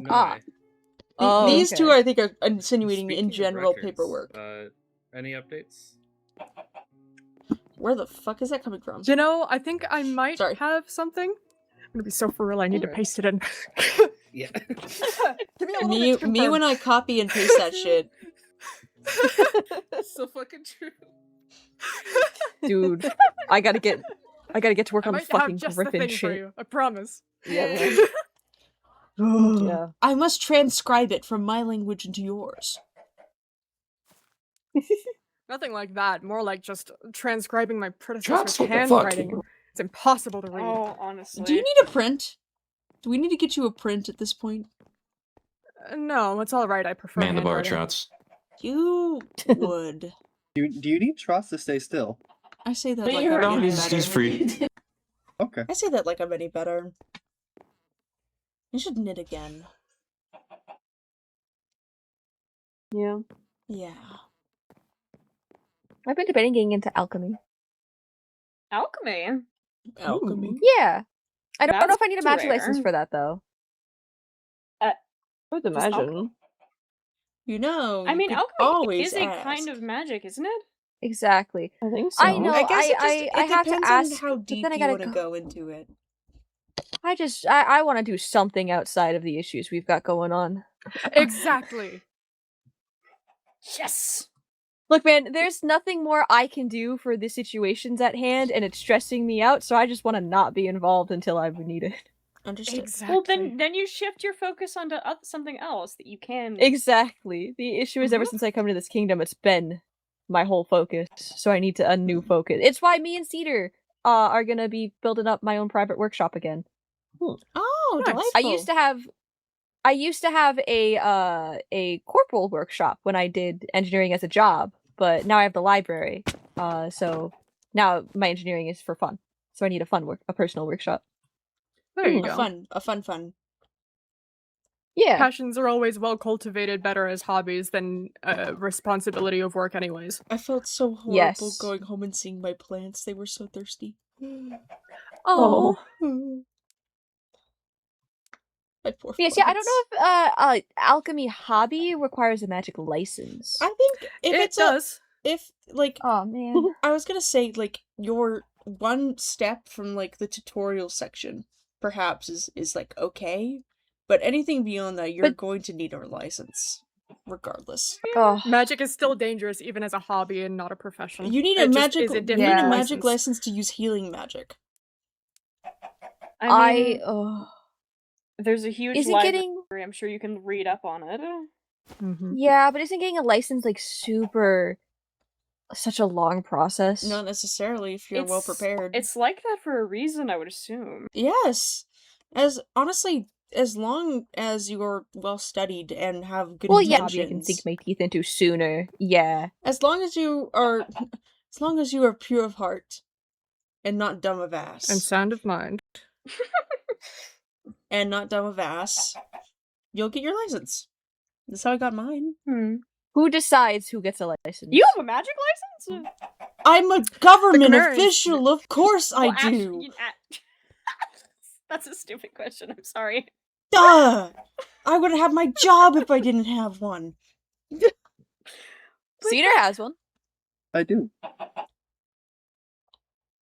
These two, I think, are insinuating in general paperwork. Any updates? Where the fuck is that coming from? You know, I think I might have something. I'm gonna be so for real. I need to paste it in. Yeah. Give me a little bit to Me confirm. when I copy and paste that shit. So fucking true. Dude, I gotta get to work I on might fucking have just the Griffin thing for shit. you. I promise. Yeah. Yeah. I must transcribe it from my language into yours. Nothing like that. More like just transcribing my predecessor's Drops, what the fuck? handwriting. It's impossible to read. Oh, honestly. Do you need a print? Do we need to get you a print at this point? No, it's all right. I prefer Man the bar handwriting. shots. You would. Do you need Trots to stay still? I say that But like you I'm know, any he's better. free. Okay. I say that like I'm any better. You should knit again. Yeah. Yeah. I've been debating getting into alchemy. Alchemy. Alchemy. Yeah. I don't know That's if I need a magic rare. license for that though. I would imagine. You know, I you mean, could alchemy always is a ask. kind of magic, isn't it? Exactly. I think so. I know. I guess I it have to depends ask, on how but deep then I you gotta want to go into it. I want to do something outside of the issues we've got going on. Exactly. Yes. Look, man, there's nothing more I can do for the situations at hand, and it's stressing me out. So I just want to not be involved until I need it. Understood. Exactly. Well, then you shift your focus onto something else that you can. Exactly. The issue is ever since I come to this kingdom, it's been my whole focus. So I need to a new focus. It's why me and Cedar are gonna be building up my own private workshop again. Oh, Nice. delightful. I used to have a corporal workshop when I did engineering as a job, but now I have the library. So now my engineering is for fun. So I need a personal workshop. There you a go. fun. Yeah. Passions are always well cultivated better as hobbies than responsibility of work anyways. I felt so horrible Yes. going home and seeing my plants. They were so thirsty. Oh. My poor Yes, yeah, I don't plants. know if alchemy hobby requires a magic license. I think if It it's does. if like Oh man. I was gonna say like you're one step from like the tutorial section perhaps is like okay, but anything beyond that you're going to need a license regardless. Oh. Magic is still dangerous even as a hobby and not a profession. You need It a just magic is a you need different a magic license. license to use healing magic. I mean, oh. there's a huge Isn't library. getting I'm sure you can read up on it. Yeah, but isn't getting a license like such a long process? Not necessarily if you're well prepared. It's like that for a reason, I would assume. Yes. As honestly, as long as you're well studied and have good Well, yeah, intentions. I can sink my teeth into sooner. Yeah. As long as you are pure of heart and not dumb of ass. And sound of mind. And not dumb of ass, you'll get your license. That's how I got mine. Who decides who gets a license? You have a magic license? I'm a government Nerds. official, of course I do. That's a stupid question, I'm sorry. Duh! I wouldn't have my job if I didn't have one. Cedar has one. I do.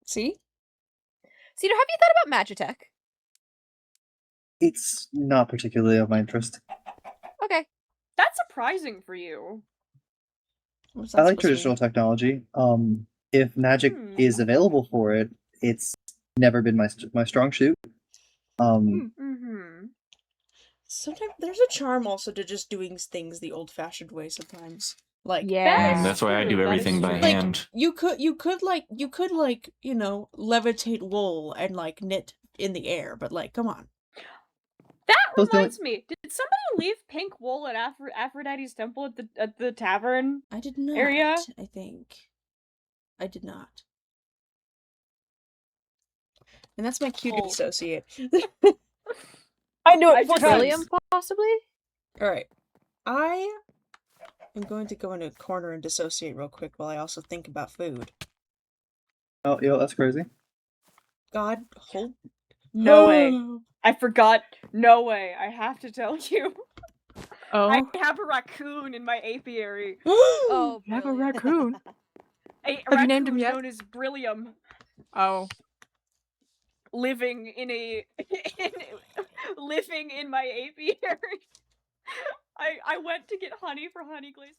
Cedar, See? have you thought about Magitech? It's not particularly of my interest. Okay. That's surprising for you. I like traditional technology. If magic is available for it, it's never been my strong suit. Sometimes there's a charm also to just doing things the old-fashioned way sometimes. Like Yeah. That's why I do true, that is everything by true. like hand. you could like, you know, levitate wool and like knit in the air, but like come on. That Those the only- reminds me. Did somebody leave pink wool at Aphrodite's temple at the tavern? I did not. Area? I think I did not. And that's my cutie Oh. associate. I knew I it. just- Trillium, possibly. All right, I am going to go in a corner and dissociate real quick while I also think about food. Oh, yo, that's crazy. God, hold. No way. I forgot. No way. I have to tell you. I Oh, have a raccoon in my apiary. Oh, you have a brilliant. raccoon. A Have you named him raccoon yet? known as Brillium, Oh, living in a living in my apiary. I went to get honey for honey glaze.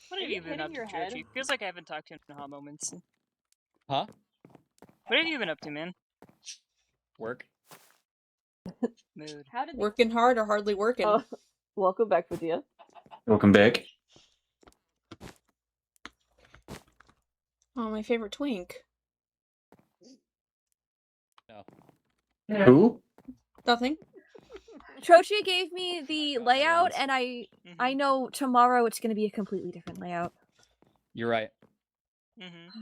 What have you been up to, Joji? Feels like I haven't talked to you in a hot moments. Huh? What have you been up to, man? Work. Mood. Working hard or hardly working? Welcome back, Vidya. Welcome back. Oh, my favorite twink. No. Who? Nothing. Trochi gave me the layout, and I know tomorrow it's going to be a completely different layout. You're right. Mm-hmm.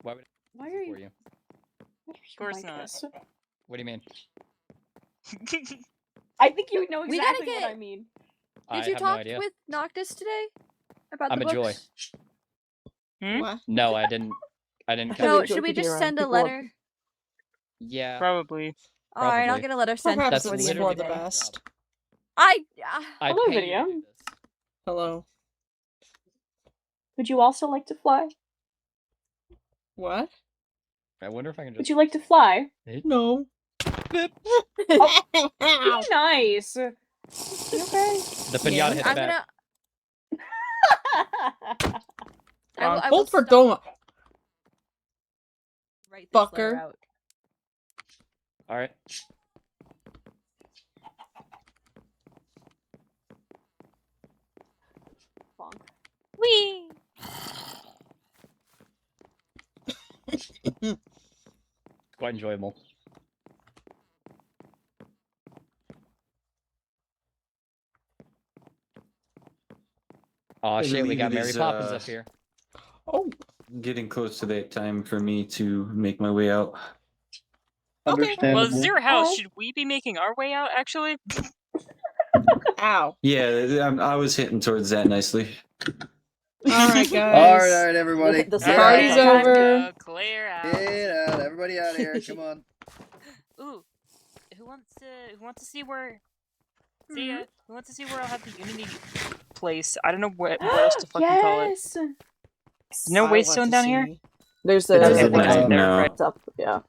Why would Why are for you? Of course not. What do you mean? I think you know We gotta exactly what get- I mean. I Did you have no talk idea. with Noctis today about I'm the a joy. books? What? No, I didn't. I didn't. No, catch it. should we just send a People up. letter? Yeah. Probably. All right, I'll Probably. get a letter sent Perhaps before the it's end for of the the day. best. I Hello, pay you to Vidya. do this. Hello. Would you also like to fly? What? I wonder if I can just. Would you like to fly? No. Be nice. You okay? The pinata hits I'm back. gonna. I will Hold for stop- Doma. Write this letter Fucker. out. All right. Bonk. Whee! Quite enjoyable. Oh I shit, we believe got it Mary is, Poppins up here. Oh. Getting close to that time for me to make my way out. Understandable. Well, Zero House, should we be making our way out, actually? Ow. Yeah, I was hitting towards that nicely. Alright, guys. All right, everybody. The Get party's out. over. Clear out. Get out. Everybody out of here. Come on. Ooh, who wants to see where? See ya. Who wants to see where I'll have the Unity place? I don't know what else to fucking call it. Yes. No I waystone want to down here? see. There's It a doesn't Okay, matter. there, No. right. up. Yeah.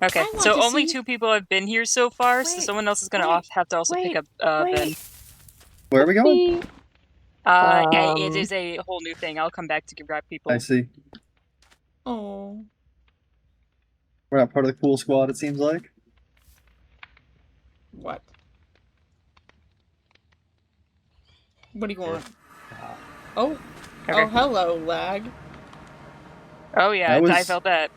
Okay, I want so to only see- 2 people have been here so far, so Wait, someone else is gonna wait, have to also pick wait, up Ben. wait. Where are we going? Whee! It is a whole new thing. I'll come back to grab people. I see. Oh. We're not part of the cool squad, it seems like. What? What do you want? Oh. Okay. Oh, hello, lag. Oh yeah, That was- I felt that.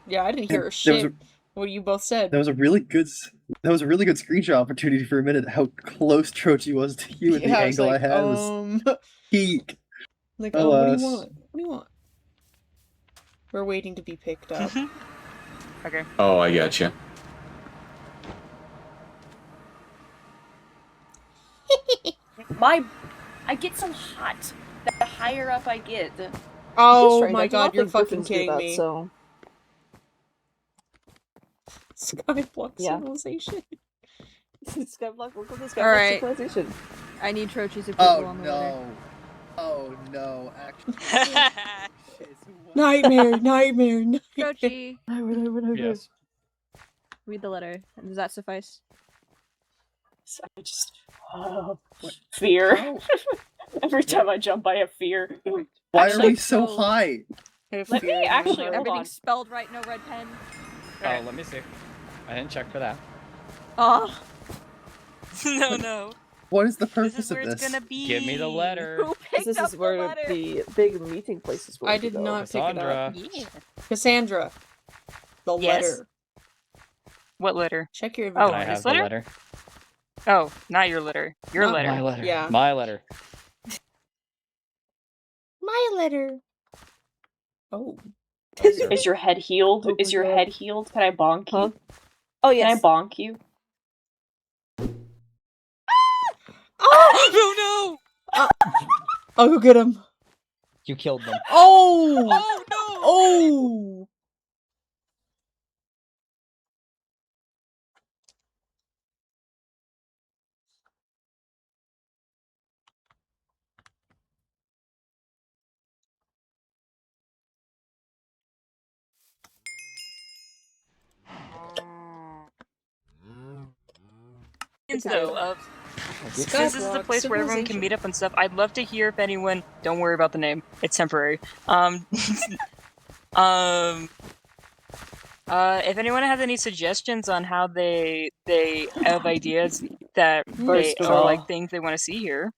Yeah, I didn't hear a There was shit. What you both said. That was a really good screenshot opportunity for a minute. How close Trochi was to you and the I was angle like, I had was peak. Like, oh, what do you Alas. want? What do you want? We're waiting to be picked up. Okay. Oh, I gotcha. I get so hot. The higher up I get. Oh Strange, I my do not god, you're think fucking Griffins do kidding that, me. So Skyblock Yeah. Civilization. Skyblock, welcome to Skyblock Alright. Civilization. I need Trochi's approval Oh on the letter. no. Oh no, actually. Shit, what? Nightmare, nightmare, nightmare. Trochi, Yes. read the letter. Does that suffice? I just fear. Oh, Every time I jump, I have fear. why Actually, are we so no. high? I have Let fear me in my actually- heart. hold on. Everything's spelled right, no red pen. Oh, let me see. I didn't check for that. Oh, No. What is the This purpose is where of it's this? gonna be. Give me the letter. Who picked This up is the where letter? the big meeting place is going I to did go. not pick it up. Cassandra. Yeah. Cassandra. The Yes? letter. What letter? Check your Oh, inventory. Can I this have the letter? letter? Oh, not your letter. Your Not letter. My letter. Yeah. My letter. My letter. Oh. Is your head healed? Oh Is my your God. head healed? Can I bonk Huh? you? Oh Can I yes. bonk you? Oh no! I'll go get him. You killed them. Oh! Oh no! Oh! It's a So, good- since this is the Skyblock place where everyone can civilization. meet up and stuff, I'd love to hear if anyone. Don't worry about the name; it's temporary. If anyone has any suggestions on how they have ideas that they First of or all- like things they want to see here.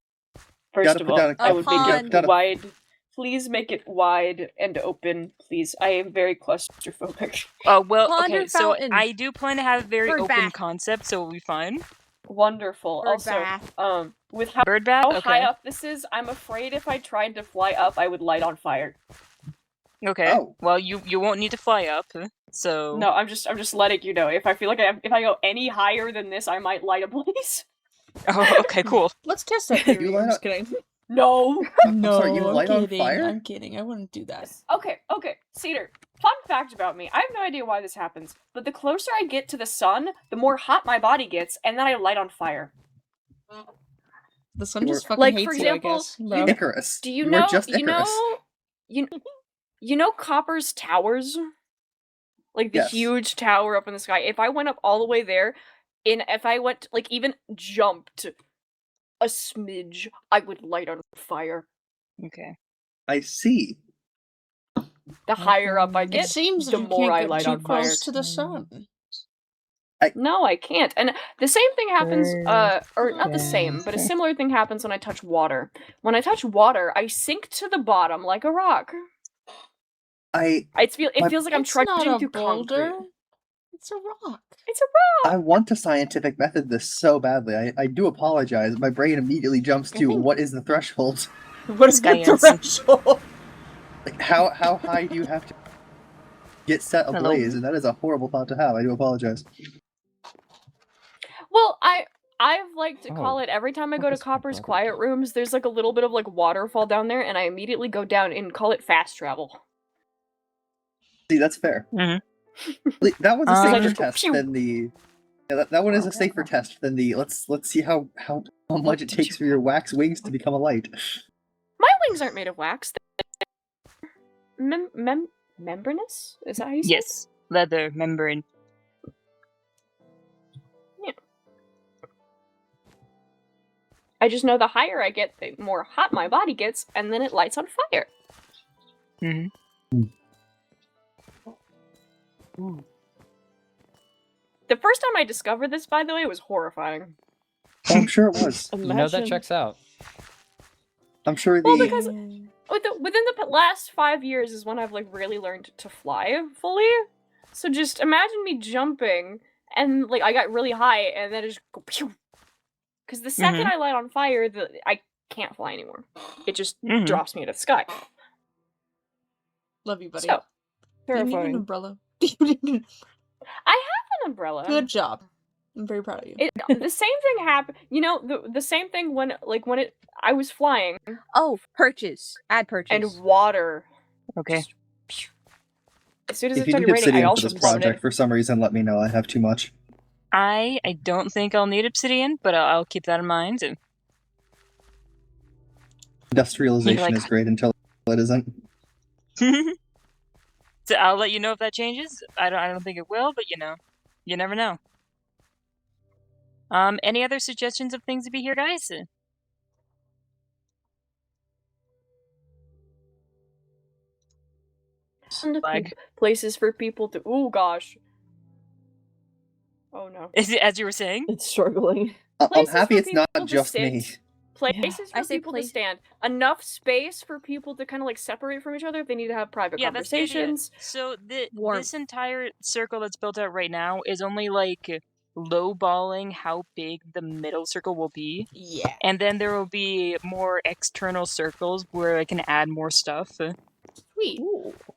First Gotta of put all, down a I would make pond. it wide. Please make it wide and open, please. I am very claustrophobic. Well, Pond or okay, so fountain? I do plan to have a very Bird open bath. concept, so it'll be fine. Wonderful. Bird Also, bath. with how Bird bath. high Okay. up this is, I'm afraid if I tried to fly up, I would light on fire. Okay. Oh. Well, you won't need to fly up. So No, I'm just letting you know. If I feel like if I go any higher than this, I might light a blaze. Oh, okay, cool. Let's test that theory. You I'm light just up- kidding. No. I'm No, sorry, you I'm light on kidding. fire? I'm kidding. I wouldn't do that. Okay, Cedar. Fun fact about me. I have no idea why this happens, but the closer I get to the sun, the more hot my body gets, and then I light on fire. The sun You're- just fucking Like, hates for you, I example, guess. you- bro. Icarus. Do you are know just Icarus. you know Copper's towers? Like the Yes. huge tower up in the sky. If I went up all the way there, if I went like even jumped a smidge, I would light on fire. Okay. I see. The higher up I It get, seems that the you more can't I get light too on fire. close to the sun. No, I can't. And the same thing happens, or not the same, but a similar thing happens when I touch water. When I touch water, I sink to the bottom like a rock. It feels like I'm It's trudging not a through boulder. concrete. It's a rock. It's a rock. I want to scientific method this so badly. I do apologize. My brain immediately jumps to what is the threshold? What is the threshold? Like how high do you have to get set Hello. ablaze? And that is a horrible thought to have. I do apologize. Well, I've like to call it every time I go to Copper's quiet rooms, there's like a little bit of like waterfall down there, and I immediately go down and call it fast travel. See, that's fair. Mhm. That was a I safer just go test pew. than the. Yeah, that one is a safer test than the. Let's see how much it takes for your wax wings to become a light. My wings aren't made of wax. They're membranous? Is that how you say it? Yes, leather membrane. I just know the higher I get, the more hot my body gets, and then it lights on fire. Mm-hmm. The first time I discovered this, by the way, was horrifying. Oh, I'm sure it was. You know that checks out. I'm sure the. Well, because within the last 5 years is when I've like really learned to fly fully. So just imagine me jumping and like I got really high and then it just go pew. Because the 2nd I light on fire, I can't fly anymore. It just drops me into the sky. Love you, buddy. So You need an terrifying. umbrella. I have an umbrella. Good job. I'm very proud of you. The same thing happened. You know, the same thing when I was flying. Oh, purchase. Add purchase. And water. Okay. As soon as If it you started need raining, I obsidian for also this project, for some reason, let me know. I have too much. I don't think I'll need obsidian, but I'll keep that in mind. Industrialization like- is great until it isn't. So I'll let you know if that changes. I don't think it will, but you never know. Any other suggestions of things to be here, guys? Flag. Places for people to. Oh gosh. Oh no. Is it as you were saying? It's struggling. I'm Places happy for it's not people to just sit. me. Places I for say people to place- stand. Enough space for people to kind of like separate from each other if they need to have private Yeah, that's the idea. conversations. So Warmth. this entire circle that's built out right now is only like lowballing how big the middle circle will be. Yeah. And then there will be more external circles where I can add more stuff. Sweet.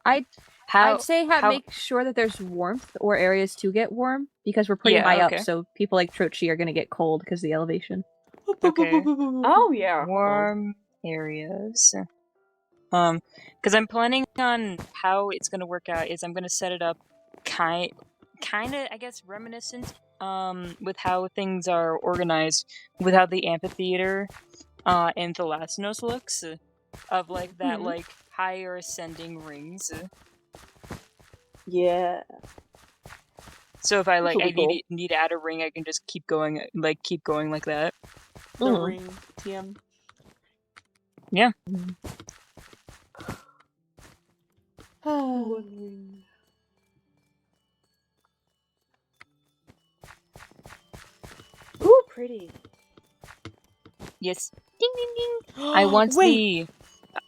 I'd How say make sure that there's warmth or areas to get warm because we're pretty Yeah, high okay. up, so people like Trochi are gonna get cold because of the elevation. Okay. Oh yeah. Warm areas. Because I'm planning on how it's gonna work out is I'm gonna set it up kind of, I guess, reminiscent with how things are organized with how the amphitheater in Thalassanos looks of like that like higher ascending rings. Yeah. So if I like This'll I be cool. need to add a ring, I can just keep going like that. The ring TM. Yeah. Ooh, pretty. Yes. Ding ding ding.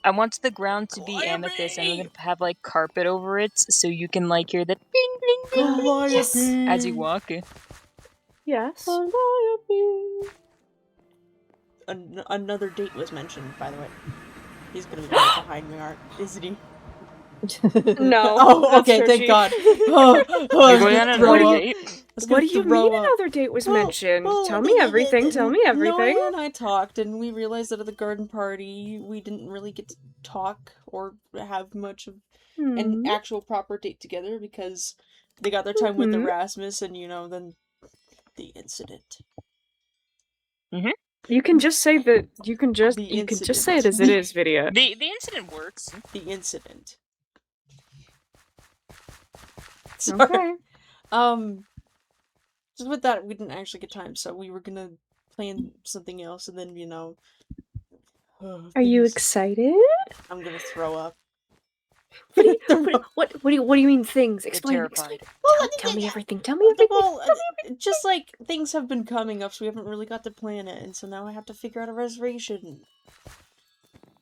I want the ground to be amethyst, and I'm gonna have like carpet over it, so you can like hear the ding ding ding ding yes! as you walk. Yes. Another date was mentioned, by the way. He's gonna be right behind me, isn't he? No. Oh, that's okay, thank Trochi. God. Oh, You're going on another date? What do you mean another date was mentioned? Tell me everything. Tell me everything. Noah and I talked, and we realized that at the garden party, we didn't really get to talk or have much of an actual proper date together because they got their time with Erasmus, and then the incident. Mm-hmm. You can just say that. You can just say it as it is, Vidya. The incident works. The incident. Okay. Just with that, we didn't actually get time, so we were gonna plan something else, and then Are you excited? I'm gonna throw up. What do you mean things? Explain. Terrified. Tell me everything. Tell me everything. Well, just like things have been coming up, so we haven't really got to plan it, and so now I have to figure out a reservation.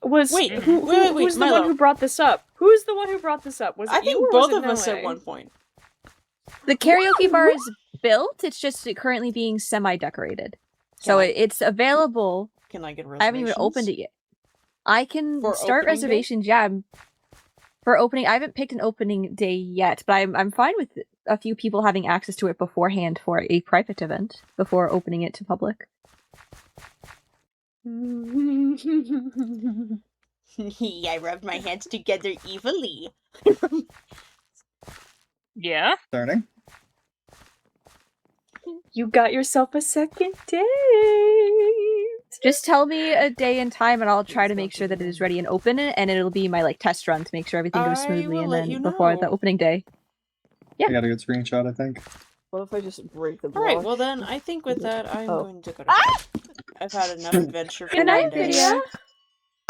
Who's wait, who's the one who brought this up? Who's the one who brought this up? Was it I think you or both was it of us Noe? at one point. The karaoke bar is built. It's just currently being semi-decorated, so it's available. Can I get reservations? I haven't even opened it yet. I can For start opening day? reservations. Yeah, for opening. I haven't picked an opening day yet, but I'm fine with a few people having access to it beforehand for a private event before opening it to public. I rubbed my hands together evilly. Yeah. Starting. You got yourself a second date. Just tell me a day and time, and I'll try to make sure that it is ready and open, and it'll be my test run to make sure everything goes smoothly, and then before the opening day. I got a good screenshot, I think. What if I just break the block? Alright, well then, I think with that, I'm going to go to bed. I've had enough adventure for one day.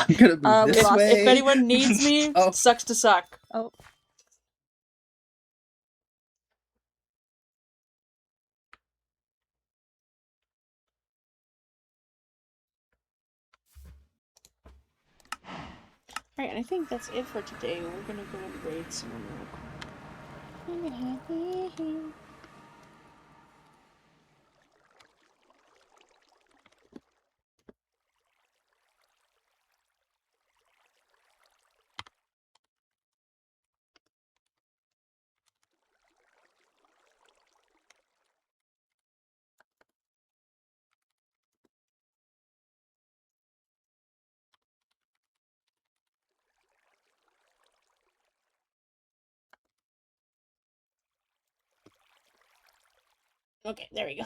I'm gonna move this way. If anyone needs me, sucks to suck. Oh. Alright, and I think that's it for today. We're gonna go and raid someone real quick. Okay, there we go.